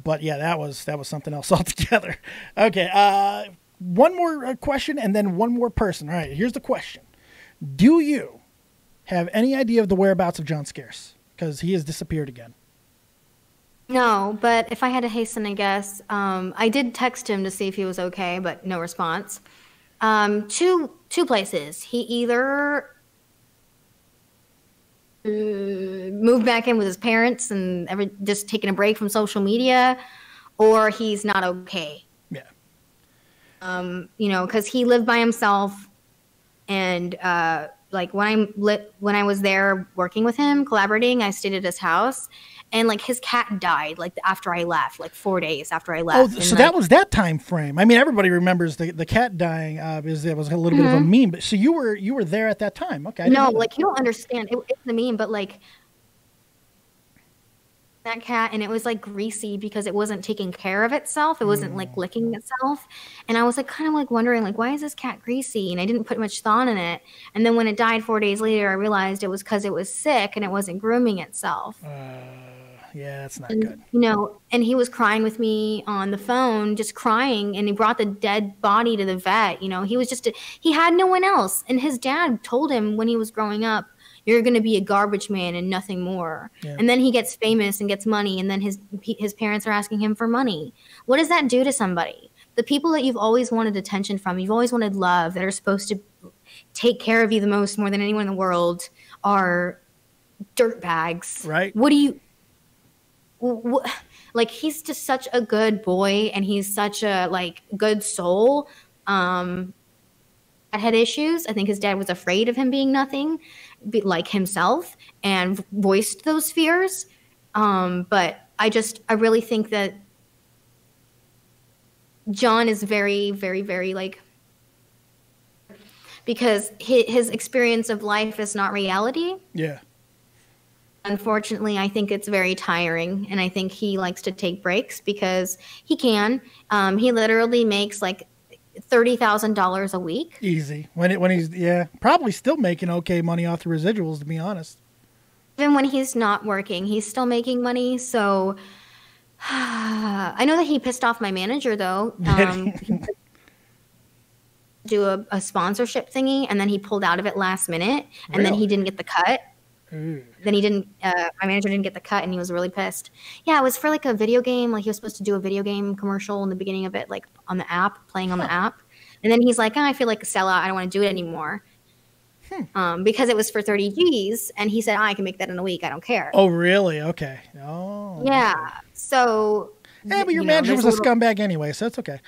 But yeah, that was something else altogether. Okay. One more question and then one more person. All right. Here's the question: do you have any idea of the whereabouts of John Scarce? Because he has disappeared again. No, but if I had to hasten a guess, I did text him to see if he was okay, but no response. 2 two places. He either moved back in with his parents and just taking a break from social media, or he's not okay. Yeah. You know, because he lived by himself, and like when I was there working with him, collaborating, I stayed at his house, and like his cat died like after I left, like 4 days after I left. Oh, so that was that time frame. I mean, everybody remembers the cat dying. Because it was a little bit of a meme. But so you were there at that time. Okay. No, like you don't understand. It's the meme, but like that cat, and it was like greasy because it wasn't taking care of itself. It wasn't like licking itself. And I was like kind of like wondering like, why is this cat greasy? And I didn't put much thought in it. And then when it died 4 days later, I realized it was because it was sick and it wasn't grooming itself. Yeah, that's not good. You know, and he was crying with me on the phone, just crying, and he brought the dead body to the vet. You know, he was he had no one else. And his dad told him when he was growing up, you're going to be a garbage man and nothing more. Yeah. And then he gets famous and gets money, and then his parents are asking him for money. What does that do to somebody? The people that you've always wanted attention from, you've always wanted love, that are supposed to take care of you the most, more than anyone in the world, are dirtbags. Right. What do you... like, he's just such a good boy, and he's such a like good soul. Had issues. I think his dad was afraid of him being nothing, like himself, and voiced those fears. But I really think that John is very, very, very like, because his experience of life is not reality. Yeah. Unfortunately, I think it's very tiring, and I think he likes to take breaks because he can. He literally makes like $30,000 a week. Easy. When he's probably still making okay money off the residuals, to be honest. Even when he's not working, he's still making money. So I know that he pissed off my manager though. He do a sponsorship thingy, and then he pulled out of it last minute, and then he didn't get the cut. Then he didn't. My manager didn't get the cut, and he was really pissed. Yeah, it was for like a video game. Like he was supposed to do a video game commercial in the beginning of it, like on the app, playing on the app. And then he's like, "Oh, I feel like a sellout. I don't want to do it anymore." Because it was for 30 G's, and he said, "I can make that in a week. I don't care." Oh, really? Okay. Oh. Yeah. So. Yeah, but your manager was a scumbag anyway, so it's okay.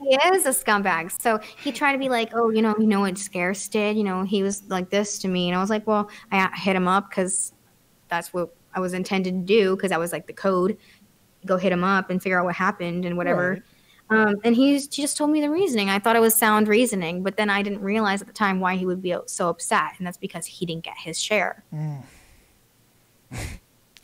He is a scumbag. So he tried to be like, oh, you know what Scarce did? You know, he was like this to me. And I was like, well, I hit him up because that's what I was intended to do, because that was like the code. Go hit him up and figure out what happened and whatever. Right. And he just told me the reasoning. I thought it was sound reasoning, but then I didn't realize at the time why he would be so upset. And that's because he didn't get his share.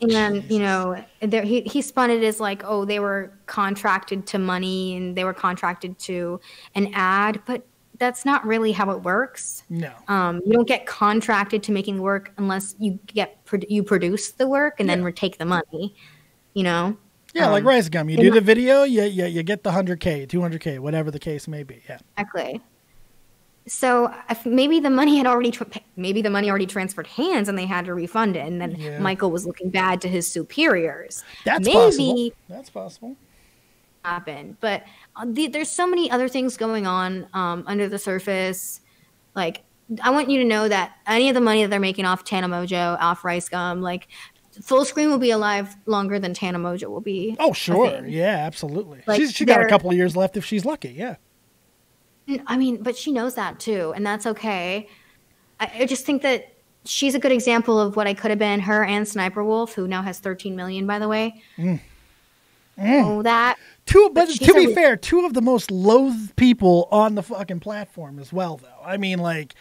And then, you know, he spun it as like, oh, they were contracted to money and they were contracted to an ad, but that's not really how it works. No. You don't get contracted to making work unless you produce the work and then take the money, you know? Yeah, like Rise Gum. You do the video, you get the 100K, 200K, whatever the case may be. Yeah. Exactly. So maybe the money already transferred hands and they had to refund it, and then Michael was looking bad to his superiors. That's possible. That's possible. Happened, but there's so many other things going on under the surface. Like, I want you to know that any of the money that they're making off Tana Mojo, off Rice Gum, like Full Screen will be alive longer than Tana Mojo will be. Oh, sure. Yeah, absolutely. Like, she got a couple of years left if she's lucky. Yeah. I mean, but she knows that too, and that's okay. I just think that she's a good example of what I could have been. Her and Sniper Wolf, who now has 13 million, by the way. Oh, that. But to be fair, two of the most loathed people on the fucking platform as well, though. I mean, like.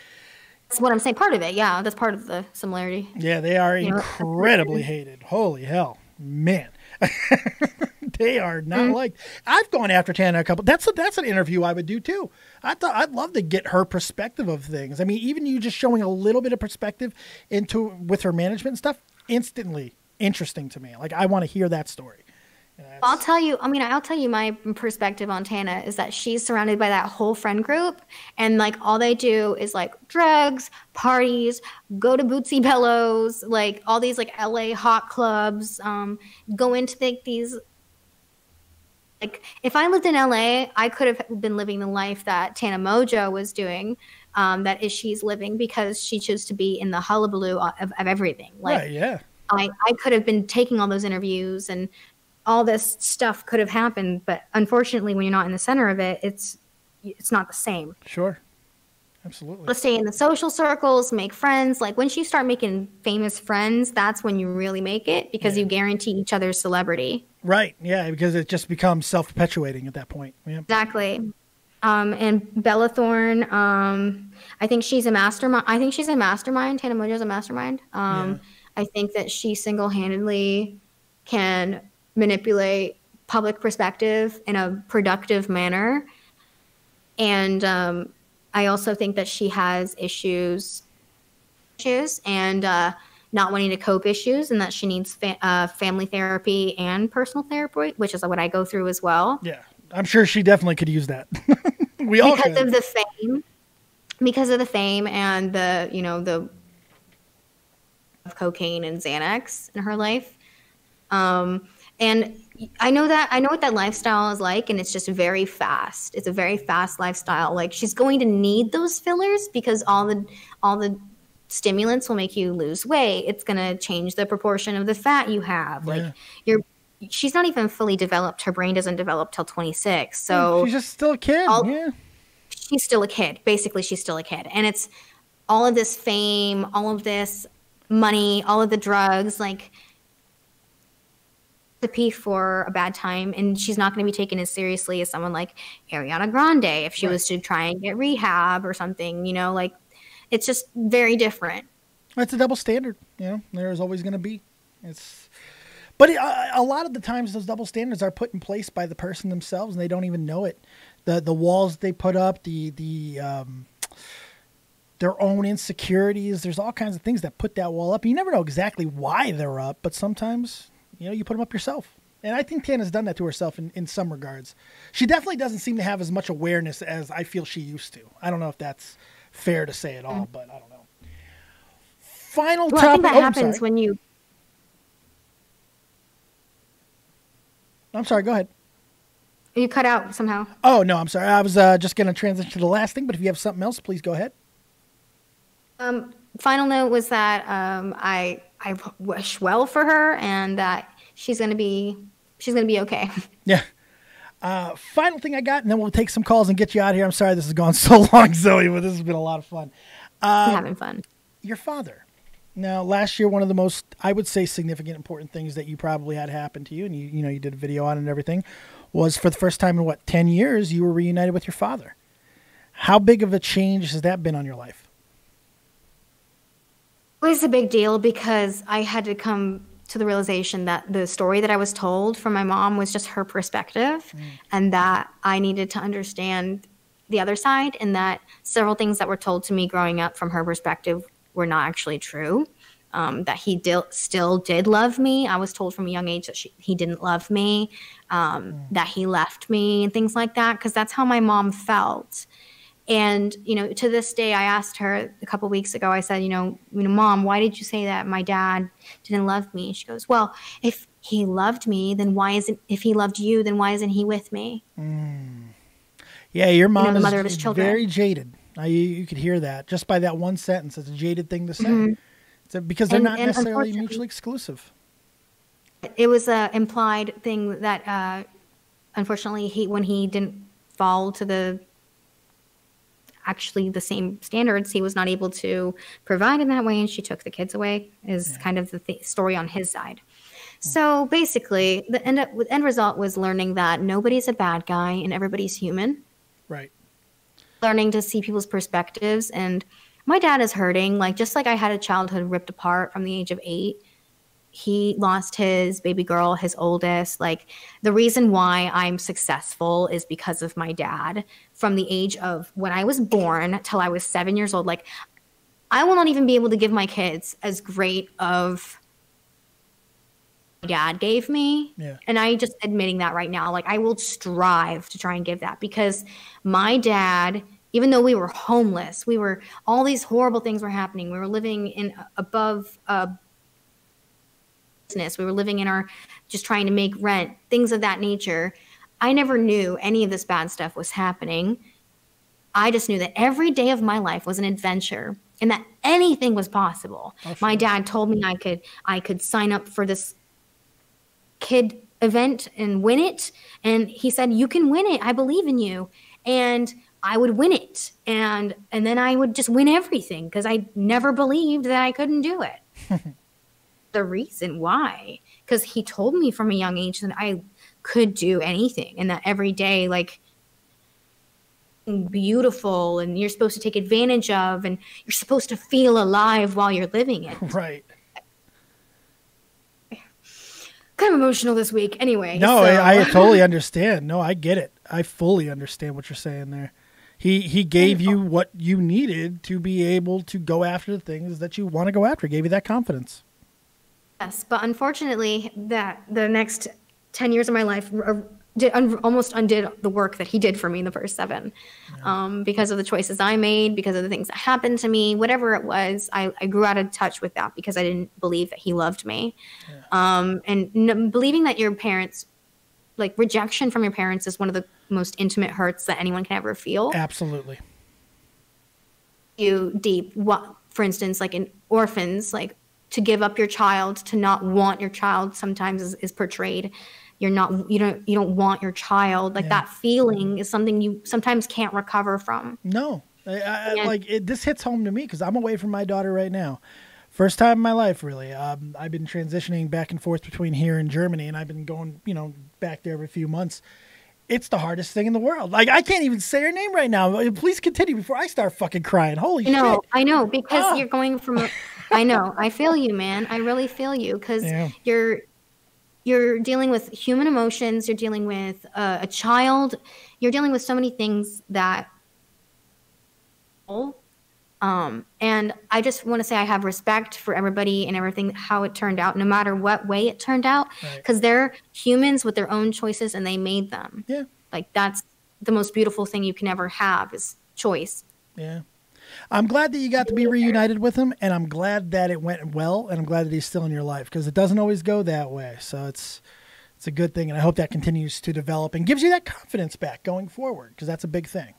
That's what I'm saying. Part of it, yeah. That's part of the similarity. Yeah, they are incredibly hated. Holy hell. Man. They are not liked. I've gone after Tana a couple. That's an interview I would do too. I'd love to get her perspective of things. I mean, even you just showing a little bit of perspective with her management and stuff, instantly interesting to me. Like, I want to hear that story. I'll tell you my perspective on Tana is that she's surrounded by that whole friend group, and like all they do is like drugs, parties, go to Bootsy Bellows, like all these like LA hot clubs, go into these Like, if I lived in LA, I could have been living the life that Tana Mojo was doing, that is she's living, because she chose to be in the hullabaloo of everything. Like, right, yeah. I could have been taking all those interviews and all this stuff could have happened, but unfortunately, when you're not in the center of it, it's not the same. Sure. Absolutely. Let's stay in the social circles, make friends. Like, once you start making famous friends, that's when you really make it, because you guarantee each other's celebrity. Right. Yeah, because it just becomes self-perpetuating at that point. Yeah. Exactly. And Bella Thorne, I think she's a mastermind. Tana Mojo's a mastermind. I think that she single-handedly can manipulate public perspective in a productive manner. And I also think that she has issues and not wanting to cope issues, and that she needs family therapy and personal therapy, which is what I go through as well. Yeah, I'm sure she definitely could use that. We all because could. of the fame and the cocaine and Xanax in her life. And I know what that lifestyle is like, and it's just very fast. It's a very fast lifestyle. Like, she's going to need those fillers because all the stimulants will make you lose weight. It's going to change the proportion of the fat you have. Like, she's not even fully developed. Her brain doesn't develop till 26. So she's just still a kid. She's still a kid. Basically, she's still a kid. And it's all of this fame, all of this money, all of the drugs, like, recipe for a bad time, and she's not going to be taken as seriously as someone like Ariana Grande if she was to try and get rehab or something, like, it's just very different. It's a double standard, there's always going to be. But a lot of the times those double standards are put in place by the person themselves, and they don't even know it. The walls they put up, their own insecurities, there's all kinds of things that put that wall up. You never know exactly why they're up, but sometimes you put them up yourself. And I think Tana's done that to herself in some regards. She definitely doesn't seem to have as much awareness as I feel she used to. I don't know if that's fair to say at all, but I don't know. Final topic. I think that happens when you... I'm sorry, go ahead. You cut out somehow. Oh, no, I'm sorry. I was just going to transition to the last thing, but if you have something else, please go ahead. Final note was that I wish well for her, and that she's gonna be okay. Yeah. Final thing I got, and then we'll take some calls and get you out of here. I'm sorry this has gone so long, Zoie, but this has been a lot of fun. I'm having fun. Your father. Now, last year, one of the most, I would say, significant, important things that you probably had happen to you, and you did a video on it and everything, was for the first time in 10 years, you were reunited with your father. How big of a change has that been on your life? It was a big deal because I had to come to the realization that the story that I was told from my mom was just her perspective, and that I needed to understand the other side, and that several things that were told to me growing up from her perspective were not actually true. That he still did love me. I was told from a young age that he didn't love me, that he left me and things like that, because that's how my mom felt. And, to this day, I asked her a couple weeks ago, I said, Mom, why did you say that my dad didn't love me? She goes, well, if he loved me, then if he loved you, then why isn't he with me? Yeah, your mom the mother of is his children. Very jaded. You could hear that just by that one sentence. It's a jaded thing to say. Because they're not necessarily mutually exclusive. It was an implied thing that, unfortunately, when he didn't fall to actually the same standards, he was not able to provide in that way, and she took the kids away, is kind of the story on his side. So basically, the end result was learning that nobody's a bad guy and everybody's human. Right. Learning to see people's perspectives. And my dad is hurting. Just like I had a childhood ripped apart from the age of 8, he lost his baby girl, his oldest. The reason why I'm successful is because of my dad. From the age of when I was born till I was 7 years old, I will not even be able to give my kids as great of my dad gave me. Yeah. And I just admitting that right now. I will strive to try and give that, because my dad, even though we were homeless, all these horrible things were happening. We were living in above business. We were living in just trying to make rent, things of that nature. I never knew any of this bad stuff was happening. I just knew that every day of my life was an adventure and that anything was possible. Oh, sure. My dad told me I could sign up for this kid event and win it. And he said, you can win it. I believe in you. And I would win it. And then I would just win everything because I never believed that I couldn't do it. The reason why, because he told me from a young age that I could do anything and that every day, like, beautiful and you're supposed to take advantage of and you're supposed to feel alive while you're living it. Right. Kind of emotional this week anyway. No, so. I totally understand. No, I get it. I fully understand what you're saying there. He gave you what you needed to be able to go after the things that you want to go after. He gave you that confidence. Yes, but unfortunately that the next 10 years of my life almost undid the work that he did for me in the first 7, because of the choices I made, because of the things that happened to me, whatever it was. I grew out of touch with that because I didn't believe that he loved me. Believing that your parents, like, rejection from your parents is one of the most intimate hurts that anyone can ever feel. Absolutely. You deep, for instance, like in orphans, like, to give up your child, to not want your child sometimes is portrayed. You don't want your child. Like, that feeling is something you sometimes can't recover from. No, this hits home to me because I'm away from my daughter right now. First time in my life, really. I've been transitioning back and forth between here and Germany, and I've been going, back there every few months. It's the hardest thing in the world. Like, I can't even say her name right now. Please continue before I start fucking crying. Holy shit. I know, because you're going from I know. I feel you, man. I really feel you because you're dealing with human emotions. You're dealing with a child. You're dealing with so many things that. And I just want to say I have respect for everybody and everything, how it turned out, no matter what way it turned out, because they're humans with their own choices and they made them. Yeah. Like, that's the most beautiful thing you can ever have is choice. Yeah. I'm glad that you got to be reunited with him, and I'm glad that it went well, and I'm glad that he's still in your life because it doesn't always go that way. So it's a good thing, and I hope that continues to develop and gives you that confidence back going forward because that's a big thing.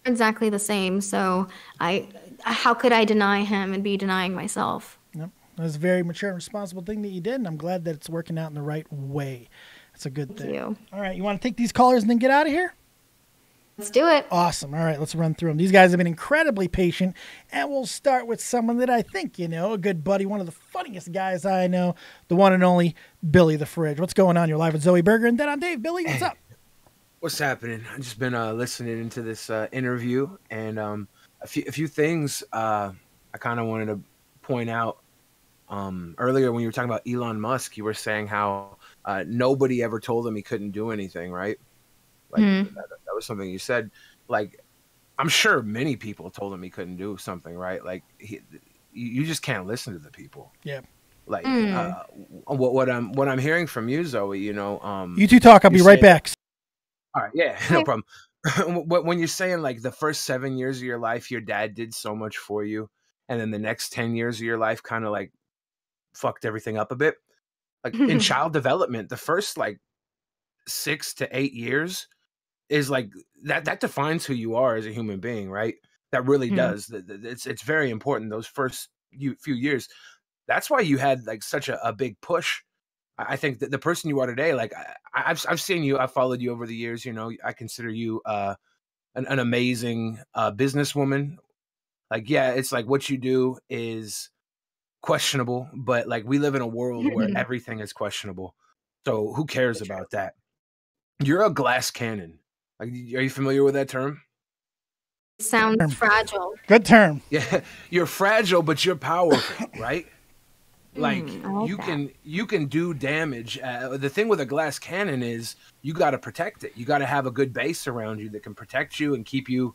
Exactly the same. So how could I deny him and be denying myself? Yep. That was a very mature and responsible thing that you did, and I'm glad that it's working out in the right way. That's a good thing. Thank you. All right, you want to take these callers and then get out of here? Let's do it. Awesome. All right, let's run through them. These guys have been incredibly patient, and we'll start with someone that I think you know, a good buddy, one of the funniest guys I know, the one and only Billy the Fridge. What's going on? You're live with Zoie Burgher and Dead on Dave. Billy, what's up? What's happening? I've just been listening into this interview, and a few things I kind of wanted to point out. Earlier when you were talking about Elon Musk, you were saying how nobody ever told him he couldn't do anything, right? Like that was something you said. Like, I'm sure many people told him he couldn't do something, right? Like, you just can't listen to the people. Yeah. Like what I'm hearing from you, Zoe, you two talk. I'll be right back. All right, yeah, no problem. When you're saying, like, the first 7 years of your life, your dad did so much for you, and then the next 10 years of your life kind of, like, fucked everything up a bit. Like, in child development, the first, like, 6 to 8 years is, like, that defines who you are as a human being, right? That really does. It's very important, those first few years. That's why you had, like, such a big push. I think that the person you are today, like, I've seen you, I've followed you over the years. I consider you an amazing businesswoman. Like, yeah, it's like what you do is questionable, but, like, we live in a world where everything is questionable. So who cares about that? You're a glass cannon. Like, are you familiar with that term? It sounds fragile. Good term. Yeah, you're fragile, but you're powerful, right? Like, you can do damage. The thing with a glass cannon is you got to protect it. You got to have a good base around you that can protect you and keep you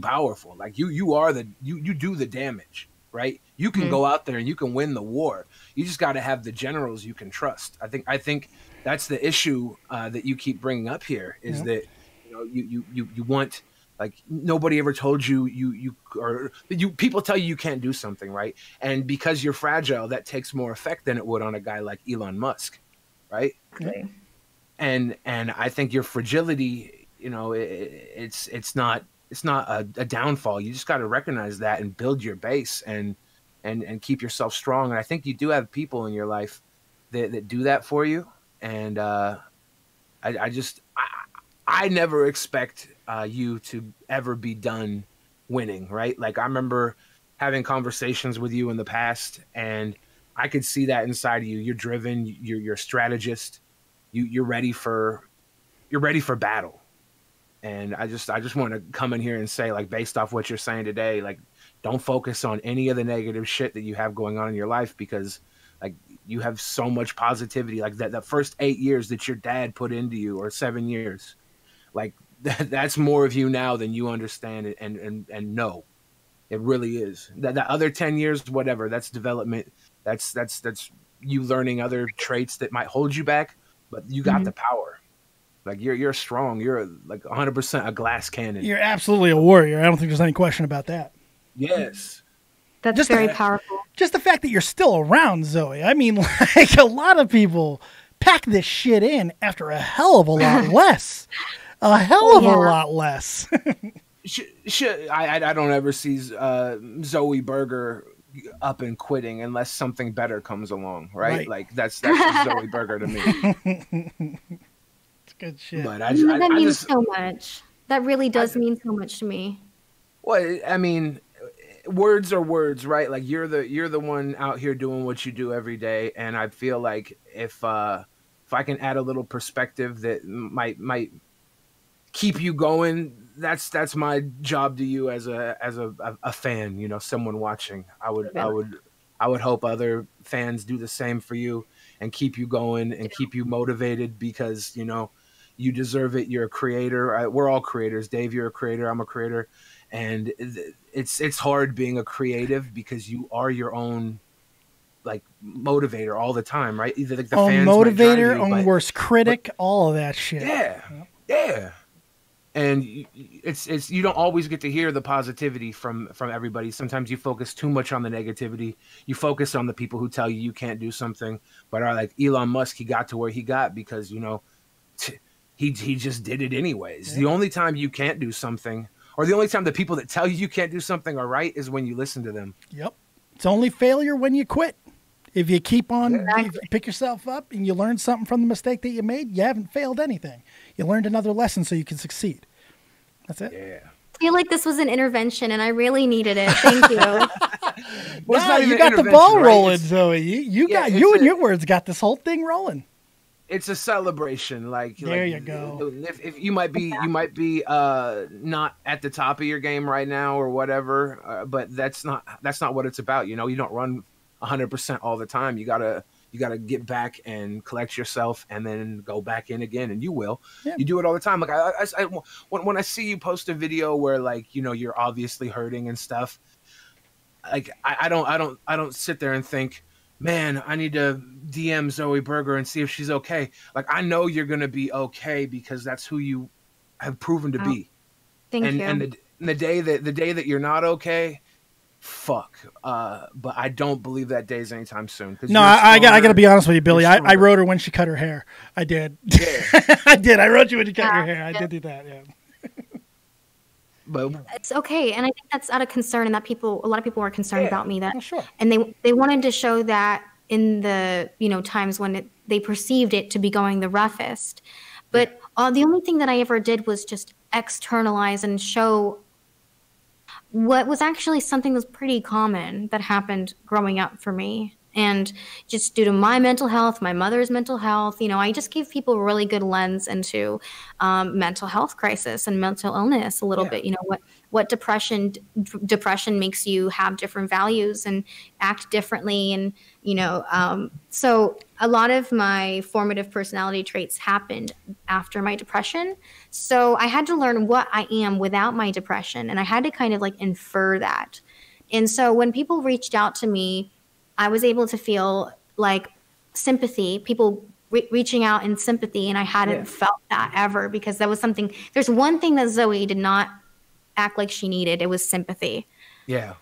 powerful. Like, you do the damage, right? You can go out there and you can win the war. You just got to have the generals you can trust. I think that's the issue that you keep bringing up here is that you want. Like, nobody ever told you people tell you can't do something, right? And because you're fragile, that takes more effect than it would on a guy like Elon Musk, right? Okay. and I think your fragility, you know, it's not a downfall. You just got to recognize that and build your base and keep yourself strong. And I think you do have people in your life that do that for you. And I never expect you to ever be done winning, right? Like I remember having conversations with you in the past, and I could see that inside of you. You're driven. You're a strategist. You're ready for battle. And I just want to come in here and say, like, based off what you're saying today, like, don't focus on any of the negative shit that you have going on in your life, because like you have so much positivity. Like that first 8 years that your dad put into you, or 7 years, like that's more of you now than you understand and know. It really is. That other 10 years, whatever, that's development. That's you learning other traits that might hold you back, but you got the power. Like you're strong. You're like 100% a glass cannon. You're absolutely a warrior. I don't think there's any question about that. Yes. That's Just very powerful. Just the fact that you're still around, Zoe. I mean, like a lot of people pack this shit in after a hell of a lot less. A hell of a lot less. I don't ever see Zoie Burgher up and quitting unless something better comes along, right? Like that's Zoie Burgher to me. It's good shit. But that means so much. That really does mean so much to me. Well, I mean, words are words, right? Like you're the one out here doing what you do every day, and I feel like if I can add a little perspective that might keep you going, that's my job to you as a fan, you know, someone watching. I would hope other fans do the same for you and keep you going and keep you motivated, because you know you deserve it. You're a creator. We're all creators. Dave, you're a creator. I'm a creator. And it's hard being a creative because you are your own like motivator all the time, right? Either like the fans motivator, own worst critic, all of that shit. Yeah. And it's you don't always get to hear the positivity from everybody. Sometimes you focus too much on the negativity. You focus on the people who tell you can't do something, but are like Elon Musk. He got to where he got because you know he just did it anyways. The only time you can't do something, or the only time the people that tell you can't do something are right, is when you listen to them. Yep. It's only failure when you quit. If you keep on, if you pick yourself up and you learn something from the mistake that you made, you haven't failed anything. You learned another lesson so you can succeed. That's it. Yeah. I feel like this was an intervention and I really needed it. Thank you. Well, you got the ball rolling, Zoe. You and your words got this whole thing rolling. It's a celebration. There you go. If you might be not at the top of your game right now or whatever, but that's not what it's about. You know, you don't run 100% all the time. You gotta get back and collect yourself and then go back in again, and you will. Yeah. You do it all the time. Like when I see you post a video where like you know you're obviously hurting and stuff, like I don't sit there and think, man, I need to DM Zoie Burgher and see if she's okay. Like I know you're gonna be okay because that's who you have proven to be. Thank you. And the day that you're not okay, fuck. But I don't believe that day's anytime soon. No, I got to be honest with you, Billy. I wrote her when she cut her hair. I did. Yeah. I did. I wrote you when you cut your hair. I did do that. Yeah. But it's okay, and I think that's out of concern, and that a lot of people were concerned about me. That, sure. And they wanted to show that in the times when they perceived it to be going the roughest. But the only thing that I ever did was just externalize and show what was actually something that was pretty common that happened growing up for me. And just due to my mental health, my mother's mental health, I just gave people a really good lens into mental health crisis and mental illness a little bit. What depression makes you have different values and act differently. And, so a lot of my formative personality traits happened after my depression. So I had to learn what I am without my depression. And I had to kind of like infer that. And so when people reached out to me, I was able to feel like sympathy, people reaching out in sympathy. And I hadn't felt that ever, because that was something, there's one thing that Zoe did not act like she needed. It was sympathy. Yeah.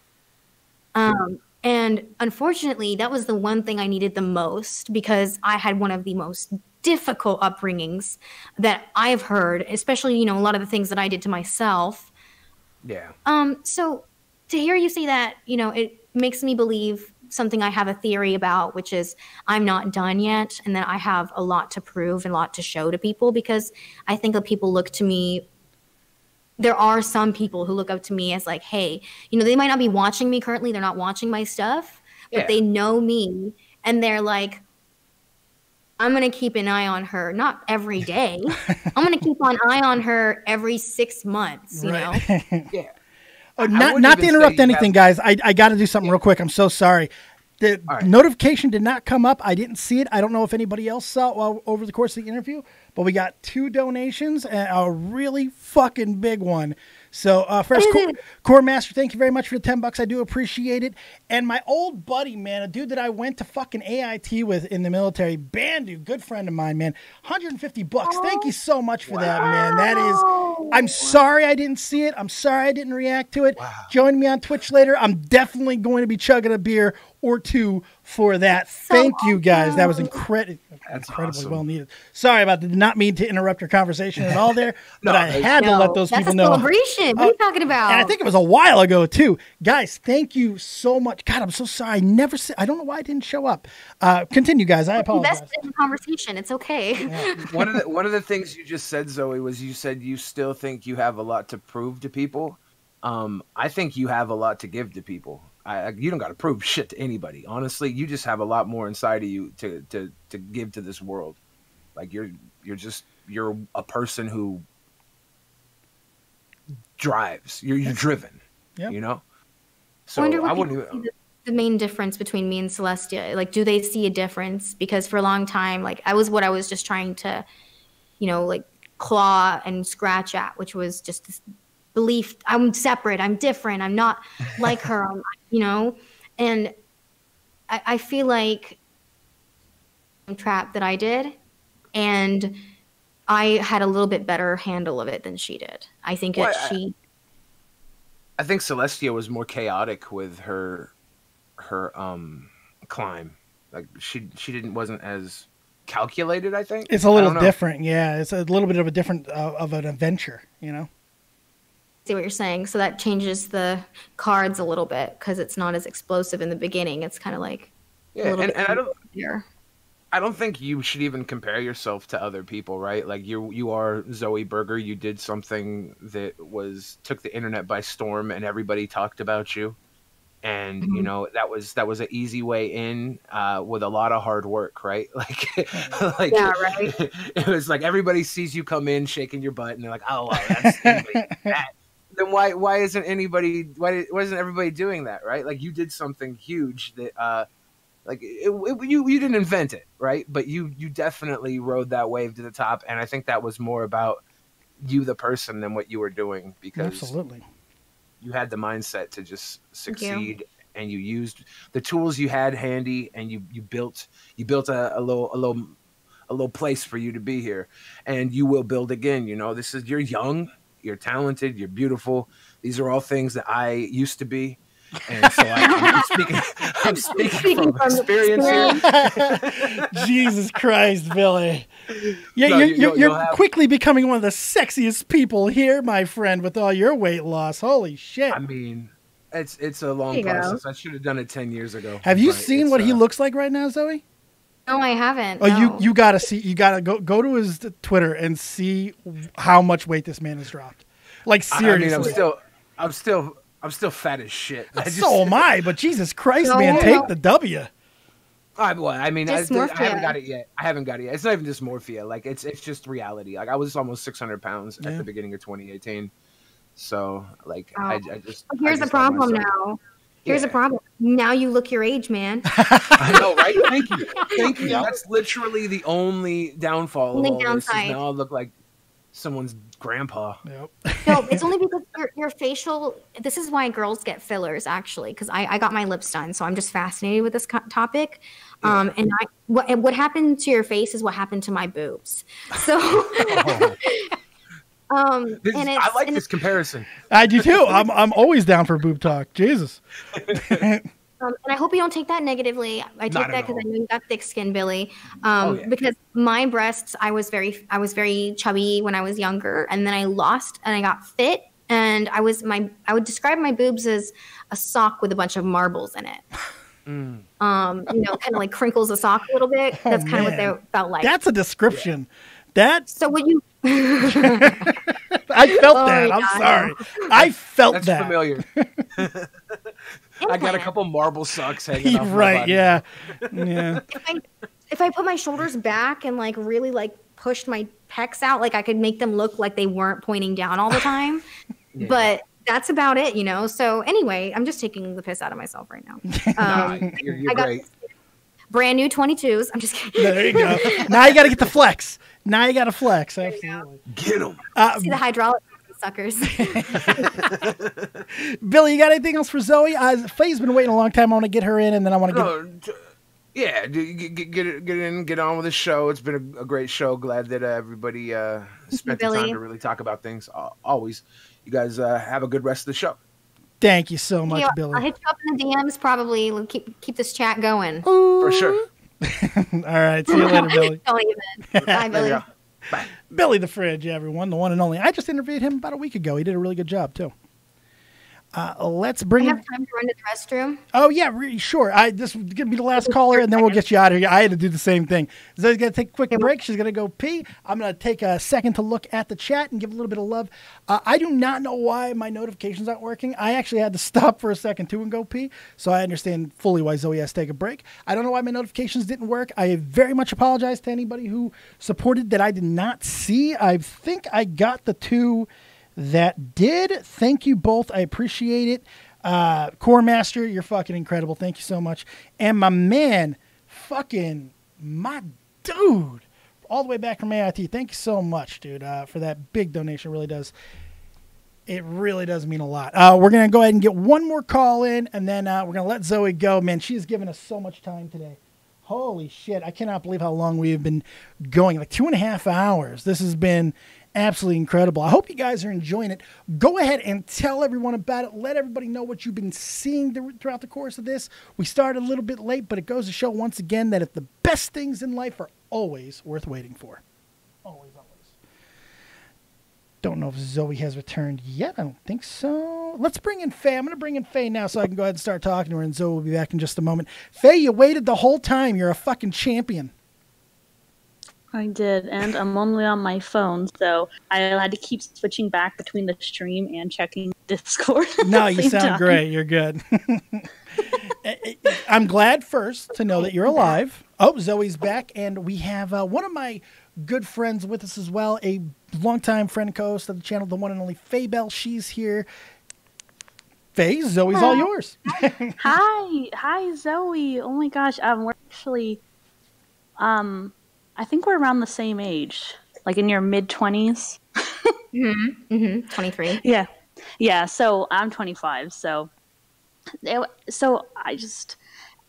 And unfortunately, that was the one thing I needed the most, because I had one of the most difficult upbringings that I've heard, especially, you know, a lot of the things that I did to myself. Yeah. So to hear you say that, you know, it makes me believe something I have a theory about, which is I'm not done yet, and that I have a lot to prove and a lot to show to people, because I think that people look to me. There are some people who look up to me as like, hey, you know, they might not be watching me currently. They're not watching my stuff, but they know me, and they're like, I'm going to keep an eye on her. Not every day. I'm going to keep an eye on her every 6 months, you know? Yeah. Not to interrupt anything, guys. I got to do something real quick. I'm so sorry. The notification did not come up. I didn't see it. I don't know if anybody else saw it over the course of the interview, but we got 2 donations and a really fucking big one. So first, Core Master, thank you very much for the $10. I do appreciate it. And my old buddy, man, a dude that I went to fucking AIT with in the military, Bandu, good friend of mine, man, $150. Thank you so much for that, man. That is, I'm sorry I didn't see it. I'm sorry I didn't react to it. Join me on Twitch later. I'm definitely going to be chugging a beer or 2 for that. Thank you, guys. That was incredibly awesome. well needed. Sorry about that. Did not mean to interrupt your conversation at all there, but I had to let those people know. That's a celebration. What are you talking about? And I think it was a while ago too. Guys, thank you so much. God, I'm so sorry. I don't know why I didn't show up. Continue, guys. I apologize. Invest in the conversation. It's okay. Yeah. One of the things you just said, Zoe, was you said you still think you have a lot to prove to people. I think you have a lot to give to people. You don't got to prove shit to anybody. Honestly, you just have a lot more inside of you to give to this world. Like you're a person who drives. You're driven. Yep. You know. So I wouldn't even see the main difference between me and Celestia. Like, do they see a difference? Because for a long time, like I was just trying to, you know, like claw and scratch at, which was just this belief I'm separate, I'm different, I'm not like her, you know. And I feel like trap that I did, and I had a little bit better handle of it than she did. I think I think Celestia was more chaotic with her climb. Like she wasn't as calculated. I think it's a little different. Yeah, it's a little bit of a different of an adventure, you know. See what you're saying. So that changes the cards a little bit because it's not as explosive in the beginning. It's kind of like I don't think you should even compare yourself to other people, right? Like you are Zoie Burgher. You did something that took the internet by storm, and everybody talked about you. And you know that was an easy way in with a lot of hard work, right? Like yeah, right. It was like everybody sees you come in shaking your butt, and they're like, "Oh, wow, that's that." Then why isn't everybody doing that, right? Like you did something huge that you didn't invent it, right? But you definitely rode that wave to the top, and I think that was more about you, the person, than what you were doing, because absolutely you had the mindset to just succeed, and you used the tools you had handy, and you built a little place for you to be here, and you will build again. You know, you're young, you're talented, you're beautiful. These are all things that I used to be. And so I'm speaking from experience here. Jesus Christ, Billy. Yeah, you're quickly becoming one of the sexiest people here, my friend, with all your weight loss. Holy shit. I mean, it's a long process. I should have done it 10 years ago. Have you seen what he looks like right now, Zoe? No, I haven't. Oh, no. You gotta see. You gotta go to his Twitter and see how much weight this man has dropped. Like seriously. I mean, I'm still fat as shit. So am I, but Jesus Christ, man, take the W. I mean, I haven't got it yet. It's not even dysmorphia. Like it's just reality. Like I was almost 600 pounds at the beginning of 2018. So like here's the problem now. Here's the problem. Now you look your age, man. I know, right? Thank you. That's literally the only downfall. Only of all downside. This is now I look like someone's grandpa. Yep. No, it's only because your facial. This is why girls get fillers, actually, because I got my lips done, so I'm just fascinated with this topic. And what happened to your face is what happened to my boobs. So. I like this comparison. I do too. I'm always down for boob talk. Jesus. And I hope you don't take that negatively. I take that because I know you got thick skin, Billy. Because my breasts, I was very chubby when I was younger, and then I lost and I got fit, and I would describe my boobs as a sock with a bunch of marbles in it. You know, kind of like crinkles a sock a little bit. That's kind of what they felt like. That's a description. That. So would you? I felt that. I'm sorry. I felt That's that. familiar. I got a couple marble socks hanging off my body. Yeah. If I put my shoulders back and like really like pushed my pecs out, like I could make them look like they weren't pointing down all the time. But that's about it, you know. So anyway, I'm just taking the piss out of myself right now. You're great. Brand new 22s. I'm just kidding. There you go. Now you got to get the flex. Now you got to flex. Absolutely. Get them. See the hydraulic suckers. Billy, you got anything else for Zoe? Faye's been waiting a long time. I want to get her in, and then I want to get. Yeah, get on with the show. It's been a great show. Glad that everybody spent the time to really talk about things. Always, you guys have a good rest of the show. Thank you so much, Billy. I'll hit you up in the DMs. Probably we'll keep this chat going. For sure. All right, see you later, Billy. Don't even. Bye, Billy. Bye. Billy the Fridge, everyone, the one and only. I just interviewed him about a week ago. He did a really good job too. Let's bring. I have time to run to the restroom. Oh yeah, sure. This is gonna be the last caller, and then we'll get you out of here. I had to do the same thing. Zoe's gonna take a quick break. She's gonna go pee. I'm gonna take a second to look at the chat and give a little bit of love. I do not know why my notifications aren't working. I actually had to stop for a second too and go pee, so I understand fully why Zoe has to take a break. I don't know why my notifications didn't work. I very much apologize to anybody who supported that I did not see. I think I got the two that did. Thank you both. I appreciate it. Core Master, you're fucking incredible. Thank you so much. And my man, my dude, all the way back from AIT. Thank you so much, dude, for that big donation. It really does mean a lot. We're going to go ahead and get one more call in, and then we're going to let Zoe go. Man, she has given us so much time today. Holy shit. I cannot believe how long we've been going, like 2.5 hours. This has been absolutely incredible. I hope you guys are enjoying it. Go ahead and tell everyone about it. Let everybody know what you've been seeing throughout the course of this. We started a little bit late, but it goes to show once again that if the best things in life are always worth waiting for. Always. Don't know if Zoe has returned yet. I don't think so. Let's bring in Faye. I'm going to bring in Faye now so I can go ahead and start talking to her, and Zoe will be back in just a moment. Faye, you waited the whole time. You're a fucking champion. I did, and I'm only on my phone, so I had to keep switching back between the stream and checking Discord. No, you sound great. You're good. I'm glad first to know that you're alive. Oh, Zoe's back, and we have one of my good friends with us as well, a longtime friend and co-host of the channel, the one and only Faye Bell. She's here. Faye, Zoe's all yours. Hi, Zoe. Oh my gosh, we're actually, I think we're around the same age, like in your mid-20s. 23. Yeah. So I'm 25. So I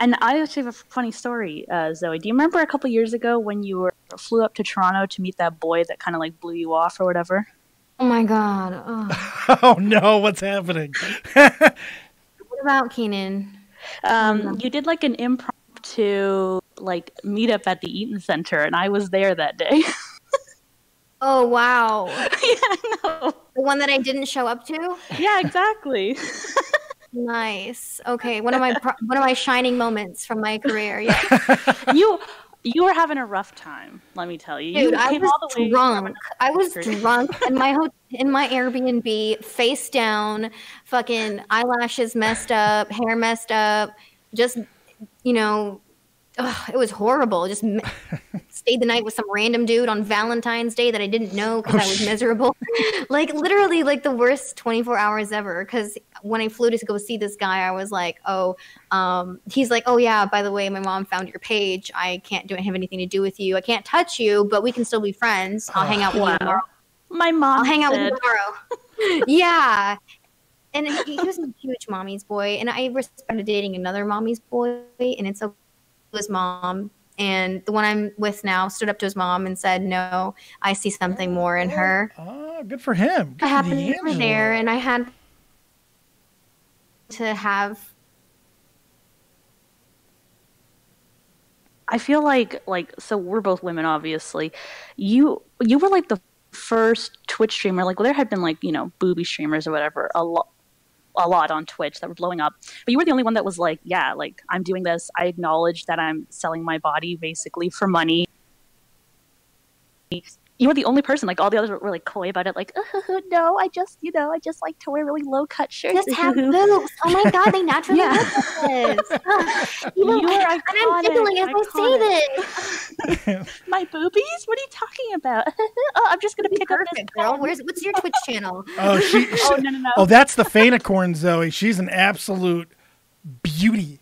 actually have a funny story, Zoe. Do you remember a couple years ago when you flew up to Toronto to meet that boy that kind of like blew you off or whatever? Oh my God. Oh no, what's happening? What about Keenan? You did like an impromptu like meetup at the Eaton Center, and I was there that day. Oh wow. Yeah, I know. The one that I didn't show up to? Yeah, exactly. Nice. Okay, one of my shining moments from my career. Yeah. You were having a rough time, let me tell you. Dude, I was drunk. I was drunk in my Airbnb, face down, fucking eyelashes messed up, hair messed up, just, you know, it was horrible. Just stayed the night with some random dude on Valentine's Day that I didn't know because I was miserable. Like literally like the worst 24 hours ever. Because when I flew to go see this guy, I was like, he's like, oh yeah, by the way, my mom found your page. I can't have anything to do with you. I can't touch you, but we can still be friends. I'll hang out with you tomorrow. My mom. I'll hang out with you tomorrow. Yeah. And he was a huge mommy's boy. And I started dating another mommy's boy. And it's his mom, and the one I'm with now stood up to his mom and said, no, I see something more in her. Oh, good for him. I happened to be there, and I had to have I feel like so we're both women, obviously. You were like the first Twitch streamer. Like, well, there had been like, you know, booby streamers or whatever, a lot on Twitch that were blowing up. But you were the only one that was like, yeah, like I'm doing this. I acknowledge that I'm selling my body basically for money. You were the only person. Like all the others were like coy about it. Like, no, I just like to wear really low cut shirts. Just have boobs. Oh my god, they naturally look like this. You know, you are iconic. And I'm giggling as I say this. My boobies? What are you talking about? Oh, I'm just gonna pick up this girl. What's your Twitch channel? Oh, no. Oh, that's the Fainacorn Zoe. She's an absolute beauty,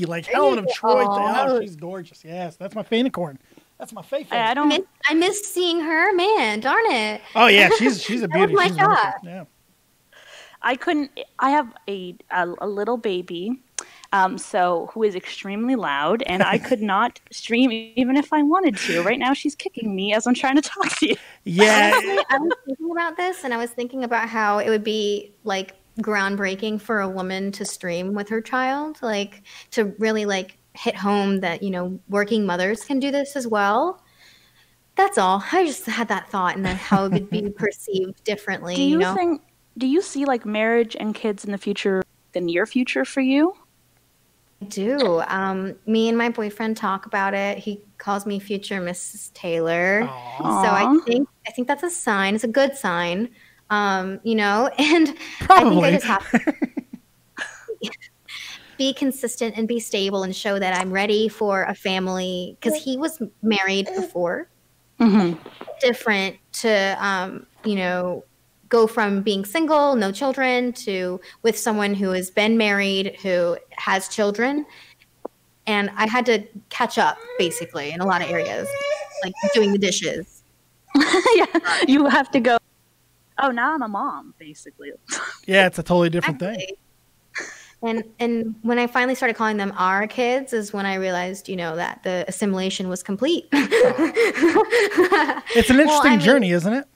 like Helen of Troy. Oh, she's gorgeous. Yes, that's my Fainacorn. That's my favorite. I miss seeing her. Man, darn it. Oh yeah, she's a beauty. That was my shot. Yeah. I have a little baby, so who is extremely loud, and I could not stream even if I wanted to. Right now, she's kicking me as I'm trying to talk to you. Yeah. Honestly, I was thinking about this, and I was thinking about how it would be like groundbreaking for a woman to stream with her child, like to really like hit home that, you know, working mothers can do this as well. That's all. I just had that thought, and then how it would be perceived differently. Do you see like marriage and kids in the future, the near future for you? I do. Me and my boyfriend talk about it. He calls me future Mrs. Taylor. Aww. So I think that's a sign. It's a good sign. You know, and Probably. I think I just have to be consistent and be stable and show that I'm ready for a family, because he was married before. Mm-hmm. Different to, you know, go from being single, no children, to with someone who has been married, who has children. And I had to catch up basically in a lot of areas, like doing the dishes. Yeah, you have to go, oh, now I'm a mom, basically. Yeah, it's a totally different thing. And when I finally started calling them our kids is when I realized, you know, that the assimilation was complete. It's an interesting journey, isn't it?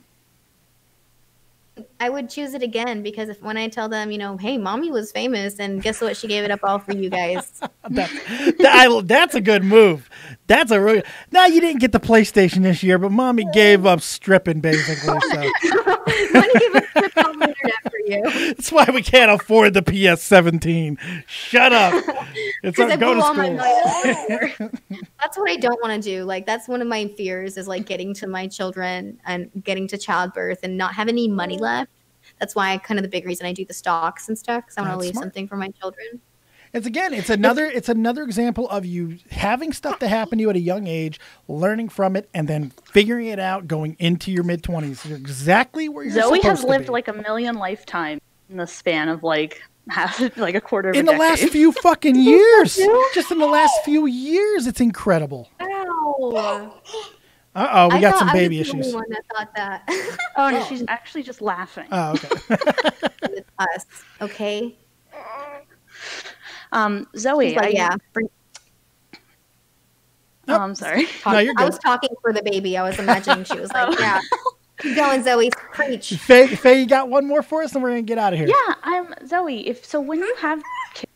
I would choose it again, because when I tell them, you know, hey, mommy was famous, and guess what? She gave it up all for you guys. That's a good move. That's a really. Now, you didn't get the PlayStation this year, but mommy gave up stripping, basically. So. Money gave up stripping on the internet for you. That's why we can't afford the PS17. Shut up. It's not going to school. That's what I don't want to do. Like, that's one of my fears, is like getting to my children and getting to childbirth and not have any money left. That's why kind of the big reason I do the stocks and stuff, because I want to leave something for my children. It's another example of you having stuff that happened to you at a young age, learning from it, and then figuring it out going into your mid-20s. You're exactly where you're supposed to be. Zoe has lived like a million lifetimes in the span of like like a quarter of a decade. In the last few fucking years. Just in the last few years, it's incredible. Ow. Uh-oh, we got some baby issues. I was the only one that thought that. Oh, no, she's actually just laughing. Oh, okay. It's us, okay? Zoe, like, yeah. Oh, I'm sorry. No, you're good. I was talking for the baby. I was imagining she was like, yeah. Keep going, Zoe. Preach. Faye, you got one more for us, and we're going to get out of here. Yeah, Zoe, when you have kids,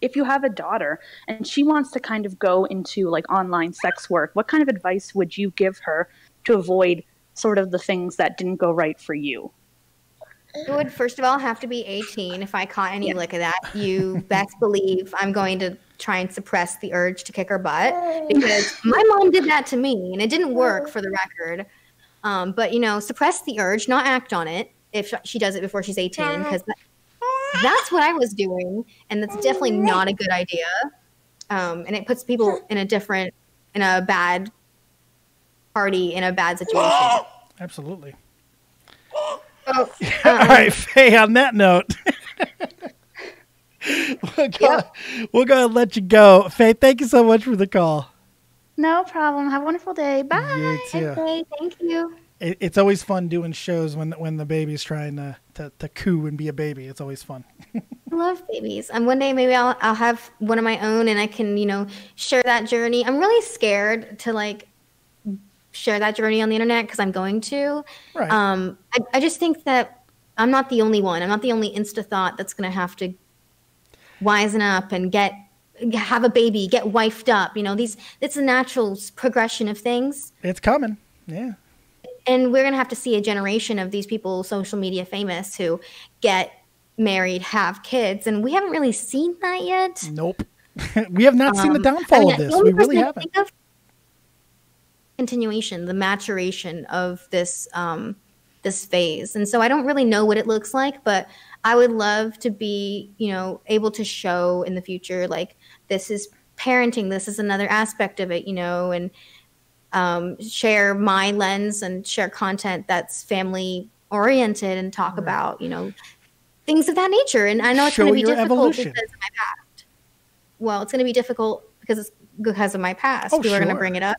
if you have a daughter and she wants to kind of go into like online sex work, what kind of advice would you give her to avoid sort of the things that didn't go right for you? It would, first of all, have to be 18. If I caught any lick of that, you best believe I'm going to try and suppress the urge to kick her butt, because my mom did that to me, and it didn't work, for the record. But, you know, suppress the urge, not act on it if she does it before she's 18, because that's what I was doing, and that's definitely not a good idea. And it puts people in a bad party, in a bad situation. Absolutely. Oh, all right, Faye, on that note, we'll go and let you go. Faye, thank you so much for the call. No problem. Have a wonderful day. Bye. You too. Okay, thank you. It's always fun doing shows when the baby's trying to coo and be a baby. It's always fun. I love babies. And one day maybe I'll have one of my own, and I can, you know, share that journey. I'm really scared to like share that journey on the internet, because I'm going to. Right. I just think that I'm not the only one. I'm not the only Insta thought that's going to have to wisen up and get have a baby, get wifed up. You know, it's a natural progression of things. It's coming. Yeah. And we're going to have to see a generation of these people, social media famous, who get married, have kids. And we haven't really seen that yet. Nope. We have not seen the downfall of this. We really haven't. Continuation, the maturation of this this phase. And so I don't really know what it looks like, but I would love to be, you know, able to show in the future, like, this is parenting, this is another aspect of it, you know, and share my lens and share content that's family oriented and talk about, you know, things of that nature. And I know it's going to be difficult because of my past. Well, it's going to be difficult because of my past. People are going to bring it up.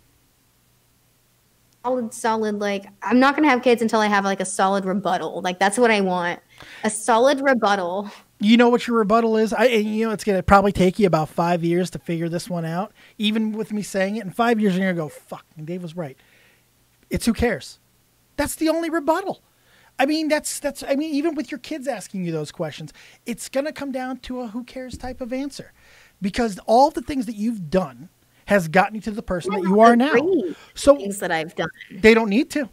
Solid, like, I'm not going to have kids until I have like a solid rebuttal. Like, that's what I want. A solid rebuttal. You know what your rebuttal is? You know, it's going to probably take you about 5 years to figure this one out. Even with me saying it, in 5 years, you're going to go, fuck, and Dave was right. It's who cares? That's the only rebuttal. I mean, I mean, even with your kids asking you those questions, it's going to come down to a who cares type of answer. Because all the things that you've done has gotten you to the person that you are now. So things that I've done. They don't need to.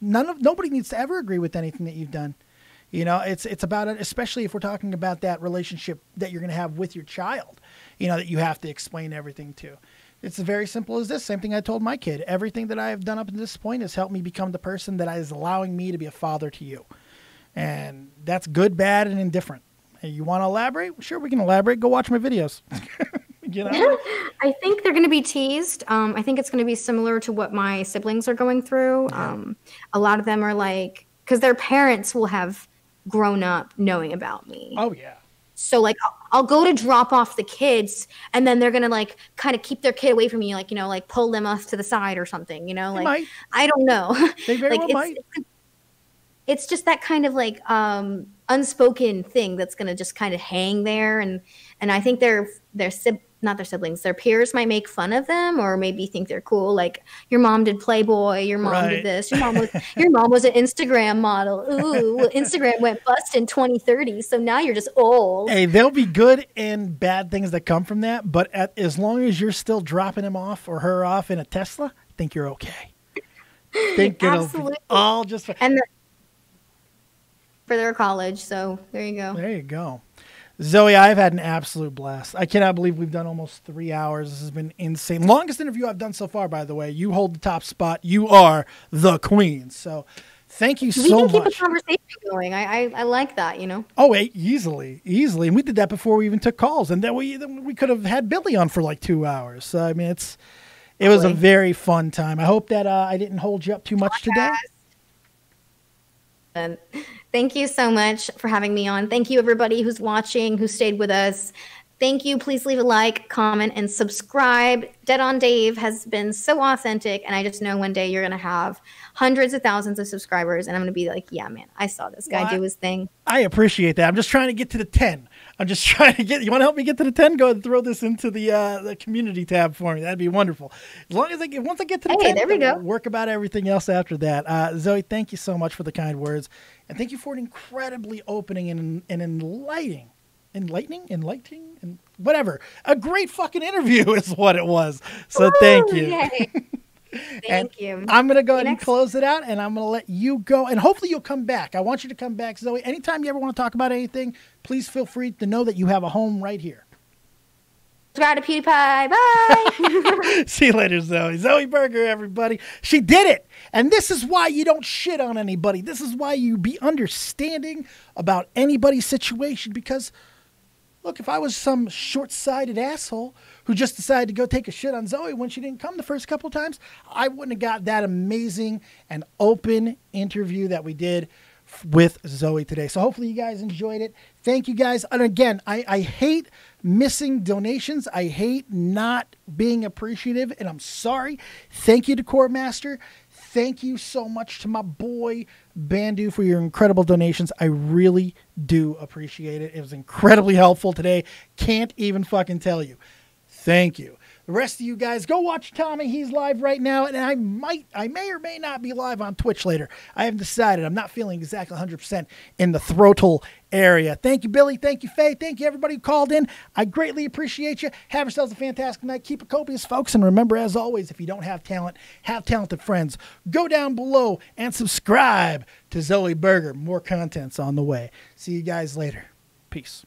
Nobody needs to ever agree with anything that you've done. You know, it's about it, especially if we're talking about that relationship that you're going to have with your child, you know, that you have to explain everything to. It's very simple as this. Same thing I told my kid. Everything that I have done up to this point has helped me become the person that is allowing me to be a father to you. And that's good, bad, and indifferent. Hey, you want to elaborate? Sure, we can elaborate. Go watch my videos. You know? I think they're going to be teased. I think it's going to be similar to what my siblings are going through. Yeah. A lot of them are like, because their parents will have grown up knowing about me. Oh, yeah. So, like, I'll go to drop off the kids, and then they're going to, like, kind of keep their kid away from me, like, you know, like, pull them off to the side or something, you know? Like, might. I don't know. They very well might. It's just that kind of, like, unspoken thing that's going to just kind of hang there. And I think not their siblings, their peers might make fun of them or maybe think they're cool. Like, your mom did Playboy, your mom did this, your mom was an Instagram model. Ooh, Instagram went bust in 2030, so now you're just old. Hey, there'll be good and bad things that come from that, but as long as you're still dropping him off or her off in a Tesla, I think you're okay. Think it'll be all just for their college. So there you go. There you go. Zoe, I've had an absolute blast. I cannot believe we've done almost 3 hours. This has been insane. Longest interview I've done so far, by the way. You hold the top spot. You are the queen. So thank you so much. We can keep a conversation going. I like that, you know? Oh, wait, easily. And we did that before we even took calls. And then we could have had Billy on for like 2 hours. So, I mean, it was a very fun time. I hope that I didn't hold you up too much today. Thank you so much for having me on. Thank you, everybody who's watching, who stayed with us. Thank you. Please leave a like, comment, and subscribe. Dead on Dave has been so authentic, and I just know one day you're going to have hundreds of thousands of subscribers, and I'm going to be like, yeah, man, I saw this guy do his thing. I appreciate that. I'm just trying to get to the 10. You want to help me get to the 10? Go ahead and throw this into the community tab for me. That'd be wonderful. As long as once I get to the 10, there we go. Work about everything else after that. Zoe, thank you so much for the kind words. And thank you for an incredibly opening and enlightening, and whatever. A great fucking interview is what it was. So thank you. Thank you. I'm going to go ahead and close it out, and I'm going to let you go. And hopefully you'll come back. I want you to come back, Zoe. Anytime you ever want to talk about anything, please feel free to know that you have a home right here. Subscribe to PewDiePie. Bye. See you later, Zoe. Zoie Burgher, everybody. She did it. And this is why you don't shit on anybody. This is why you be understanding about anybody's situation. Because, look, if I was some short-sighted asshole who just decided to go take a shit on Zoe when she didn't come the first couple times, I wouldn't have got that amazing and open interview that we did with Zoe today. So hopefully you guys enjoyed it. Thank you guys. And again, I hate missing donations. I hate not being appreciative, and I'm sorry. Thank you to Core Master. Thank you so much to my boy Bandu for your incredible donations. I really do appreciate it. It was incredibly helpful today. Can't even fucking tell you. Thank you. The rest of you guys, go watch Tommy. He's live right now, and I may or may not be live on Twitch later. I haven't decided. I'm not feeling exactly 100% in the throttle area. Thank you, Billy. Thank you, Faye. Thank you, everybody who called in. I greatly appreciate you. Have yourselves a fantastic night. Keep it copious, folks. And remember, as always, if you don't have talent, have talented friends. Go down below and subscribe to Zoie Burgher. More content's on the way. See you guys later. Peace.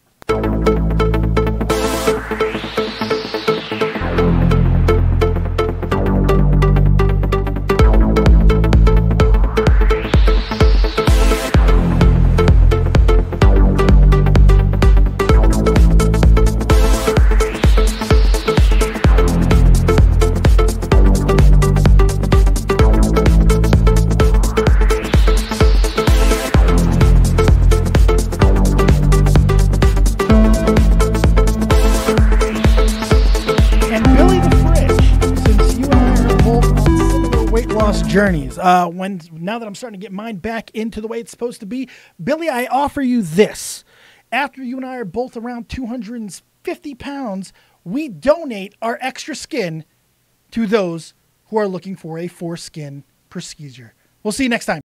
Journeys. Now that I'm starting to get mine back into the way it's supposed to be, Billy, I offer you this. After you and I are both around 250 pounds, we donate our extra skin to those who are looking for a foreskin procedure. We'll see you next time.